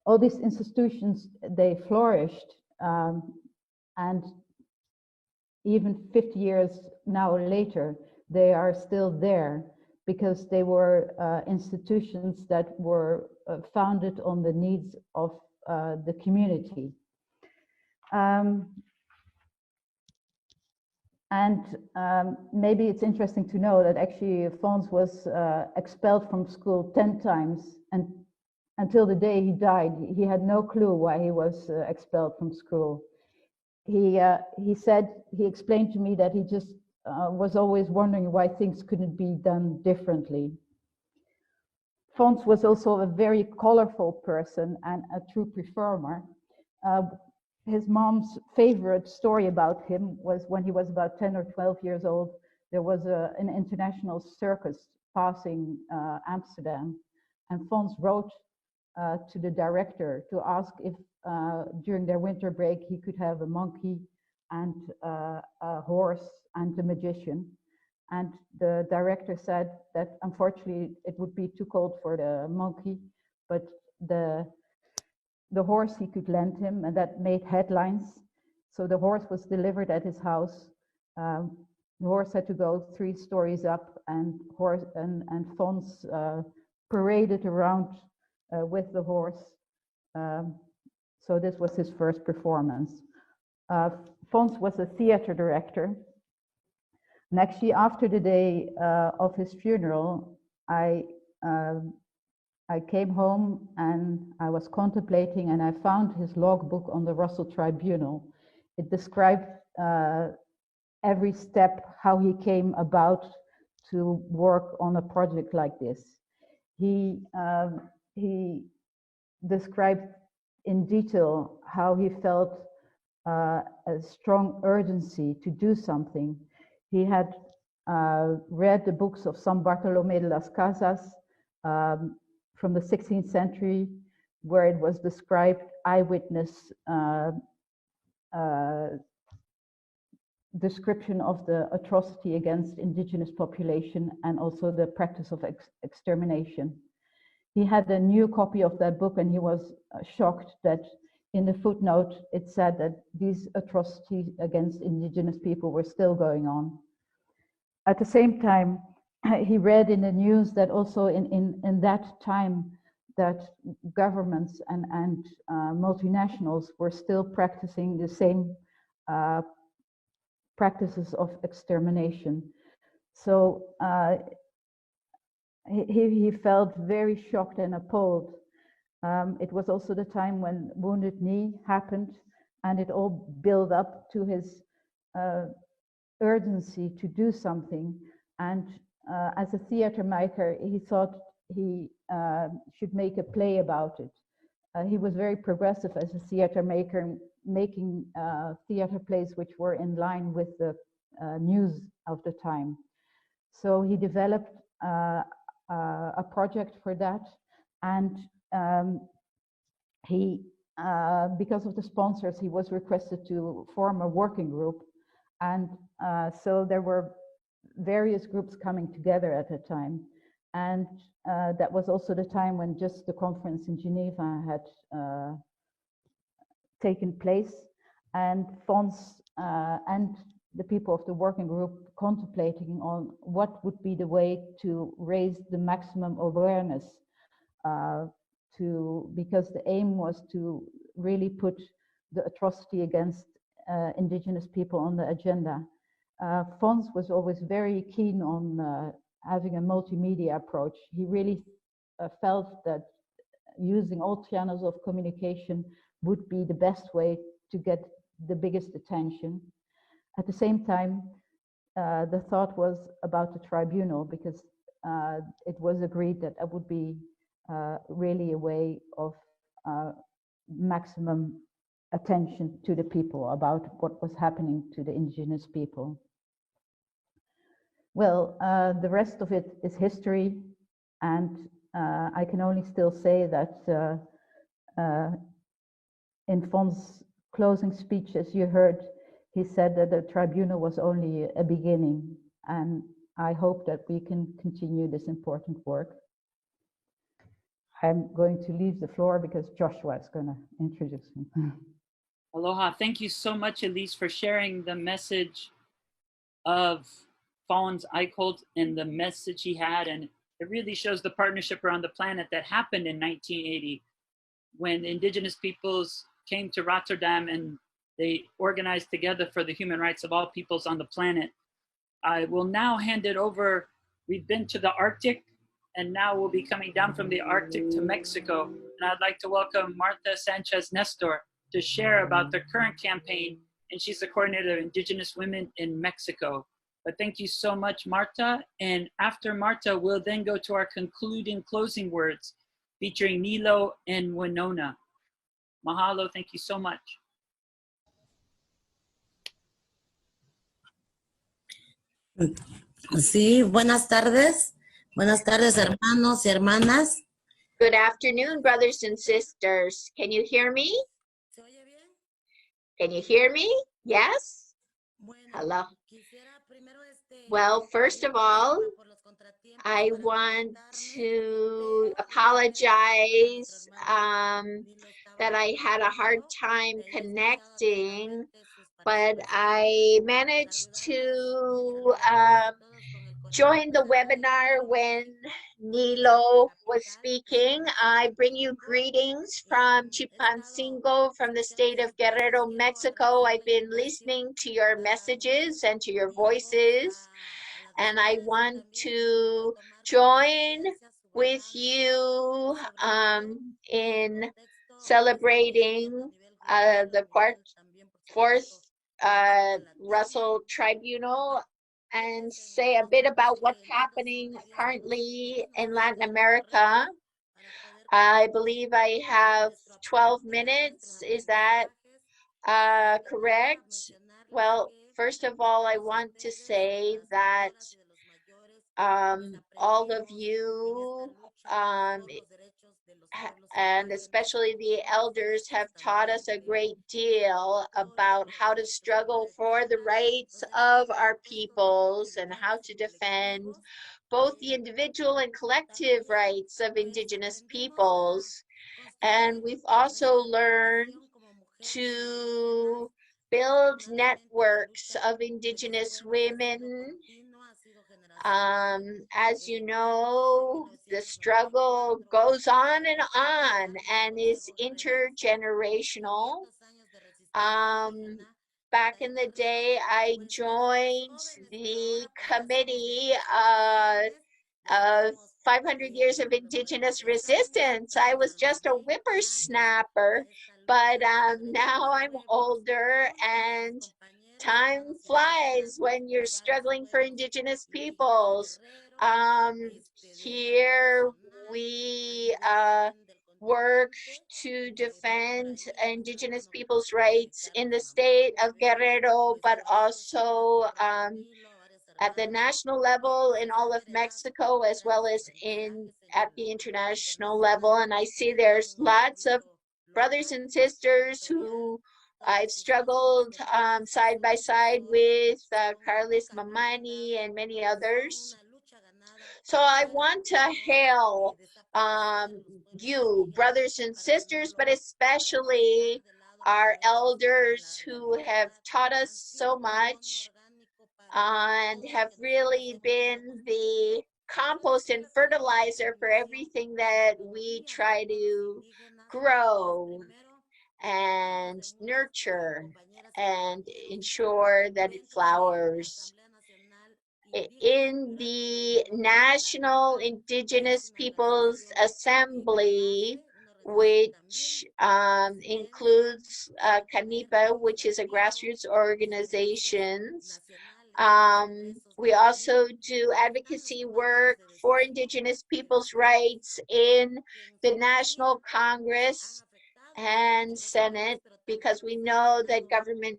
All these institutions, they flourished, and even 50 years now later, they are still there, because they were institutions that were founded on the needs of the community. And maybe it's interesting to know that actually Fons was expelled from school 10 times, and until the day he died, he had no clue why he was expelled from school. He explained to me that he just was always wondering why things couldn't be done differently. Fons was also a very colorful person and a true performer. His mom's favorite story about him was when he was about 10 or 12 years old. There was an international circus passing Amsterdam, and Fons wrote to the director to ask if during their winter break he could have a monkey and a horse and a magician. And the director said that unfortunately it would be too cold for the monkey, but the horse he could lend him, and that made headlines. So the horse was delivered at his house. The horse had to go 3 stories up, and Fons paraded around with the horse. So this was his first performance. Fons was a theater director. And actually, after the day of his funeral, I came home and I was contemplating, and I found his logbook on the Russell Tribunal. It described every step, how he came about to work on a project like this. He described in detail how he felt a strong urgency to do something. He had read the books of San Bartolomé de las Casas from the 16th century, where it was described eyewitness description of the atrocity against indigenous population and also the practice of extermination. He had a new copy of that book, and he was shocked that in the footnote it said that these atrocities against indigenous people were still going on. At the same time, he read in the news that also in that time that governments and multinationals were still practicing the same practices of extermination. So he felt very shocked and appalled. It was also the time when Wounded Knee happened, and it all built up to his urgency to do something. And as a theater maker, he thought he should make a play about it. He was very progressive as a theater maker, making theater plays which were in line with the news of the time. So he developed a project for that, and because of the sponsors, he was requested to form a working group, and so there were various groups coming together at the time, and that was also the time when just the conference in Geneva had taken place, and Fons and the people of the working group contemplating on what would be the way to raise the maximum awareness because the aim was to really put the atrocity against indigenous people on the agenda. Fons was always very keen on having a multimedia approach. He really felt that using all channels of communication would be the best way to get the biggest attention. At the same time, the thought was about the tribunal, because it was agreed that that would be really a way of maximum attention to the people about what was happening to the indigenous people. Well, the rest of it is history, and I can only still say that in Fons' closing speech, as you heard, he said that the tribunal was only a beginning, and I hope that we can continue this important work. I'm going to leave the floor because Joshua is going to introduce me.
Aloha. Thank you so much, Elise, for sharing the message of Fons Eichholt and the message he had. And it really shows the partnership around the planet that happened in 1980 when indigenous peoples came to Rotterdam and They organize together for the human rights of all peoples on the planet. I will now hand it over. We've been to the Arctic, and now we'll be coming down from the Arctic to Mexico. And I'd like to welcome Marta Sanchez Nestor to share about the current campaign, and she's the coordinator of Indigenous Women in Mexico. But thank you so much, Marta. And after Marta, we'll then go to our concluding closing words featuring Nilo and Winona. Mahalo, thank you so much.
Sí, buenas tardes. Buenas tardes, hermanos y hermanas.
Good afternoon, brothers and sisters. Can you hear me? Can you hear me? Yes? Hello. Well, first of all, I want to apologize that I had a hard time connecting, but I managed to join the webinar when Nilo was speaking. I bring you greetings from Chilpancingo, from the state of Guerrero, Mexico. I've been listening to your messages and to your voices, and I want to join with you in celebrating the fourth Russell Tribunal and say a bit about what's happening currently in Latin America. I believe I have 12 minutes. Is that correct? Well, first of all, I want to say that all of you and especially the elders have taught us a great deal about how to struggle for the rights of our peoples and how to defend both the individual and collective rights of indigenous peoples. And we've also learned to build networks of indigenous women. As you know, the struggle goes on and is intergenerational. Back in the day, I joined the committee of 500 years of indigenous resistance. I was just a whippersnapper, but now I'm older and time flies when you're struggling for indigenous peoples. Here we work to defend indigenous people's rights in the state of Guerrero, but also at the national level in all of Mexico, as well as at the international level. And I see there's lots of brothers and sisters who I've struggled side by side with, Carlos Mamani and many others. So I want to hail you, brothers and sisters, but especially our elders who have taught us so much and have really been the compost and fertilizer for everything that we try to grow and nurture and ensure that it flowers. In the National Indigenous Peoples Assembly, which includes CANIPA, which is a grassroots organization. We also do advocacy work for Indigenous people's rights in the National Congress and Senate, because we know that government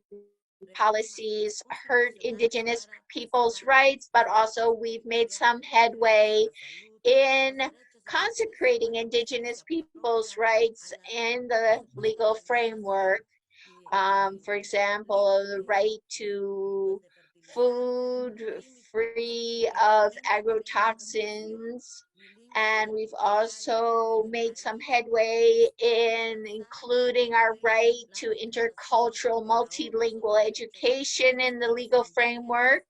policies hurt Indigenous people's rights, but also we've made some headway in consecrating Indigenous people's rights in the legal framework. For example, the right to food free of agrotoxins. And we've also made some headway in including our right to intercultural multilingual education in the legal framework,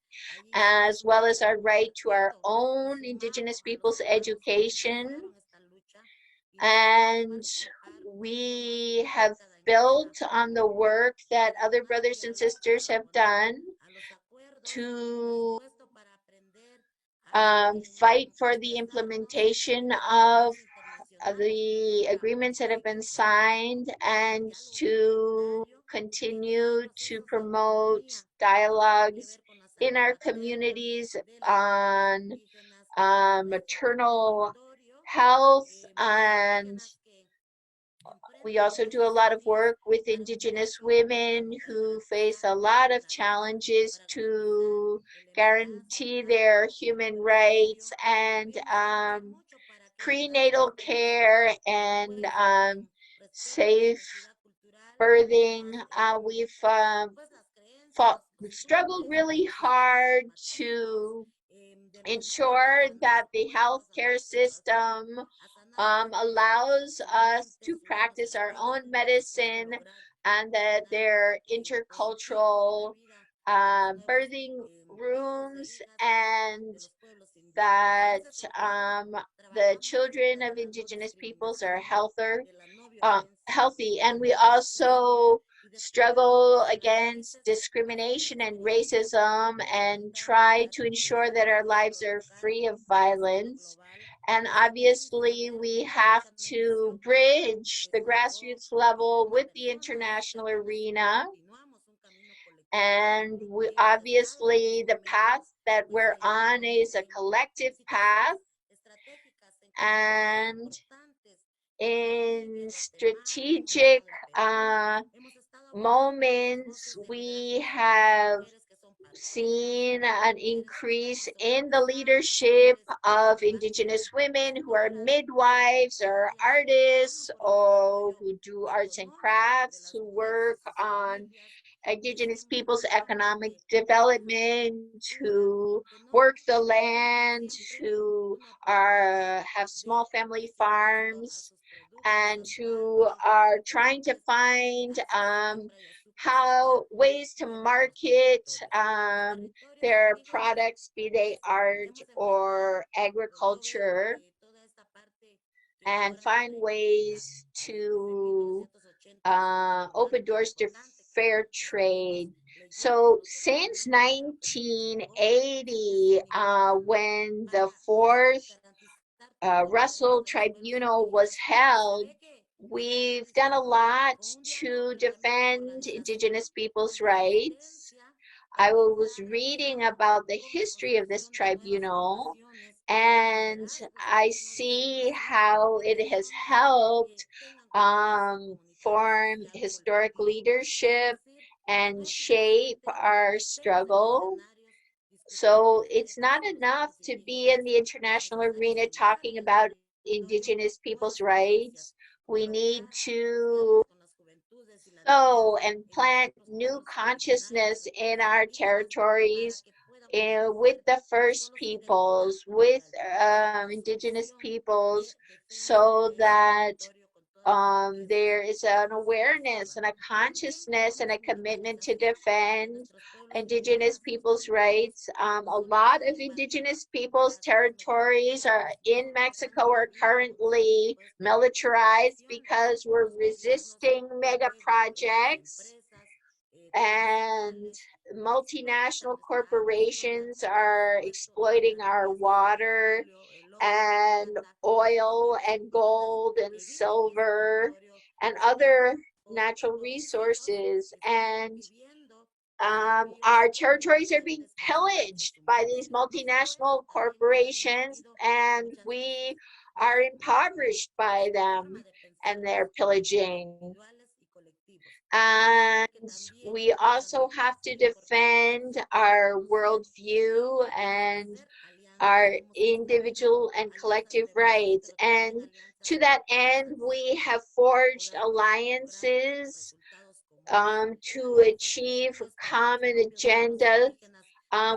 as well as our right to our own Indigenous people's education. And we have built on the work that other brothers and sisters have done to fight for the implementation of the agreements that have been signed and to continue to promote dialogues in our communities on maternal health, and we also do a lot of work with Indigenous women who face a lot of challenges to guarantee their human rights and prenatal care and safe birthing. We've struggled really hard to ensure that the healthcare system allows us to practice our own medicine, and that there are intercultural birthing rooms, and that the children of Indigenous peoples are healthy. And we also struggle against discrimination and racism and try to ensure that our lives are free of violence. And obviously, we have to bridge the grassroots level with the international arena. And obviously, the path that we're on is a collective path. And in strategic moments, we have seen an increase in the leadership of Indigenous women who are midwives or artists or who do arts and crafts, who work on Indigenous people's economic development, who work the land, who have small family farms, and who are trying to find ways to market their products, be they art or agriculture, and find ways to open doors to fair trade. So since 1980, when the fourth Russell Tribunal was held, we've done a lot to defend Indigenous people's rights. I was reading about the history of this tribunal, and I see how it has helped form historic leadership and shape our struggle. So it's not enough to be in the international arena talking about Indigenous people's rights. We need to sow and plant new consciousness in our territories with the First Peoples, with Indigenous peoples, so that there is an awareness and a consciousness and a commitment to defend Indigenous people's rights. A lot of Indigenous people's territories in Mexico are currently militarized because we're resisting mega projects, and multinational corporations are exploiting our water and oil and gold and silver and other natural resources. And our territories are being pillaged by these multinational corporations, and we are impoverished by them and their pillaging. And we also have to defend our worldview and our individual and collective rights. And to that end, we have forged alliances to achieve common agendas.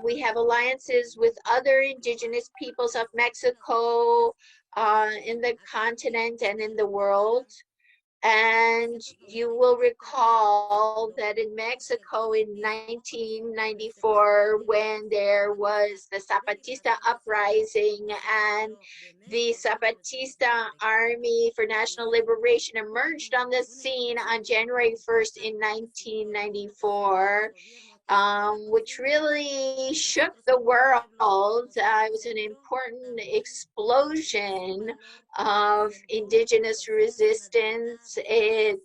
We have alliances with other Indigenous peoples of Mexico, in the continent and in the world. And you will recall that in Mexico in 1994, when there was the Zapatista uprising and the Zapatista Army for National Liberation emerged on the scene on January 1st in 1994, which really shook the world. It was an important explosion of indigenous resistance. It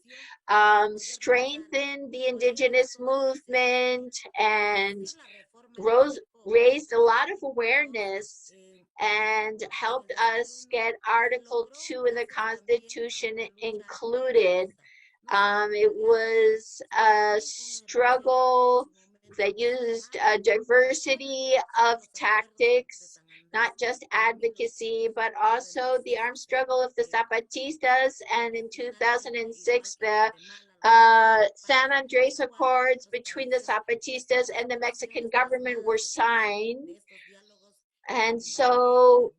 strengthened the indigenous movement and raised a lot of awareness and helped us get Article 2 in the Constitution included. It was a struggle that used a diversity of tactics, not just advocacy, but also the armed struggle of the Zapatistas. And in 2006, the San Andres Accords between the Zapatistas and the Mexican government were signed. And so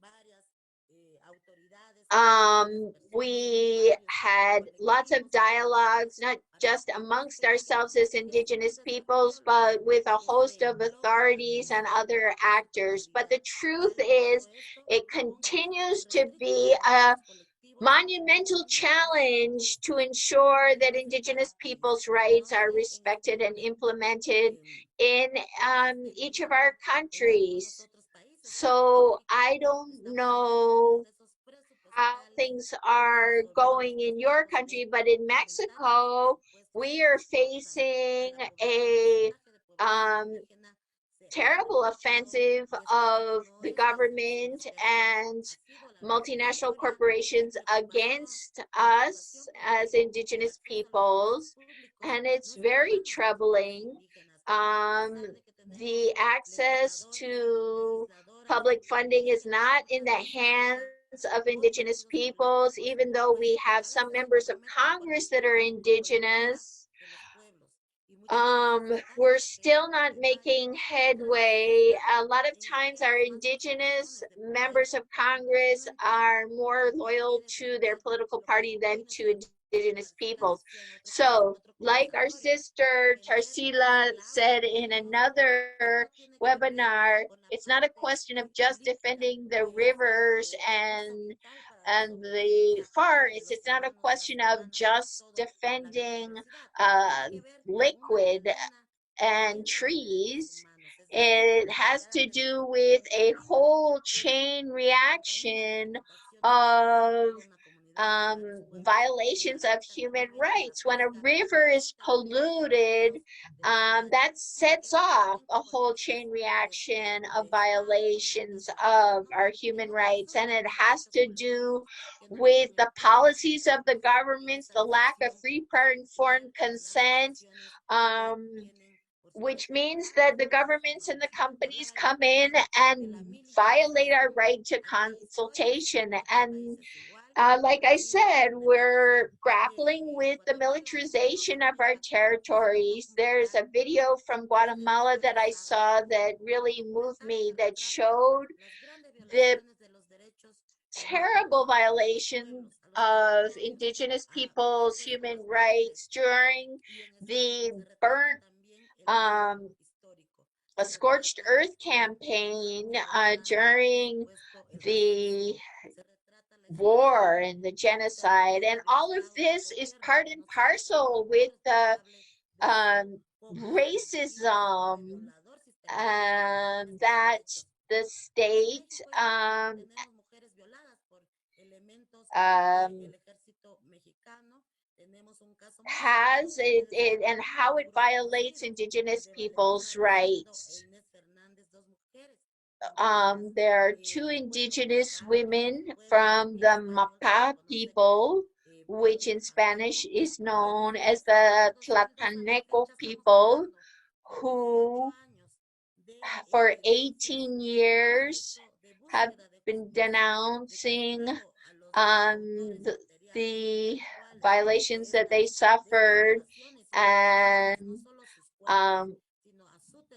we had lots of dialogues, not just amongst ourselves as indigenous peoples, but with a host of authorities and other actors. But the truth is, it continues to be a monumental challenge to ensure that indigenous peoples' rights are respected and implemented in each of our countries. So I don't know how things are going in your country, but in Mexico, we are facing a terrible offensive of the government and multinational corporations against us as indigenous peoples, and it's very troubling. The access to public funding is not in the hands of indigenous peoples, even though we have some members of Congress that are indigenous. We're still not making headway. A lot of times our indigenous members of Congress are more loyal to their political party than to indigenous peoples. So, like our sister Tarsila said in another webinar, it's not a question of just defending the rivers and the forests. It's not a question of just defending liquid and trees. It has to do with a whole chain reaction of violations of human rights. When a river is polluted, that sets off a whole chain reaction of violations of our human rights, and it has to do with the policies of the governments, the lack of free, prior, informed consent, which means that the governments and the companies come in and violate our right to consultation. And like I said, we're grappling with the militarization of our territories. There's a video from Guatemala that I saw that really moved me, that showed the terrible violation of indigenous peoples' human rights during the a scorched earth campaign during the war and the genocide. And all of this is part and parcel with the racism that the state has and how it violates indigenous people's rights. There are two indigenous women from the Mapa people, which in Spanish is known as the Tlapaneco people, who for 18 years have been denouncing the violations that they suffered, and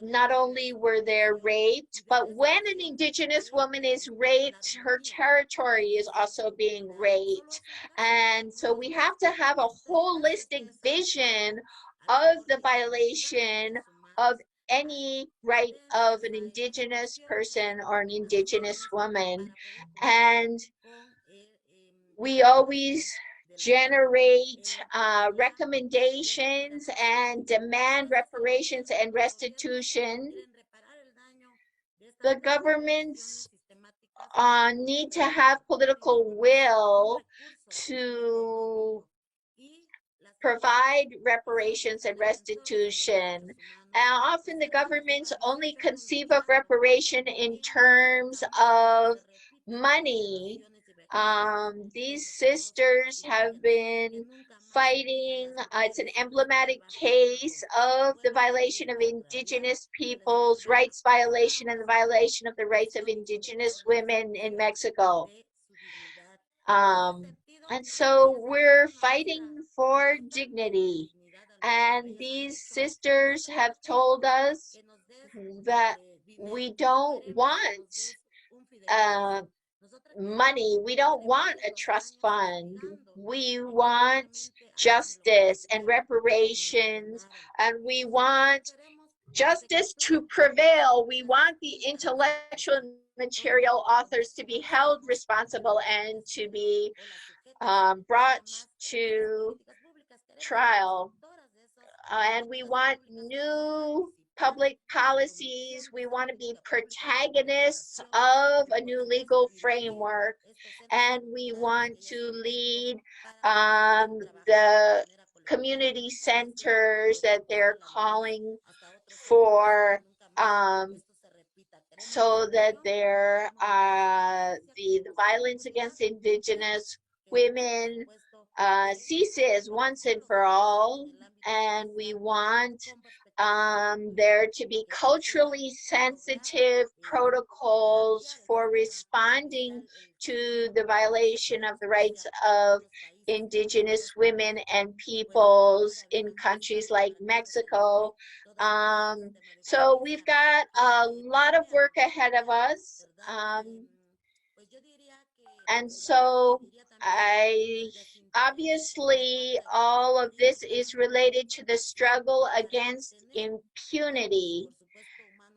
not only were they raped, but when an indigenous woman is raped, her territory is also being raped. And so we have to have a holistic vision of the violation of any right of an indigenous person or an indigenous woman. And we always generate recommendations and demand reparations and restitution. The governments need to have political will to provide reparations and restitution. Often the governments only conceive of reparation in terms of money. These sisters have been fighting. It's an emblematic case of the violation of indigenous peoples' rights violation and the violation of the rights of indigenous women in Mexico. And so we're fighting for dignity. And these sisters have told us that we don't want money. We don't want a trust fund. We want justice and reparations, and we want justice to prevail. We want the intellectual and material authors to be held responsible and to be brought to trial. And we want new public policies. We want to be protagonists of a new legal framework, and we want to lead the community centers that they're calling for, so that the violence against indigenous women ceases once and for all. And we want there to be culturally sensitive protocols for responding to the violation of the rights of indigenous women and peoples in countries like Mexico. So we've got a lot of work ahead of us. And so obviously all of this is related to the struggle against impunity.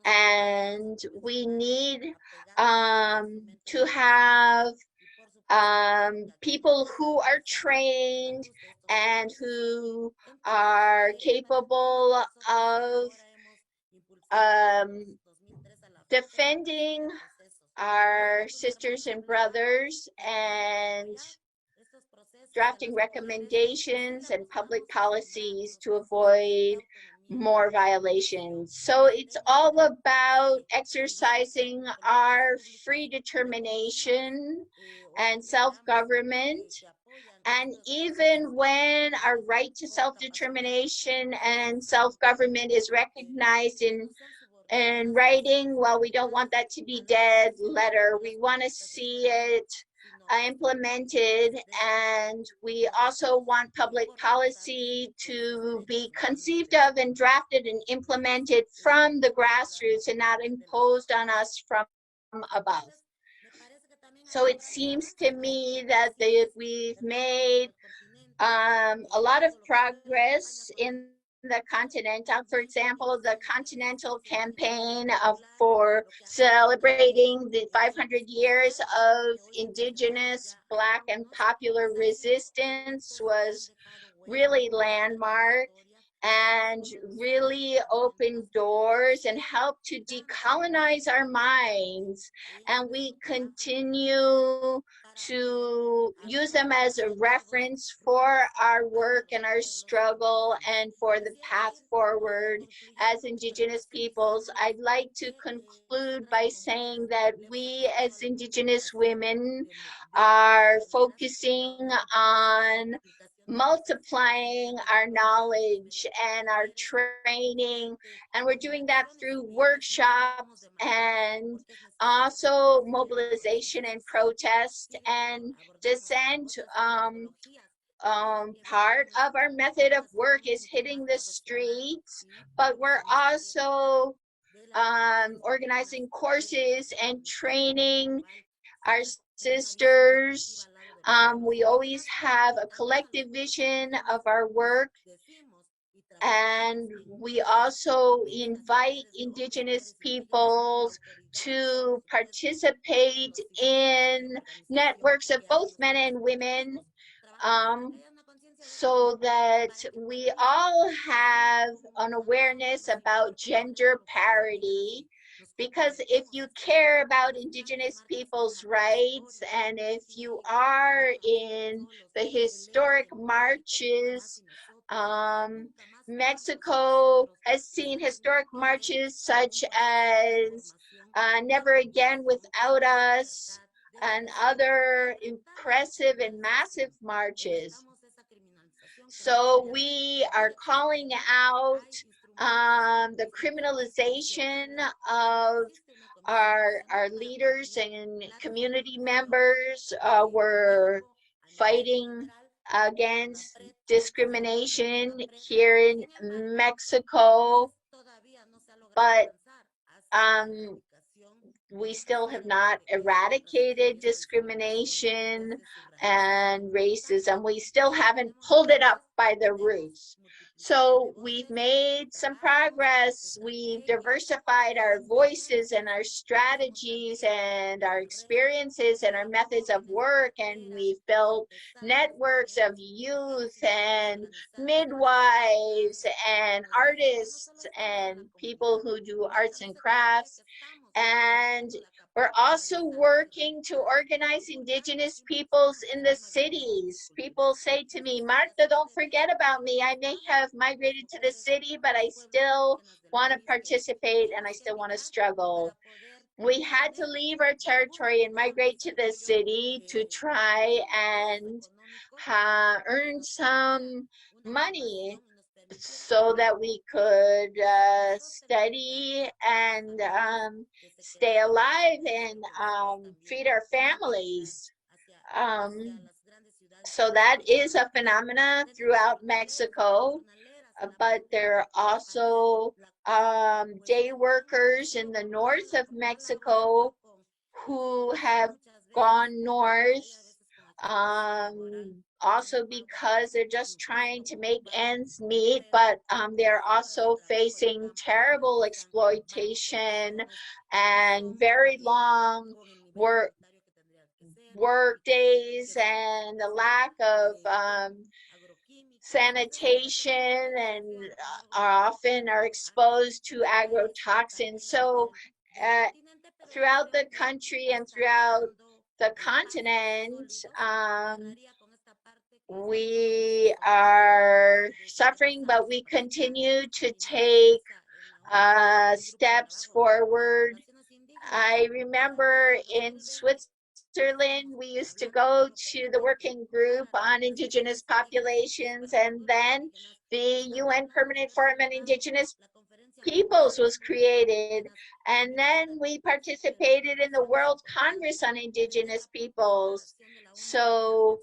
And we need to have people who are trained and who are capable of defending our sisters and brothers and drafting recommendations and public policies to avoid more violations. So it's all about exercising our free determination and self-government. And even when our right to self-determination and self-government is recognized in writing, well, we don't want that to be dead letter. We want to see it implemented, and we also want public policy to be conceived of and drafted and implemented from the grassroots and not imposed on us from above. So it seems to me that we've made a lot of progress in the Continental. For example, the Continental campaign for celebrating the 500 years of indigenous, Black, and popular resistance was really landmark and really opened doors and helped to decolonize our minds. And we continue to use them as a reference for our work and our struggle and for the path forward as Indigenous peoples. I'd like to conclude by saying that we as Indigenous women are focusing on multiplying our knowledge and our training, and we're doing that through workshops and also mobilization and protest and dissent. Part of our method of work is hitting the streets, but we're also organizing courses and training our sisters. We always have a collective vision of our work, and we also invite Indigenous peoples to participate in networks of both men and women, so that we all have an awareness about gender parity. Because if you care about Indigenous people's rights, and if you are in the historic marches, Mexico has seen historic marches such as Never Again Without Us, and other impressive and massive marches. So we are calling out the criminalization of our leaders and community members. We're fighting against discrimination here in Mexico, but we still have not eradicated discrimination and racism. We still haven't pulled it up by the roots. So we've made some progress. We've diversified our voices and our strategies and our experiences and our methods of work. And we've built networks of youth and midwives and artists and people who do arts and crafts. And we're also working to organize Indigenous peoples in the cities. People say to me, Martha, don't forget about me. I may have migrated to the city, but I still want to participate and I still want to struggle. We had to leave our territory and migrate to the city to try and earn some money so that we could study and stay alive and feed our families. So that is a phenomena throughout Mexico, but there are also day workers in the north of Mexico who have gone north, also because they're just trying to make ends meet, but they're also facing terrible exploitation and very long work days and the lack of sanitation, and often are exposed to agrotoxins. So throughout the country and throughout the continent, we are suffering, but we continue to take steps forward. I remember in Switzerland, we used to go to the working group on Indigenous populations, and then the UN Permanent Forum on Indigenous Peoples was created. And then we participated in the World Congress on Indigenous Peoples. So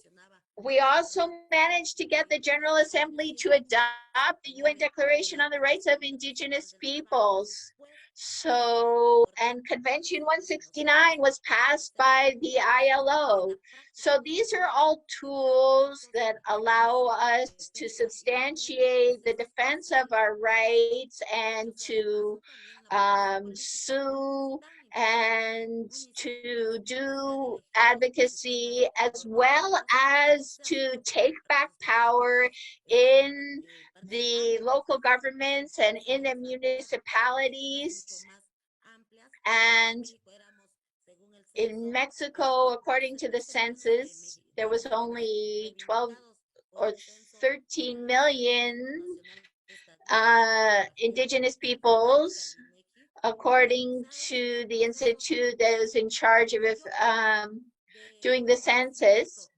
we also managed to get the General Assembly to adopt the UN Declaration on the Rights of Indigenous Peoples. So, and Convention 169 was passed by the ILO. So these are all tools that allow us to substantiate the defense of our rights and to sue and to do advocacy, as well as to take back power in the local governments and in the municipalities. And in Mexico, according to the census, there was only 12 or 13 million Indigenous peoples, according to the institute that was in charge of doing the census.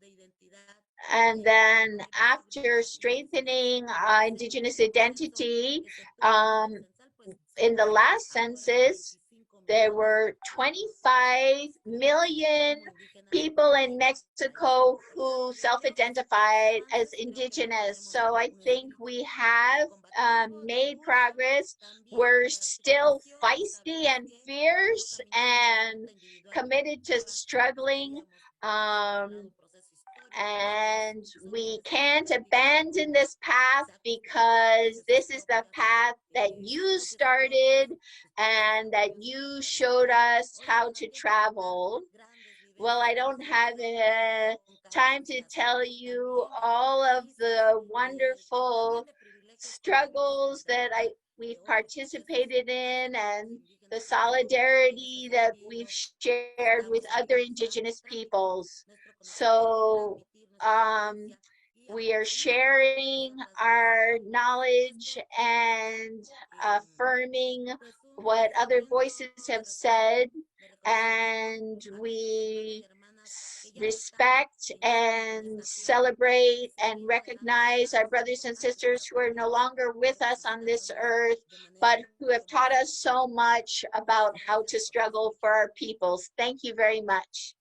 And then after strengthening Indigenous identity in the last census, there were 25 million people in Mexico who self-identified as indigenous. So I think we have made progress. We're still feisty and fierce and committed to struggling. And we can't abandon this path because this is the path that you started and that you showed us how to travel. Well, I don't have time to tell you all of the wonderful struggles that we've participated in and the solidarity that we've shared with other indigenous peoples. So we are sharing our knowledge and affirming what other voices have said, and we respect and celebrate and recognize our brothers and sisters who are no longer with us on this earth, but who have taught us so much about how to struggle for our peoples. Thank you very much.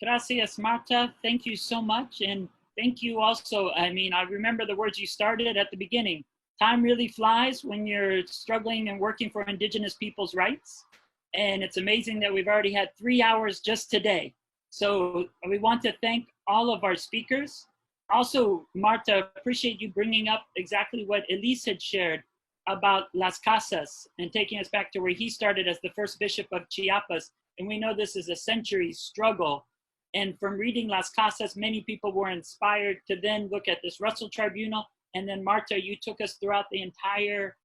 Gracias, Marta. Thank you so much. And thank you also. I mean, I remember the words you started at the beginning. Time really flies when you're struggling and working for indigenous people's rights. And it's amazing that we've already had 3 hours just today. So we want to thank all of our speakers. Also, Marta, appreciate you bringing up exactly what Elise had shared about Las Casas and taking us back to where he started as the first bishop of Chiapas. And we know this is a century struggle. And from reading Las Casas, many people were inspired to then look at this Russell Tribunal. And then Marta, you took us throughout the entire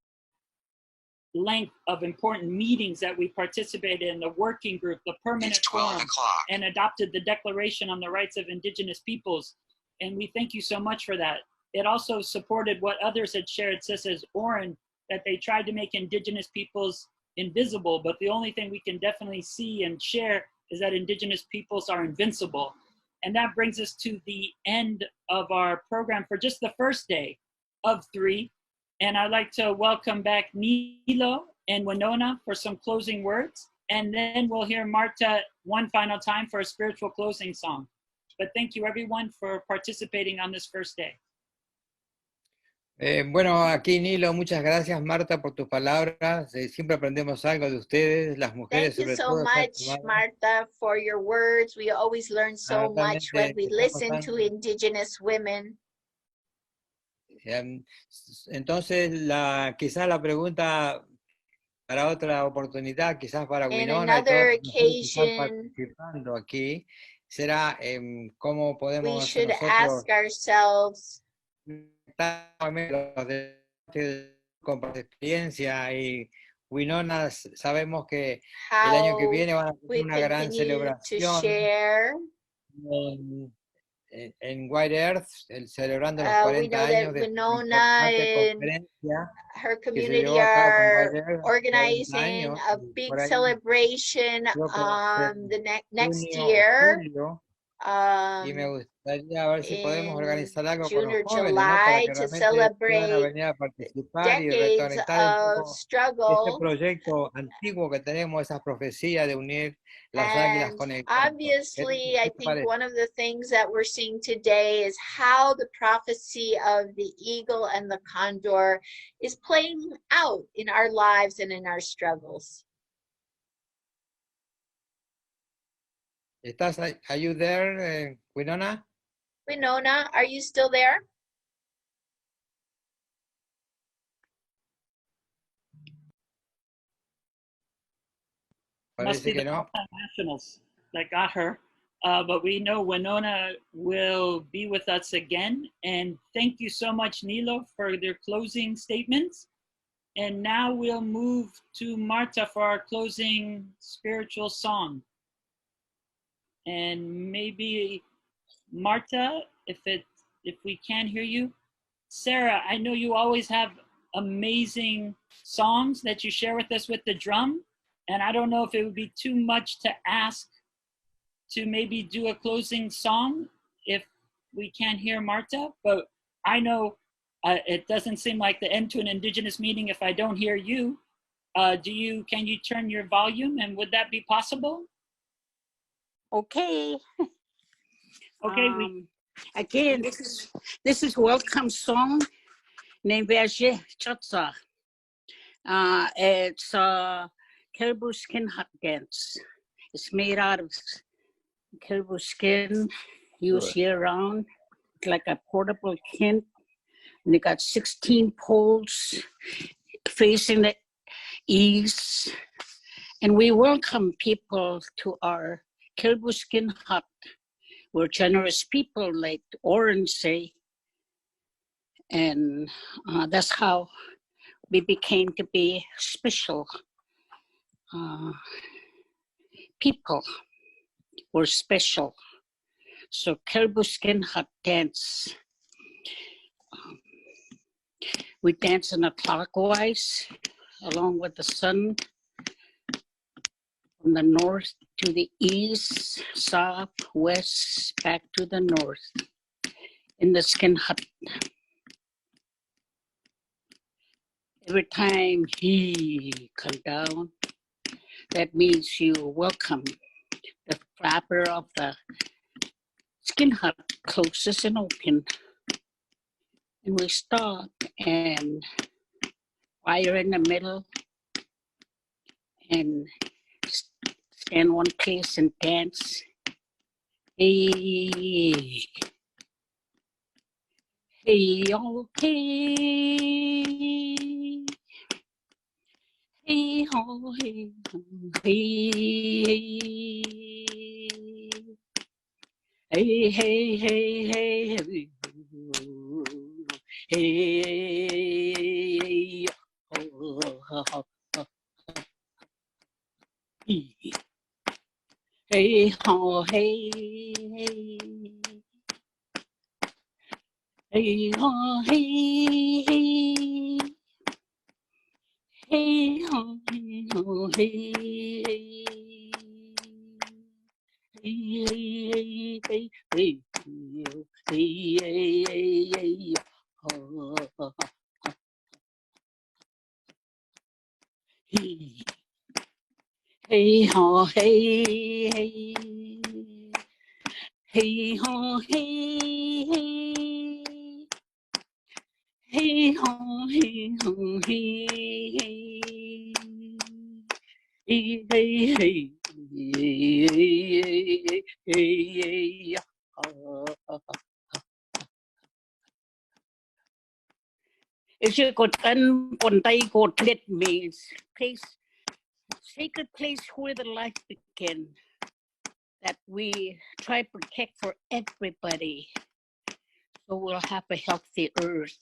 length of important meetings that we participated in, the working group, the permanent forum, and adopted the Declaration on the Rights of Indigenous Peoples. And we thank you so much for that. It also supported what others had shared, such as Oren, that they tried to make indigenous peoples invisible, but the only thing we can definitely see and share is that indigenous peoples are invincible. And that brings us to the end of our program for just the first day of 3. And I'd like to welcome back Nilo and Winona for some closing words. And then we'll hear Marta one final time for a spiritual closing song. But thank you everyone for participating on this first day.
Bueno, aquí Nilo, muchas gracias Marta por tus palabras. Siempre aprendemos algo de ustedes, las mujeres
Thank you
sobre
so
todo.
much, Marta, for your words. We always learn so much when we listen to indigenous women.
Entonces, quizás la pregunta para otra oportunidad, quizás para Winona y todos los que están participando aquí, será cómo podemos
We should
nosotros
ask ourselves,
con experiencia. Y Winona, sabemos que el año que viene van a tener una gran celebración en White Earth, celebrando los 40 años de
Winona
conferencia.
Her community are organizing a big celebration the next year.
Y me gustaría ver si podemos organizar algo con
June
los
or
jóvenes, ¿no? Para
July
que
to
realmente puedan
celebrate
venir a participar y
decades
reconectar un
of
poco este
struggle.
proyecto antiguo que tenemos, esa profecía de unir las águilas
And
con el canto.
obviously, I
¿Qué te
think
parece?
one of the things that we're seeing today is how the prophecy of the eagle and the condor is playing out in our lives and in our struggles.
Are you there, Winona?
Winona, are you still there?
Must be
Parece que
the
no.
nationals that got her. But we know Winona will be with us again. And thank you so much, Nilo, for their closing statements. And now we'll move to Marta for our closing spiritual song. And maybe Marta, if we can hear you. Sarah, I know you always have amazing songs that you share with us with the drum. And I don't know if it would be too much to ask to maybe do a closing song if we can't hear Marta, but I know it doesn't seem like the end to an Indigenous meeting if I don't hear you. Can you turn your volume, and would that be possible?
Okay.
Okay,
Again, this is welcome song named Verge Chatsa. It's caribou skin hut dance. It's made out of caribou skin, used year round. It's like a portable tent. And they got 16 poles facing the east. And we welcome people to our caribou skin hut. We're generous people, like Oren say. And that's how we became to be special people. We're special. So caribou skin hut dance. We dance in a clockwise along with the sun from the north to the east, south, west, back to the north in the skin hut. Every time he come down, that means you welcome the flapper of the skin hut closes and open. And we stop and fire in the middle and stand one place and dance. Hey, hey, oh, hey, hey, oh, hey, hey, hey, hey, hey, hey, hey. Hey, oh, oh, oh, hey, oh, hey, hey, oh, hey, hey, oh, hey, hey, hey, hey, oh, hey, ho, hey, hey, hey, ho, hey, hey, hey, ho, hey, ho, hey, hey, hey, hey, hey, If you could it means place, sacred place where the life began, that we try to protect for everybody, so we'll have a healthy earth.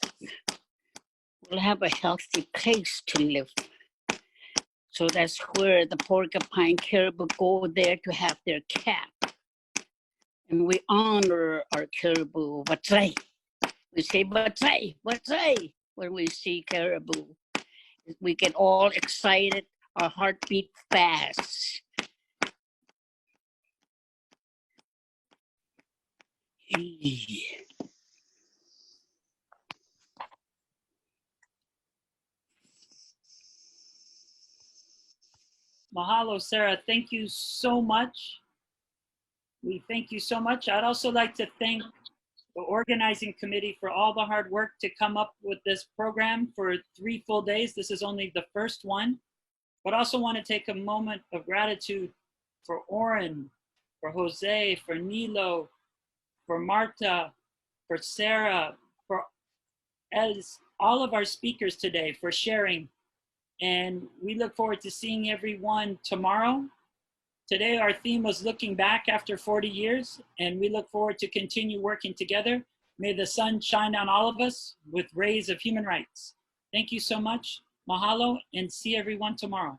We'll have a healthy place to live. So that's where the porcupine caribou go there to have their cap. And we honor our caribou. Batsay. We say batsay, batsay when we see caribou. We get all excited, our heart beat fast.
Mahalo, Sarah. Thank you so much. We thank you so much. I'd also like to thank the organizing committee for all the hard work to come up with this program for 3 full days. This is only the first one, but also want to take a moment of gratitude for Oren, for Jose, for Nilo, for Marta, for Sarah, for all of our speakers today for sharing. And we look forward to seeing everyone tomorrow. Today, our theme was looking back after 40 years, and we look forward to continue working together. May the sun shine on all of us with rays of human rights. Thank you so much. Mahalo, and see everyone tomorrow.